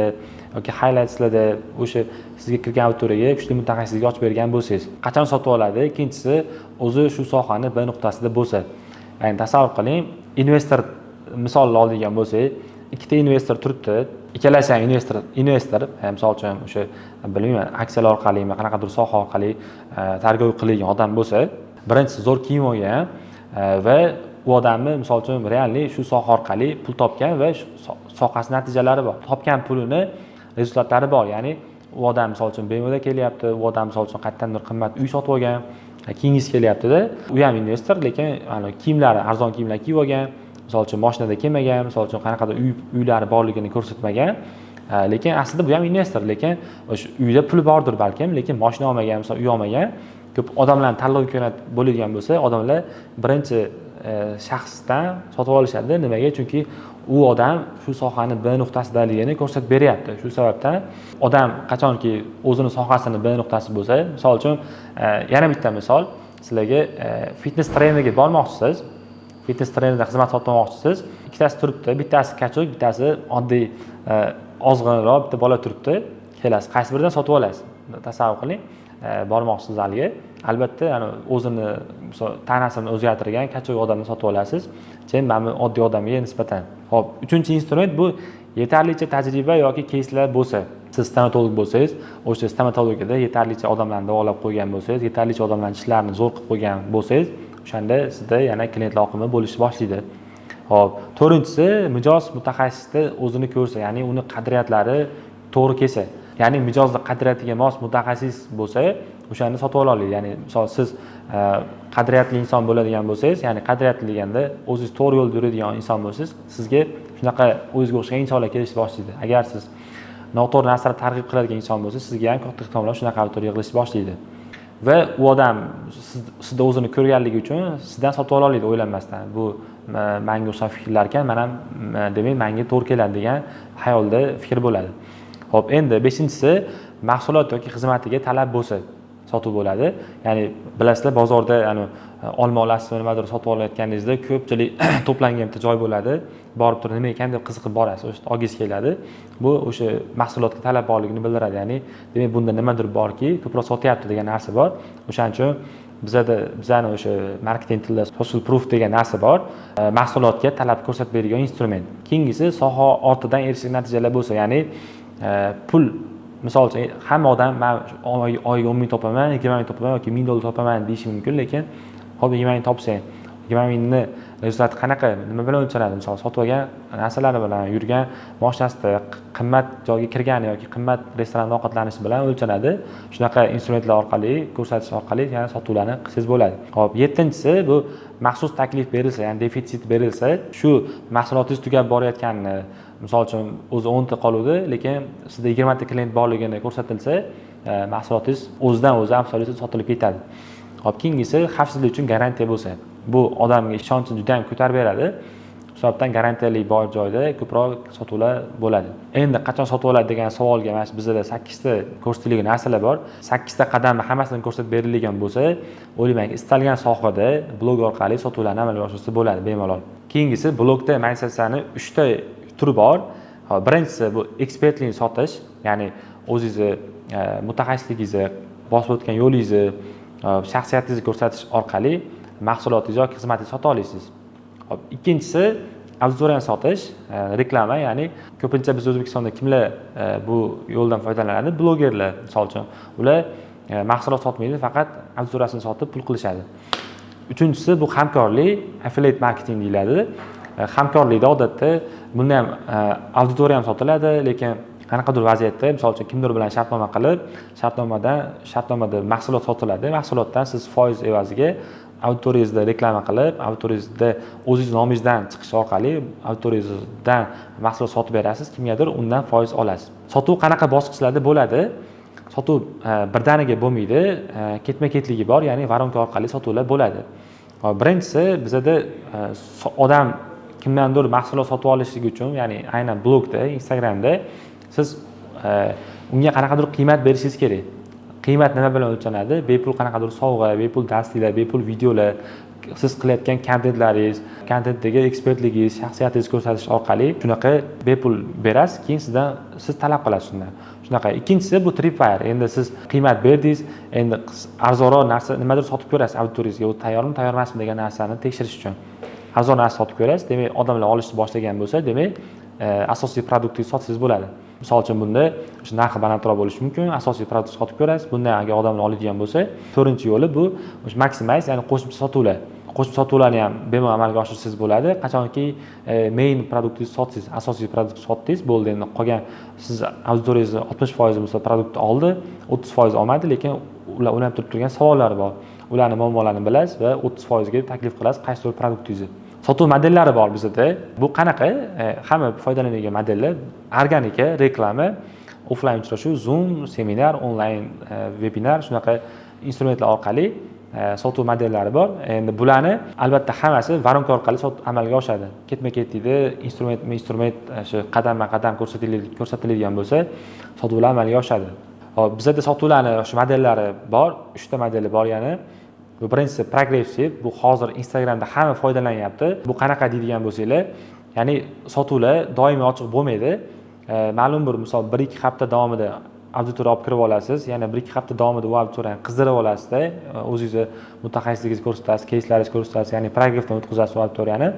yoki highlightslarda o'sha sizga kirgan auditoriyaga kuchli mutaxassislik ochib bergan bo'lsangiz, qachon sotib oladi? Ikkinchisi, o'zi shu sohani B nuqtasida bo'lsa. Ya'ni tasavvur qiling, investor misol oladigan bo'lsak, ikkita investor turibdi, ikkalasi ham investor, misol uchun o'sha bilmayman, aksiyalar orqali, qanaqadir soha orqali targ'ib qilgan odam bo'lsa, birinchisi zo'r kiyim olgan va u odamni misol uchun realniy shu soha orqali pul topgan va sohasi natijalari bor. Topgan pulini rezultatlari bor. Ya'ni u odam misol uchun BMWda kelyapti, u odam misol uchun qayerdandir qimmat uy sotib olgan, keyingisi kelyapti-da, u ham investor, lekin kiyimlari arzon kiyimlar kiyib olgan, misol uchun mashinada kelmagan, misol uchun qanaqadir uylari borligini ko'rsatmagan, lekin aslida bu ham investor, lekin o'sha uyda puli bordir balkim, lekin mashina olmagan, misol uy olmagan. Ko'p odamlarning tanlov imkoniyati bo'ladigan bo'lsa, odamlar birinchi shaxsdan sotib olishadi. Nimaga? Chunki u odam shu sohani B nuqtasidaligini ko'rsatib beryapti. Shu sababdan odam qachonki o'zini sohasini B nuqtasi bo'lsa, misol uchun yana bitta misol, sizlarga fitness trenerga bormoqchisiz, fitness trenerda xizmat sotmoqchisiz, ikkitasi turibdi, bittasi kachuk, bittasi oddiy ozg'inroq bitta bola turibdi. Kelasiz, qaysi biridan sotib olasiz? Tasavvur qiling. Bormoqchisiz aliga. Albatta, o'zini tanasini o'zgartirgan kachuk odamni sotib olasiz. Sen mana oddiy odamga nisbatan. Xo'p, uchinchi instrument bu yetarlicha tajriba yoki keyslar bo'lsa. Siz stomatolog bo'lsangiz, o'sha stomatologiyada yetarlicha odamlarni davolab qo'ygan bo'lsangiz, yetarlicha odamlarning ishlarini zo'r qilib qo'ygan bo'lsangiz, o'shanda sizda yana kliyentlar oqimi bo'lishni boshlaydi. Xo'p, to'rtinchisi mijoz mutaxassisda o'zini ko'rsa, ya'ni uni qadriyatlari to'g'ri kelsa. Ya'ni mijozning qadriyatiga mos mutaxassis bo'lsa, o'shani sotib ola olasiz. Ya'ni misol siz qadriyatli inson bo'ladigan bo'lsangiz, ya'ni qadriyatli deganda o'zingiz to'g'ri yo'lda yuradigan inson bo'lsangiz, sizga shunaqa o'zingizga o'xshagan insonlar kelishni boshlaydi. Agar siz noto'g'ri narsalarni targ'ib qiladigan inson bo'lsangiz, sizga ham katta ehtimol bilan shunaqa auditoriya yig'ilishni boshlaydi. Va u odam sizda o'zini ko'rganligi uchun sizdan sotib ola oladi o'ylanmasdan. Bu menga o'xshagan fikrlar ekan, men ham demak menga to'g'ri keladi degan xayolda fikr bo'ladi. Xo'p, endi 5-inchisi mahsulot yoki xizmatiga talab bo'lsa sotib bo'ladi. Ya'ni bilasizlar, bozorda olma olasiz, nimadir sotib olayotganingizda ko'pchilik to'plangan bitta joy bo'ladi. Borib turib nima ekan deb qiziqib borasiz, o'sha olgingiz keladi. Bu o'sha mahsulotga talab borligini bildiradi. Ya'ni demak bunda nimadir borki, ko'proq sotyapti degan narsa bor. O'shaning uchun bizani o'sha marketing tilida social proof degan narsa bor. Mahsulotga talab ko'rsatib beradigan instrument. Keyingisi soha ortidan erishgan natijalar bo'lsa, ya'ni pul. Misol uchun hamma odam men oyiga 10 ming topaman, 20 ming topaman yoki 1000 dollar topaman deyishi mumkin, lekin hop 20 ming topsang, 20 mingni rezultati qanaqa, nima bilan o'lchanadi? Misol sotib olgan narsalari bilan, yurgan mashinasida, qimmat joyga kirgani yoki qimmat restoranda ovqatlanishi bilan o'lchanadi. Shunaqa instrumentlar orqali, ko'rsatish orqali yana sotuvlarni qilsangiz bo'ladi. Hop, 7-inchisi bu maxsus taklif berilsa, ya'ni defitsit berilsa, shu mahsulotingiz tugab borayotganini, misol uchun o'zi 10 ta qoluvdi, lekin sizda 20 ta klient borligini ko'rsatilsa, mahsulotingiz o'zidan o'zi absolyut sotilib ketadi. Hop, keyingisi xavfsizlik uchun garantiya bo'lsa, bu odamga ishonchni juda ham ko'tarib beradi. Hisobdan garantiyali bor joyda ko'proq sotuvlar bo'ladi. Endi qachon sotib oladi degan savolga mana bizda 8 ta ko'rsatilgan narsalar bor. 8 ta qadamni hammasini ko'rsatib berilgan bo'lsa, o'ylaymanki istalgan sohada blog orqali sotuvlarni amalga oshirsa bo'ladi bemalol. Keyingisi blogda monetizatsiyani 3 ta turi bor. Birinchisi bu ekspertlikni sotish, ya'ni o'zingizni mutaxassisligingizni, bosib o'tgan yo'lingizni, shaxsiyatingizni ko'rsatish orqali mahsulotingizni yoki xizmatingizni sota olasiz. Hop, ikkinchisi auditoriyani sotish, reklama, ya'ni ko'pincha biz O'zbekistonda kimlar bu yo'ldan foydalanadi? Blogerlar, misol uchun. Ular mahsulot sotmaydi, faqat auditoriyasini sotib pul qilishadi. Uchinchisi bu hamkorlik, affiliate marketing deyiladi. Hamkorlikda odatda bunda ham auditoriya ham sotiladi, lekin qanaqadir vaziyatda, misol uchun kimdir bilan shartnoma qilib, shartnomada mahsulot sotiladi. Mahsulotdan siz foiz evaziga auditoriyangizda reklama qilib, auditoriyangizda o'zingiz nomingizdan chiqish orqali auditoriyangizdan mahsulot sotib berasiz, kimgadir undan foiz olasiz. Sotuv qanaqa bosqichlarda bo'ladi? Sotuv birdaniga bo'lmaydi, ketma-ketligi bor, ya'ni varonka orqali sotuvlar bo'ladi. Birinchisi bizda odam kimdandir mahsulot sotib olishligi uchun, ya'ni aynan blogda, Instagramda siz unga qanaqadir qiymat berishingiz kerak. Qiymat nima bilan o'lchanadi? Bepul qanaqadir sovg'a, bepul darsliklar, bepul videolar, siz qilayotgan kontentlaringiz, kontentdagi ekspertligingiz, shaxsiyatingizni ko'rsatish orqali shunaqa bepul berasiz, keyin siz talab qilasiz undan. Shunaqa. Ikkinchisi bu tripwire. Endi siz qiymat berdingiz, endi arzonroq narsa nimadir sotib ko'rasiz auditoriyangizga, u tayyormi, tayyor emasmi degan narsani tekshirish uchun. Arzon narsa sotib ko'rasiz, demak odamlar olishni boshlagan bo'lsa, demak asosiy produktingizni sotsangiz bo'ladi. Misol uchun bunda o'sha narxi balandroq bo'lishi mumkin, asosiy produkt sotib ko'rasiz. Bundan agar odamlar oladigan bo'lsa, 4-yo'li bu o'sha maximize, ya'ni qo'shimcha sotuvlar. Qo'shimcha sotuvlarni ham bemalol amalga oshirsangiz bo'ladi. Qachonki main produktingizni sotsangiz, asosiy produkt sotdingiz, bo'ldi. Endi qolgan siz auditoriyangizni 60% bo'lsa produktni oldi, 30% olmadi, lekin ular o'ylab turgan savollari bor. Ularni muammolarini bilasiz va 30% ga taklif qilasiz qaysidir produktingizni. Sotuv modellari bor bizda. Bu qanaqa? Hamma foydalanadigan modellar organika, reklama, offline uchrashuv, Zoom, seminar, onlayn webinar, shunaqa instrumentlar orqali sotuv modellari bor. Endi bularni albatta hammasi varonka orqali amalga oshadi. Ketma-ketlikda instrument shu qadamma-qadam ko'rsatiladigan bo'lsa, sotuvlar amalga oshadi. Hop, bizda sotuvlarning shu modellari bor, 3 ta modeli bor yana. Bu birinchisi progressive, bu hozir Instagramda hamma foydalanyapti. Bu qanaqa deydigan bo'lsanglar, ya'ni sotuvlar doimiy ochiq bo'lmaydi. Ma'lum bir misol 1-2 hafta davomida auditoriya olib kirib olasiz, yana 1-2 hafta davomida u auditoriyani qizdirib olasizda, o'zingizni mutaxassisligingizni ko'rsatasiz, кейslaringizni ko'rsatasiz, ya'ni progressivdan o'tkazasiz u auditoriyani.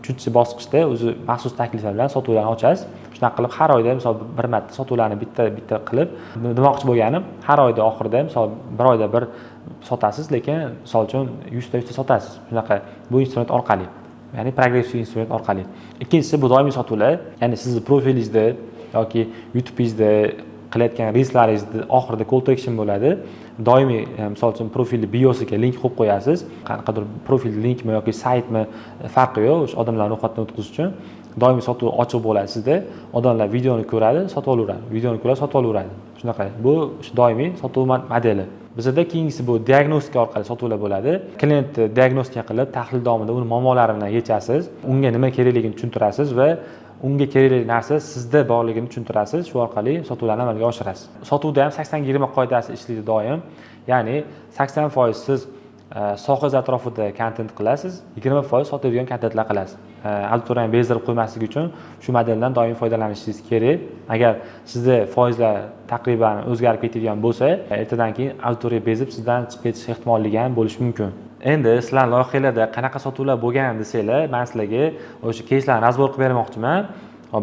3-bosqichda o'zi maxsus takliflar bilan sotuvlarni ochasiz. Shunaqa qilib har oyda misol bir marta sotuvlarni bitta qilib, demoqchi bo'lganim, har oyda oxirida misol bir oyda bir sotasiz, lekin misol uchun 100 ta sotasiz. Shunaqa bu instrument orqali, ya'ni progressiv instrument orqali. Ikkinchisi bu doimiy sotuvlar, ya'ni sizni profilingizda yoki YouTube'ingizda qilayotgan rilslaringizni oxirida call to action bo'ladi. Doimiy misol uchun profilni biosiga link qo'yib qo'yasiz. Qanaqadir profil linkmi yoki saytmi farqi yo'q, o'sha odamlarni ro'yxatdan o'tkazish uchun. Doimiy sotuv ochiq bo'ladi sizda. Odamlar videoni ko'radi, sotib olaveradi. Videoni ko'radi, sotib olaveradi. Shunaqa. Bu doimiy sotuv modeli. Bizda keyingisi bu diagnostika orqali sotuvlar bo'ladi. Klient diagnostika qilib, tahlil davomida uni muammolari bilan yechasiz, unga nima kerakligini tushuntirasiz va unga kerakli narsa sizda borligini tushuntirasiz. Shu orqali sotuvlarni amalga oshirasiz. Sotuvda ham 80-20 qoidasi ishlaydi doim. Ya'ni 80% siz sohangiz atrofida kontent qilasiz, 20% sotadigan kontentlar qilasiz. Auditoriyani bezdirib qo'ymaslik uchun shu modeldan doim foydalanishingiz kerak. Agar sizda foizlar taqriban o'zgarib ketadigan bo'lsa, ertadan keyin auditoriya bezib sizdan chiqib ketish ehtimolligi ham bo'lishi mumkin. Endi sizlar loyihalarda qanaqa sotuvlar bo'lgan desanglar, men sizlarga o'sha keyslarni razbor qilib bermoqchiman.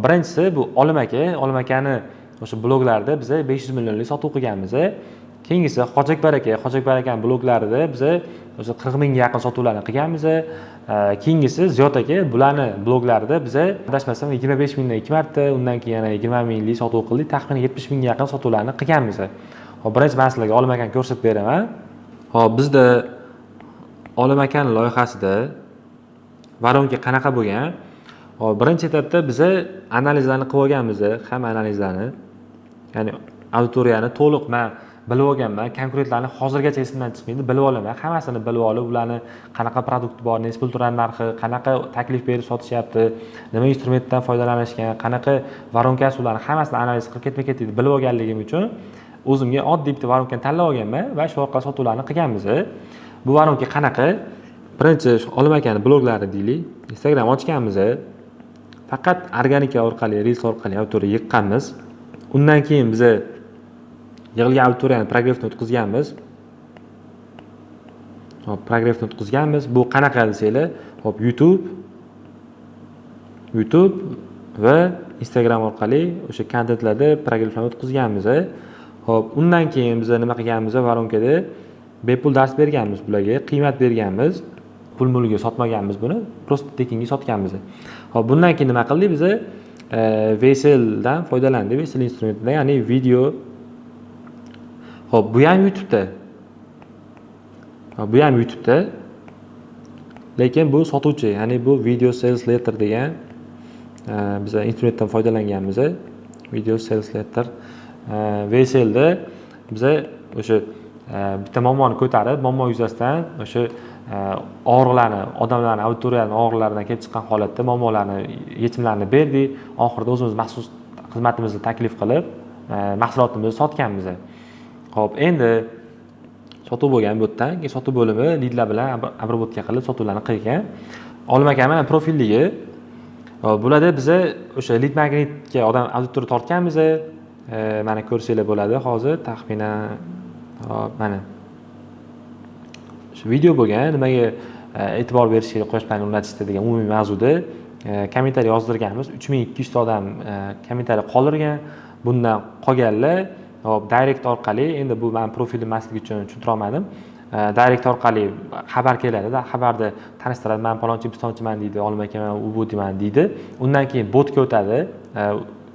Birinchisi bu Olim akani o'sha bloglarida biz 500 millionlik sotuv qilganmiz. Keyingisi Hojiakbar akani bloglarida biz o'sha 40 mingga yaqin sotuvlarni qilganmiz. Keyingisi Ziyod aka bularni bloglarida biz adashmasam 25 mingdan 2 marta, undan keyin yana 20 minglik sotuv qildik. Taxminan 70 mingga yaqin sotuvlarni qilganmiz. Hop, birinchi men sizlarga Olim akani ko'rsatib beraman. Hop, bizda Olim akani loyihasida varonka qanaqa bo'lgan? Hop, birinchi etapda biz analizlarni qilib olganmiz, hamma analizlarni. Ya'ni auditoriyani to'liq men bilib olganman, konkurentlarni hozirgacha esimdan chiqmaydi, bilib olaman. Hammasini bilib olib, ularni qanaqa produkti bor, nechta pul turadi narxi, qanaqa taklif berib sotishyapti, nima instrumentdan foydalanishgan, qanaqa voronkasi ularni hammasini analiz qilib ketma-ket bilib olganligim uchun o'zimga oddiy bitta voronkani tanlab olganman va shu orqali sotuvlarni qilganmiz. Bu voronka qanaqa? Birinchi Olim akani bloglari deylik, Instagram ochganmiz. Faqat organika orqali, reels orqali auditoriya yiqqanmiz. Undan keyin biz yig'ilgan auditoriyani progressni o'tkazganmiz. Hop, progressni o'tkazganmiz. Bu qanaqa desanglar, hop, YouTube va Instagram orqali o'sha kontentlarda progressni o'tkazganmiz. Hop, undan keyin biz nima qilganmiz? Varonkada bepul dars berganmiz bularga, qiymat berganmiz. Pul-mulga sotmaganmiz buni, prosta tekinga sotganmiz. Hop, bundan keyin nima qildik biz? VSL dan foydalandik. VSL instrumentidan, ya'ni video. Hop, bu ham YouTube'da. Lekin bu sotuvchi, ya'ni bu video sales letter degan biz instrumentdan foydalanganmiz. Video sales letter. VSL da biz o'sha bitta muammoni ko'tarib, muammo yuzasidan o'sha og'riqlarni, odamlarning auditoriyaning og'riqlaridan kelib chiqqan holatda muammolarni, yechimlarini berdik. Oxirida o'zimiz maxsus xizmatimizni taklif qilib, mahsulotimizni sotganmiz. Xo'p, endi sotuv bo'lgan bu yerdan, keyin sotuv bo'limi lidlar bilan обработка qilib sotuvlarni qilgan. Olim aka mana profilligi. Bularda biz o'sha lead magnetga odam auditoriya tortganmiz. Mana ko'rsanglar bo'ladi hozir taxminan. Hop, mana shu video bo'lgan, nimaga e'tibor berish kerak quyosh paneli o'rnatishda degan umumiy mavzuda kommentariy yozdirganmiz. 3200 ta odam kommentariy qoldirgan. Bundan qolganlar hop direct orqali, endi bu men profilim emasligi uchun tushuntira olmadim. Direct orqali xabar keladi-da, xabarda tanishtiradi, men palonchi-pistonchiman deydi, Olim aka men u bu deyman deydi. Undan keyin botga o'tadi.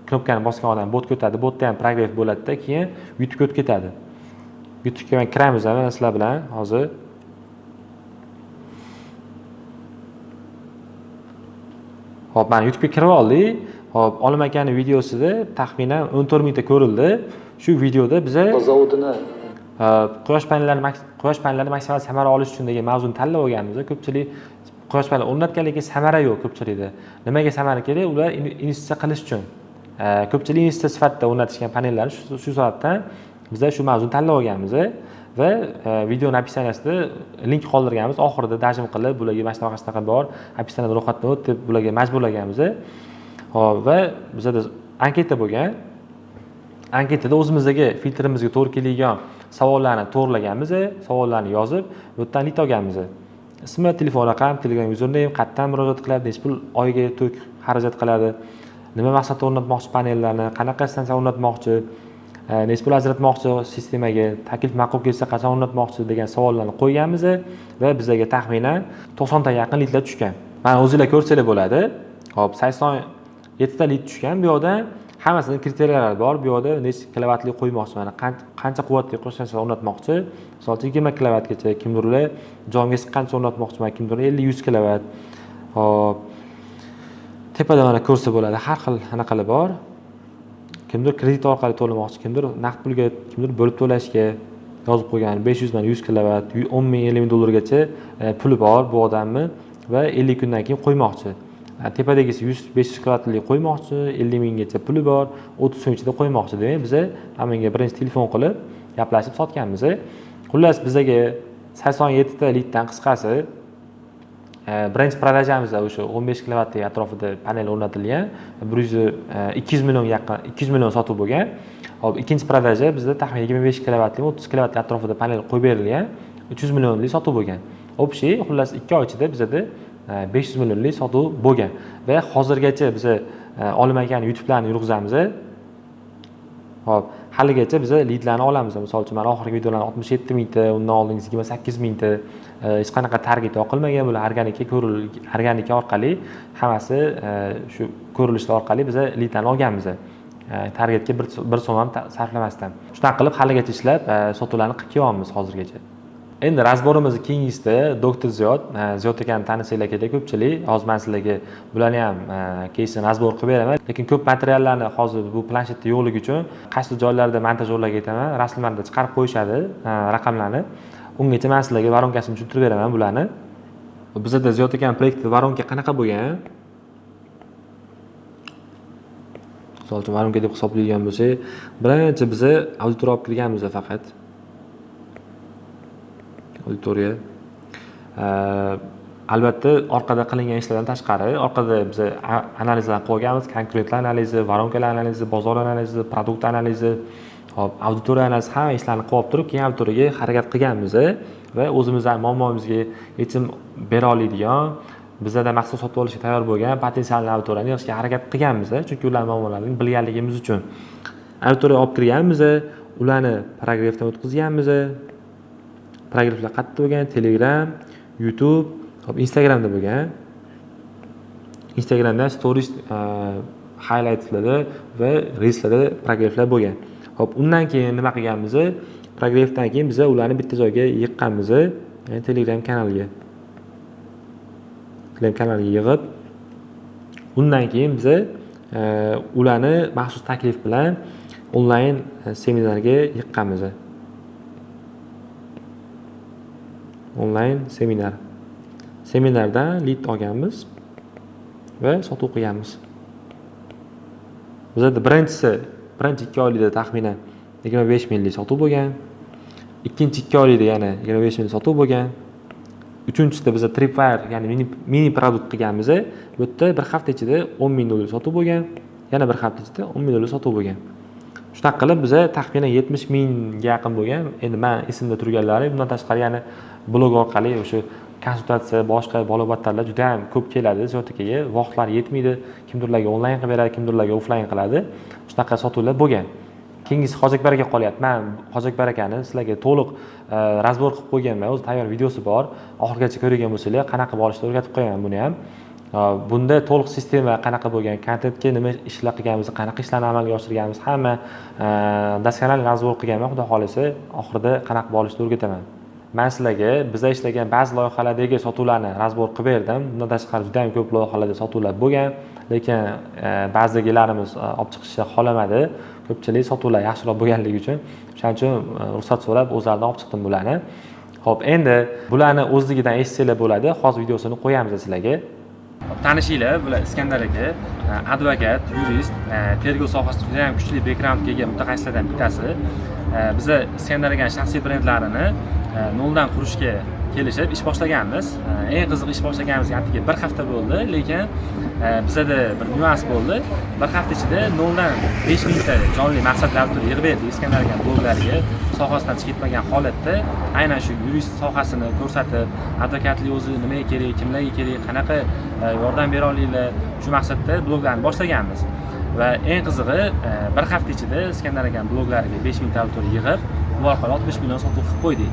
Knopkani bosgan odam botga o'tadi. Botda ham progress bo'ladi-da, keyin YouTube'ga o'tib ketadi. YouTube'ga men kiramiz mana sizlar bilan hozir. Hop, men YouTube'ga kirib oldik. Hop, Olim akani videosida taxminan 14 mingta ko'rildi. Shu videoda biz zavodini quyosh panellari maksimal samara olish uchun degan mavzuni tanlab olganmiz. Ko'pchilik quyosh panellari o'rnatgan, lekin samara yo'q ko'pchilikda. Nimaga samara kerak? Ular investitsiya qilish uchun. Ko'pchilik investitsiya sifatida o'rnatishgan panellarni shu sababdan biz shu mavzuni tanlab olganmiz va video opisaniyasida link qoldirganmiz. Oxirida dajim qilib, bularga mana shunaqa bor, opisaniyadan ro'yxatdan o't deb bularga majburlaganmiz. Hop, va bizda anketa bo'lgan. Anketada o'zimizdagi filtrimizga to'g'ri keladigan savollarni to'g'rilaganmiz, savollarni yozib, bu yerdan link olganmiz. Ismi, telefon raqam, Telegram username, qayerdan murojaat qiladi, necha pul oyiga to'k xarajat qiladi, nima maqsadda o'rnatmoqchi panellarni, qanaqa stansiya o'rnatmoqchi, necha pul ajratmoqchi sistemaga, taklif ma'qul kelsa qachon o'rnatmoqchi degan savollarni qo'yganmiz va bizga taxminan 90 ta yaqin linklar tushgan. Mana o'zingizlar ko'rsanglar bo'ladi. Hop, 87 ta link tushgan. Bu yoqda Hammasini kriteriyalar bor. Bu yerda necha kilovatli qo'ymoqchi, mana qancha quvvatli qo'shimcha o'rnatmoqchi. Misol uchun 20 kilovatgacha, kimdirlar jonga qancha o'rnatmoqchi, mana kimdirlar 50-100 kilovat. Hop. Tepada mana ko'rsa bo'ladi. Har xil anaqalar bor. Kimdir kredit orqali to'lamoqchi, kimdir naqd pulga, kimdir bo'lib to'lashga yozib qo'ygan. 500 dan 100 kilovat, 10 ming, 50 ming dollargacha puli bor bu odamni va 50 kundan keyin qo'ymoqchi. Tepadagisi 500 kilovatli qo'ymoqchi, 50 minggacha puli bor, 30 so'm ichida qo'ymoqchi. Demak, biz menga birinchi telefon qilib gaplashib sotganmiz. Xullas bizga 87 ta liddan qisqasi birinchi prodajamizda o'sha 15 kilovatli atrofida panel o'rnatilgan, 200 million yaqin 200 million sotib bo'lgan. Hop, ikkinchi prodaja bizda taxminan 25 kilovatli, 30 kilovatli atrofida panel qo'yib berilgan, 300 millionlik sotib bo'lgan. Общий, xullas 2 oy ichida bizda 500 millionlik sotuv bo'lgan va hozirgacha biz olmagan YouTube'larni yurg'izamiz. Hop, haligacha biz lidlarni olamiz. Misol uchun mana oxirgi videolarni 67 mingta, undan oldingisi 28 mingta hech qanaqa target yoqilmagan. Bular organika orqali hammasi shu ko'rilishlar orqali biz lidlarni olganmiz. Targetga bir so'm ham sarflamasdan. Shunaqa qilib haligacha ishlab sotuvlarni qilib kelyapmiz hozirgacha. Endi razborimizni keyingisida doktor Ziyod akani tanisanglar kerak ko'pchilik. Hozir men sizlarga bularni ham keyin razbor qilib beraman. Lekin ko'p materiallarni hozir bu planshetda yo'qligi uchun qaysi joylarda montajyorlarga aytaman, rasmlarni chiqarib qo'yishadi raqamlarni. Ungacha men sizlarga varonkasini tushuntirib beraman bularni. Bizda Ziyod akani proyektida varonka qanaqa bo'lgan? Misol uchun varonka deb hisoblaydigan bo'lsak, birinchi biz auditoriya olib kirganmiz faqat. Auditoriya. Albatta orqada qilingan ishlardan tashqari, orqada biz analizlar qo'yganmiz, konkretlar analizi, varonkalar analizi, bozor analizi, produkt analizi, hop, auditoriya analizi hamma ishlarni qo'yib turib, keyin auditoriyaga harakat qilganmiz va o'zimizning muammomizga yechim bera oladigan, bizda maqsad sotib olishga tayyor bo'lgan potensial auditoriyani yig'ishga harakat qilganmiz, chunki ular muammolarini bilganligimiz uchun. Auditoriya olib kirganmiz, ularni paragrafdan o'tkazganmiz. Paragraflar qayerda bo'lgan? Telegram, YouTube, hop, Instagramda bo'lgan. Instagramda stories highlightlarda va reelslarda paragraflar bo'lgan. Hop, undan keyin nima qilganmiz? Paragrafdan keyin biz ularni bitta joyga yiqqanmiz, ya'ni Telegram kanaliga. Telegram kanaliga yig'ib, undan keyin biz ularni maxsus taklif bilan onlayn seminarga yiqqanmiz. Onlayn seminar. Seminardan lead olganmiz va sotuv qilganmiz. Bizda birinchi 2 oylikda taxminan 25 minglik sotuv bo'lgan. Ikkinchi 2 oylikda yana 25 minglik sotuv bo'lgan. Uchinchisida biz Tripwire, ya'ni mini produkt qilganmiz. Bu yerda bir hafta ichida 10 ming dollar sotuv bo'lgan. Yana bir hafta ichida 10 ming dollar sotuv bo'lgan. Shunaqa qilib biz taxminan 70 mingga yaqin bo'lgan. Endi men esimda turganlari, bundan tashqari yana blog orqali o'sha konsultatsiya, boshqa balobatlarlar juda ham ko'p keladi. Ziyod akaga vaqtlar yetmaydi. Kimdirlarga onlayn qilib beradi, kimdirlarga offlayn qiladi. Shunaqa sotuvlar bo'lgan. Keyingisi Hojakbar aka qolyapti. Men Hojakbar akani sizlarga to'liq razbor qilib qo'yganman. O'zi tayyor videosi bor. Oxirigacha ko'rgan bo'lsanglar, qanaqa qilib olishni o'rgatib qo'yaman buni ham. Bunda to'liq sistema qanaqa bo'lgan, kontentga nima ishlar qilganimiz, qanaqa ishlarni amalga oshirganimiz, hamma daskanal razbor qilganman. Xudo xolisa, oxirida qanaqa qilib olishni o'rgataman. Men sizlarga bizda ishlagan ba'zi loyihalardagi sotuvlarni razbor qilib berdim. Bundan tashqari juda ham ko'p loyihalarda sotuvlar bo'lgan, lekin ba'zilarimiz olib chiqishni xohlamadi. Ko'pchilik sotuvlar yaxshiroq bo'lganligi uchun, o'shaning uchun ruxsat so'rab o'zlaridan olib chiqdim bularni. Xo'p, endi bularni o'zligidan eshitsanglar bo'ladi. Hozir videosini qo'yamiz sizlarga. Tanishinglar, bular Iskandar aka, advokat, yurist, tergov sohasida juda ham kuchli backgroundga ega mutaxassislardan bittasi. Biz Iskandar aka shaxsiy brendlarini noldan qurishga kelishib ish boshlaganmiz. Eng qiziq ish boshlaganimizga atigi bir hafta bo'ldi, lekin bizda bir nyuans bo'ldi. Bir hafta ichida noldan 5000 ta jonli maqsadlarni yig'ib berdik Iskandar aka bloglariga, sohasidan chiqib ketmagan holatda aynan shu yurist sohasini ko'rsatib, advokatlik o'zi nimaga kerak, kimlarga kerak, qanaqa yordam bera olaylar, shu maqsadda bloglarni boshlaganmiz. Va eng qizig'i bir hafta ichida Iskandar aka bloglariga 5000 ta auditoriya yig'ib, bu orqali 60 million sotuv qilib qo'ydik.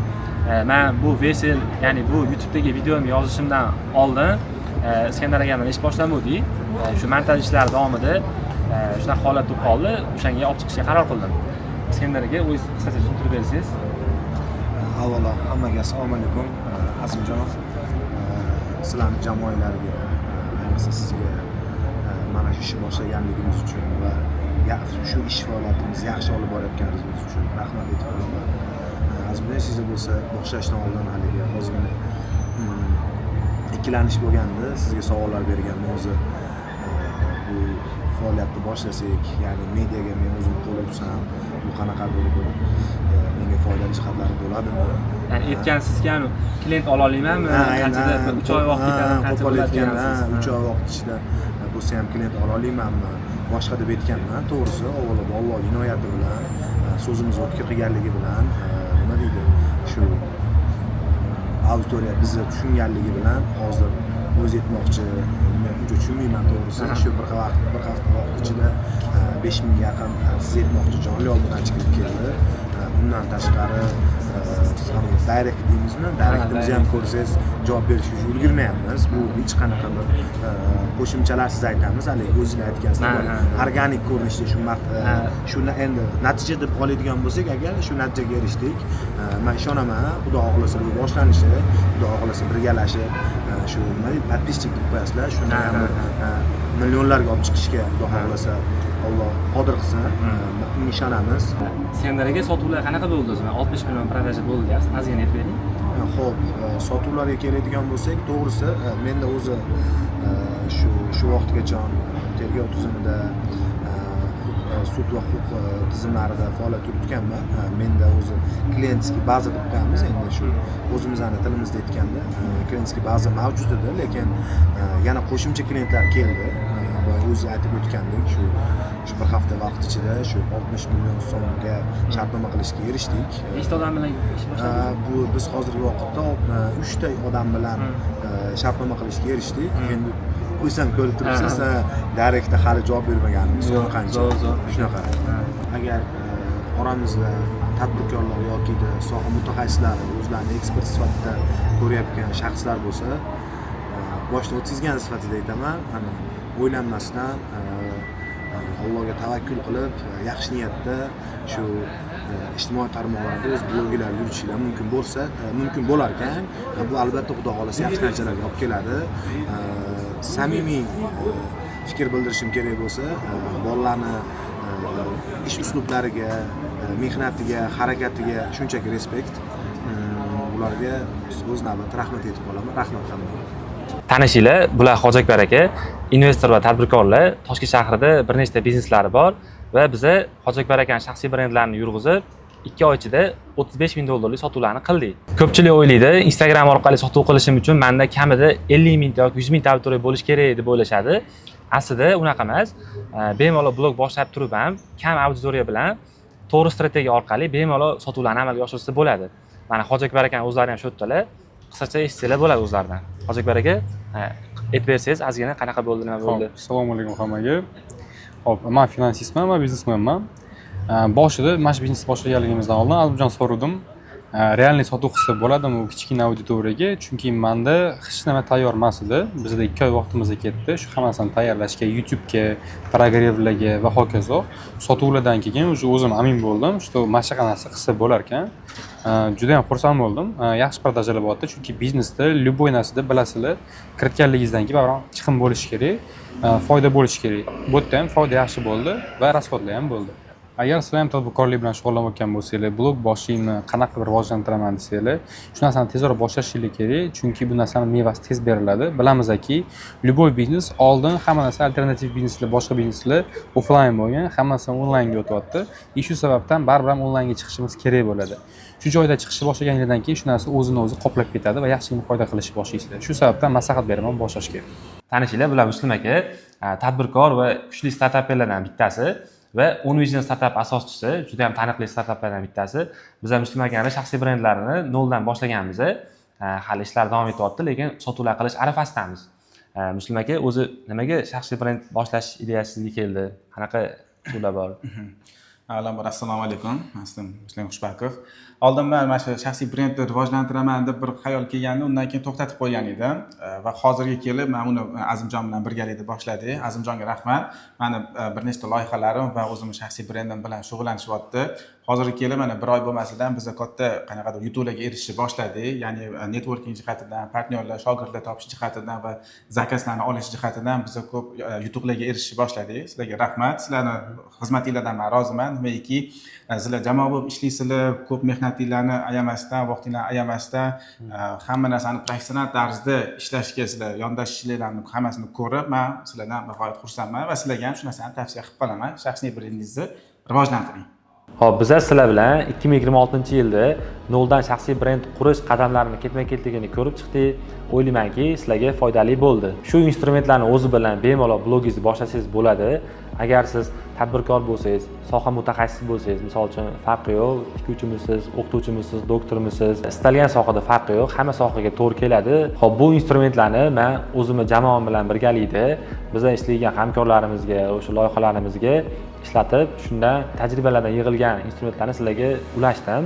Men bu VSL, ya'ni bu YouTube'dagi videomni yozishimdan oldin Iskandar aka bilan ish boshlagandik. Shu montaj ishlari davomida shunaqa holat bo'lib qoldi, o'shanga olib chiqishga qaror qildim. Senlarga o'zingiz qisqacha tushuntirib bersangiz. Avvalo hammaga assalomu alaykum Azimjonov. Sizlarni jamoalariga, ayniqsa sizga mana shu ishni boshlaganligimiz uchun va shu ish faoliyatimizni yaxshi olib borayotganimiz uchun rahmat aytib qolaman. Azimjon, sizga bo'lsa boshlashdan oldin haligi ozgina ikkilanish bo'lgandi, sizga savollar berganman o'zi bu faoliyatni boshlasak, ya'ni mediaga men o'zim qo'l ursam, bu qanaqadir bir menga foydali jihatlari bo'ladimi? Ya'ni aytgansizki, klient ola olmaymanmi? Qanchada 3 oy vaqt ketadi, qancha bo'ladi? 3 oy vaqt ichida bo'lsa ham klient ola olmaymanmi? Boshqa deb aytganman, to'g'risi, avvalo Alloh inoyati bilan, so'zimiz o'tga qilganligi bilan, nima deydi, shu auditoriya bizni tushunganligi bilan hozir o'zi aytmoqchi, men uncha tushunmayman to'g'risi, shu bir hafta vaqt ichida 5000 ga yaqin siz aytmoqchi jonli obunachi kirib keldi. Bundan tashqari direct deymizmi? Directimizni ham ko'rsangiz javob berishga ulgurmayapmiz. Bu hech qanaqa bir qo'shimchalarsiz aytamiz. Haligi o'zinglar aytgansizlar, organik ko'rinishda shuni endi natija deb oladigan bo'lsak, agar shu natijaga erishdik, men ishonaman, Xudo xohlasa bu boshlanishi, Xudo xohlasa birgalashib shu nima deydi, подписчик deb qo'yasizlar, shuni ham millionlarga olib chiqishga Xudo xohlasa Alloh qodir qilsin, ishonamiz. Senlarga sotuvlar qanaqa bo'ldi o'zi? 60 million prodaja bo'ldi deyapsiz. Ozgina aytib bering. Xo'p, sotuvlarga keladigan bo'lsak, to'g'risi menda o'zi shu vaqtgacha tergov tizimida sud va huquq tizimlarida faoliyat yuritganman. Menda o'zi klientskiy baza deb qo'yamiz, endi shu o'zimizning tilimizda aytganda klientskiy baza mavjud edi, lekin yana qo'shimcha klientlar keldi. O'zi aytib o'tgandek, shu bir hafta vaqt ichida shu 60 million so'mga shartnoma qilishga erishdik. Nechta odam bilan ish boshladingiz? Bu biz hozirgi vaqtda 3 ta odam bilan shartnoma qilishga erishdik. Endi o'zim ko'rib turibsiz, direktda hali javob bermaganimiz qancha. Shunaqa. Agar oramizda tadbirkorlar yoki soha mutaxassislari o'zlarini ekspert sifatida ko'rayotgan shaxslar bo'lsa, boshda o'tkazgan sifatida aytaman, o'ylanmasdan Allohga tavakkul qilib, yaxshi niyatda shu ijtimoiy tarmoqlarda o'z blogilar yuritishlar mumkin bo'lsa, mumkin bo'lar ekan. Bu albatta Xudo xolasa yaxshi natijalarga olib keladi. Samimiy fikr bildirishim kerak bo'lsa, bolalarni ish uslublariga, mehnatiga, harakatiga shunchaki respekt. Ularga o'z navbatida rahmat aytib qolaman. Rahmat hammaga. Tanishinglar, bular Hojiakbar aka, investor va tadbirkorlar. Toshkent shahrida bir nechta bizneslari bor va biz Hojiakbar akaning shaxsiy brendlarini yurg'izib 2 oy ichida $35,000 sotuvlarni qildik. Ko'pchilik o'ylaydi, Instagram orqali sotuv qilishim uchun menda kamida 50,000 yoki 100,000 auditoriya bo'lish kerak deb o'ylashadi. Aslida unaqa emas. Bemalol blog boshlab turib ham kam auditoriya bilan to'g'ri strategiya orqali bemalol sotuvlarni amalga oshirsa bo'ladi. Mana Hojiakbar akaning o'zlari ham shu yerdalar. Qisqacha eshitsanglar bo'ladi o'zlaridan. Hojiakbar aka, aytib bersangiz, ozgina qanaqa bo'ldi, nima bo'ldi? Assalomu alaykum hammaga. Hop, men finansistman va biznesmenman. Boshida mana shu biznesni boshlaganligimizdan oldin Azimjon so'radim. Realniy sotuv qilsa bo'ladimi u kichkina auditoriyaga? Chunki menda hech nima tayyor emas edi. Bizda 2 oy vaqtimiz ketdi. Shu hammasini tayyorlashga, YouTube'ga, прогревlarga va hokazo. Sotuvlardan keyin o'zim amin bo'ldim, shu mana shu narsa qilsa bo'lar ekan. Juda ham xursand bo'ldim. Yaxshi prodajalar bo'lyapti, chunki biznesda любой narsada bilasizlar, kiritganligingizdan keyin baribir chiqim bo'lishi kerak, foyda bo'lishi kerak. Bu yerda ham foyda yaxshi bo'ldi va rasxodlar ham bo'ldi. Agar sizlar ham tadbirkorlik bilan shug'ullanayotgan bo'lsanglar, blog boshlayman, qanaqa bir rivojlantiraman desanglar, shu narsani tezroq boshlashingiz kerak, chunki bu narsani mevasi tez beriladi. Bilamizki, любой biznes oldin hamma narsa alternativ bizneslar, boshqa bizneslar offlayn bo'lgan, hammasi onlaynga o'tyapti. Shu sababdan baribir ham onlaynga chiqishimiz kerak bo'ladi. Shu joyda chiqishni boshlaganingizdan keyin shu narsa o'zini o'zi qoplab ketadi va yaxshigina foyda qilishni boshlaysizlar. Shu sababdan maslahat beraman, boshlash kerak. Tanishinglar, bular Muslim aka, tadbirkor va kuchli startaplardan bittasi va OnVision startap asoschisi, juda ham taniqli startaplardan bittasi. Biz ham Muslim akaning shaxsiy brendlarini noldan boshlaganmiz. Hali ishlar davom etyapti, lekin sotuvlar qilish arafasidamiz. Muslim aka, o'zi nimaga shaxsiy brend boshlash ideyasi sizga keldi? Qanaqa usullar bor? Avvalambor assalomu alaykum. Men ismim Muslim Xushbakov. Oldin men mana shu shaxsiy brendni rivojlantiraman deb bir xayol kelgandi, undan keyin to'xtatib qo'ygan edim va hozirga kelib men uni Azimjon bilan birgalikda boshladik. Azimjonga rahmat. Meni bir nechta loyihalarim va o'zimning shaxsiy brendim bilan shug'ullanishyapti. Hozirga kelib mana bir oy bo'lmasidan biz katta qanaqadir yutuqlarga erishishni boshladik. Ya'ni networking jihatidan, partnyorlar, shogirdlar topish jihatidan va zakazlarni olish jihatidan biz ko'p yutuqlarga erishishni boshladik. Sizlarga rahmat. Sizlarning xizmatingizdan men roziman. Nimaiki, sizlar jamoa bo'lib ishlaysizlar, ko'p mehnatinglarni ayamasdan, vaqtinglarni ayamasdan hamma narsani professional tarzda ishlashga sizlar yondashishinglarni hammasini ko'rib, men sizlardan nihoyat xursandman va sizlarga ham shu narsani tavsiya qilib qolaman. Shaxsiy brendingizni rivojlantiring. Hop, biz sizlar bilan 2026-yilda noldan shaxsiy brend qurish qadamlarini ketma-ketligini ko'rib chiqdik. O'ylaymanki, sizlarga foydali bo'ldi. Shu instrumentlarni o'zi bilan bemalol blogingizni boshlasangiz bo'ladi. Agar siz tadbirkor bo'lsangiz, soha mutaxassisi bo'lsangiz, misol uchun farqi yo'q, tikuvchimisiz, o'qituvchimisiz, doktormisiz, istalgan sohada farqi yo'q, hamma sohaga to'g'ri keladi. Hop, bu instrumentlarni men o'zimning jamoam bilan birgalikda bizlar ishlagan hamkorlarimizga, o'sha loyihalarimizga ishlatib, shundan tajribalardan yig'ilgan instrumentlarni sizlarga ulashdim.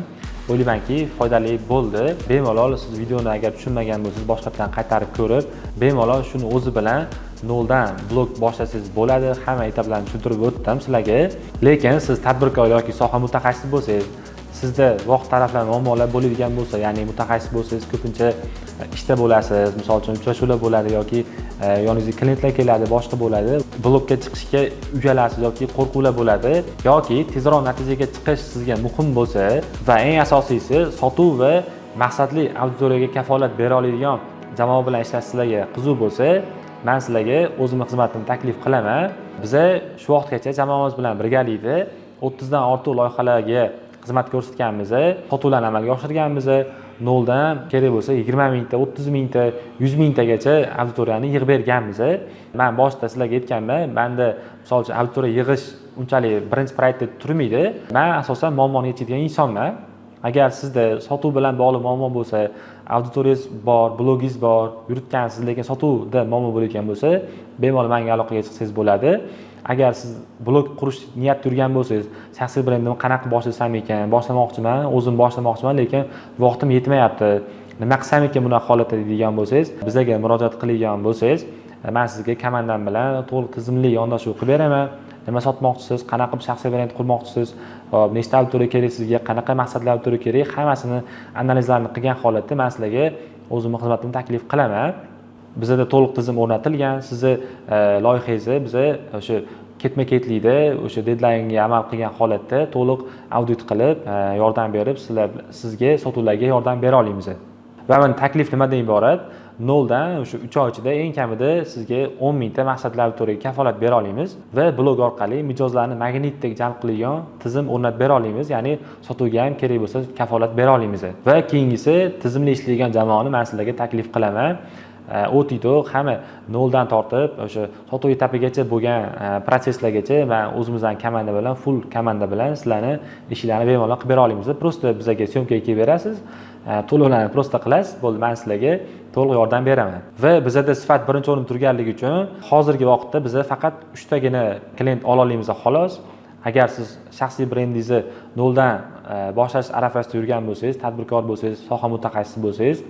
O'ylaymanki, foydali bo'ldi. Bemalol siz videoni agar tushunmagan bo'lsangiz, boshqatdan qaytarib ko'rib, bemalol shuni o'zi bilan noldan blog boshlasangiz bo'ladi. Hamma etaplarni tushuntirib o'tdim sizlarga. Lekin siz tadbirkor yoki soha mutaxassisi bo'lsangiz, sizda vaqt taraflama muammolar bo'ladigan bo'lsa, ya'ni mutaxassis bo'lsangiz, ko'pincha ishda bo'lasiz, misol uchun uchrashuvlar bo'ladi yoki yoningizga klientlar keladi, boshqa bo'ladi. Blogga chiqishga uyalasiz yoki qo'rquvlar bo'ladi yoki tezroq natijaga chiqish sizga muhim bo'lsa va eng asosiysi sotuv va maqsadli auditoriyaga kafolat bera oladigan jamoa bilan ishlash sizlarga qiziq bo'lsa, men sizlarga o'zimning xizmatimni taklif qilaman. Biza shu vaqtgacha jamoamiz bilan birgalikda 30 dan ortiq loyihalarga xizmat ko'rsatganmiz, sotuvlarni amalga oshirganmiz. Noldan kerak bo'lsa 20 mingta, 30 mingta, 100 mingtagacha auditoriyani yig'ib berganmiz. Men boshida sizlarga aytganman, menda misol uchun auditoriya yig'ish unchalik birinchi prioritet turmaydi. Men asosan muammoni yechadigan insonman. Agar sizda sotuv bilan bog'liq muammo bo'lsa, auditoriyangiz bor, blogingiz bor, yuritgansiz, lekin sotuvda muammo bo'layotgan bo'lsa, bemalol menga aloqaga chiqsangiz bo'ladi. Agar siz blog qurish niyat turgan bo'lsangiz, shaxsiy brendimni qanaqa boshlasam ekan, boshlamoqchiman, o'zim boshlamoqchiman, lekin vaqtim yetmayapti. Nima qilsam ekan bunaqa holatda deydigan bo'lsangiz, bizga murojaat qilgan bo'lsangiz, men sizga komandam bilan to'liq tizimli yondashuv qilib beraman. Nima sotmoqchisiz, qanaqa shaxsiy brend qurmoqchisiz, nechta auditoriya kerak sizga, qanaqa maqsadli auditoriya kerak, hammasini analizlarni qilgan holatda men sizlarga o'zimning xizmatimni taklif qilaman. Bizda to'liq tizim o'rnatilgan. Sizni loyihangizni biz o'sha ketma-ketlikda o'sha deadline'ga amal qilgan holatda to'liq audit qilib, yordam berib, sizga sotuvlarga yordam bera olamiz. Va men taklif nimadan iborat? Noldan o'sha 3 oy ichida eng kamida sizga 10 mingta maqsadli auditoriyaga kafolat bera olamiz va blog orqali mijozlarni magnitdek jalb qiladigan tizim o'rnatib bera olamiz. Ya'ni sotuvga ham kerak bo'lsa kafolat bera olamiz. Va keyingisi tizimli ishlaydigan jamoani men sizlarga taklif qilaman. O'tiydi, hamma noldan tortib o'sha sotuv etapigacha bo'lgan protsesslargacha men o'zimizdan komanda bilan, full komanda bilan sizlarni ishlarni bemalol qilib bera olamiz. Prosta bizga syomkaga kelib berasiz, to'lovlarni prosta qilasiz, bo'ldi, men sizlarga to'liq yordam beraman. Va bizda sifat birinchi o'rinda turganligi uchun hozirgi vaqtda biz faqat 3 tagina klient ola olamiz xolos. Agar siz shaxsiy brendingizni noldan boshlash arafasida yurgan bo'lsangiz, tadbirkor bo'lsangiz, soha mutaxassisi bo'lsangiz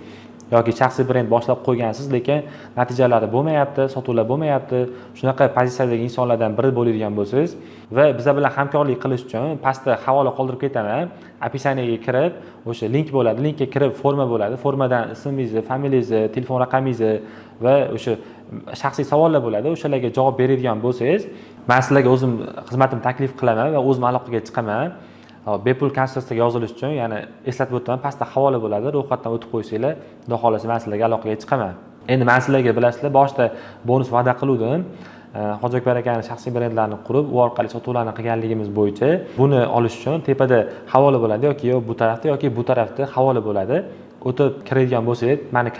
yoki shaxsiy brend boshlab qo'ygansiz, lekin natijalari bo'lmayapti, sotuvlar bo'lmayapti, shunaqa pozitsiyadagi insonlardan biri bo'ladigan bo'lsangiz va bizlar bilan hamkorlik qilish uchun pastda havola qoldirib ketaman. Описаниеga kirib, o'sha link bo'ladi, linkga kirib forma bo'ladi. Formadan ismingizni, familiyangizni, telefon raqamingizni va o'sha shaxsiy savollar bo'ladi. O'shalarga javob beradigan bo'lsangiz, men sizlarga o'zim xizmatimni taklif qilaman va o'zim aloqaga chiqaman. Bepul konsultatsiyaga yozilish uchun, ya'ni eslatib o'taman, pastda havola bo'ladi, ro'yxatdan o'tib qo'ysanglar, xudo xolasa men sizlarga aloqaga chiqaman. Endi men sizlarga bilasizlar, boshida bonus va'da qiluvdim. Hojiakbar akaning shaxsiy brendlarini qurib, u orqali sotuvlarni qilganligimiz bo'yicha buni olish uchun tepada havola bo'ladi yoki bu tarafda yoki bu tarafda havola bo'ladi. O'tib kiradigan bo'lsangiz, meni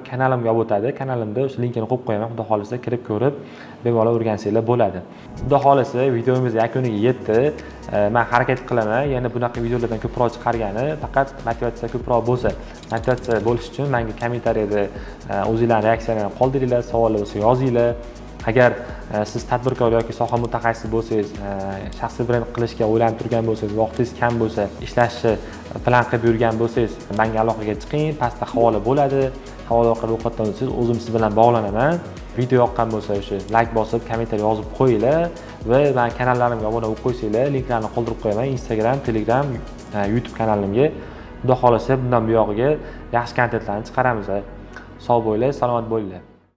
kanalimga olib o'tadi. Kanalimda o'sha linkini qo'yib qo'yaman. Xudo xolasa kirib ko'rib, bemalol o'rgansanglar bo'ladi. Xudo xolasa videomiz yakuniga yetdi. Men harakat qilaman, yana bunaqa videolardan ko'proq chiqargani, faqat motivatsiya ko'proq bo'lsa. Motivatsiya bo'lish uchun menga kommentariyada o'zingizlarning reaksiyalaringizni qoldiringlar, savollar bo'lsa yozinglar. Agar siz tadbirkor yoki soha mutaxassisi bo'lsangiz, shaxsiy brend qilishga o'ylanib turgan bo'lsangiz, vaqtingiz kam bo'lsa, ishlashni plan qilib yurgan bo'lsangiz, menga aloqaga chiqing, pastda havola bo'ladi. Havola orqali ro'yxatdan o'tsangiz, o'zim siz bilan bog'lanaman. Video yoqqan bo'lsa, o'sha like bosib, kommentariy yozib qo'yinglar va men kanallarimga obuna bo'lib qo'ysanglar, linklarni qoldirib qo'yaman. Instagram, Telegram, YouTube kanalimga. Xudo xolasa bundan buyog'iga yaxshi kontentlarni chiqaramiz. Sog' bo'linglar, salomat bo'linglar.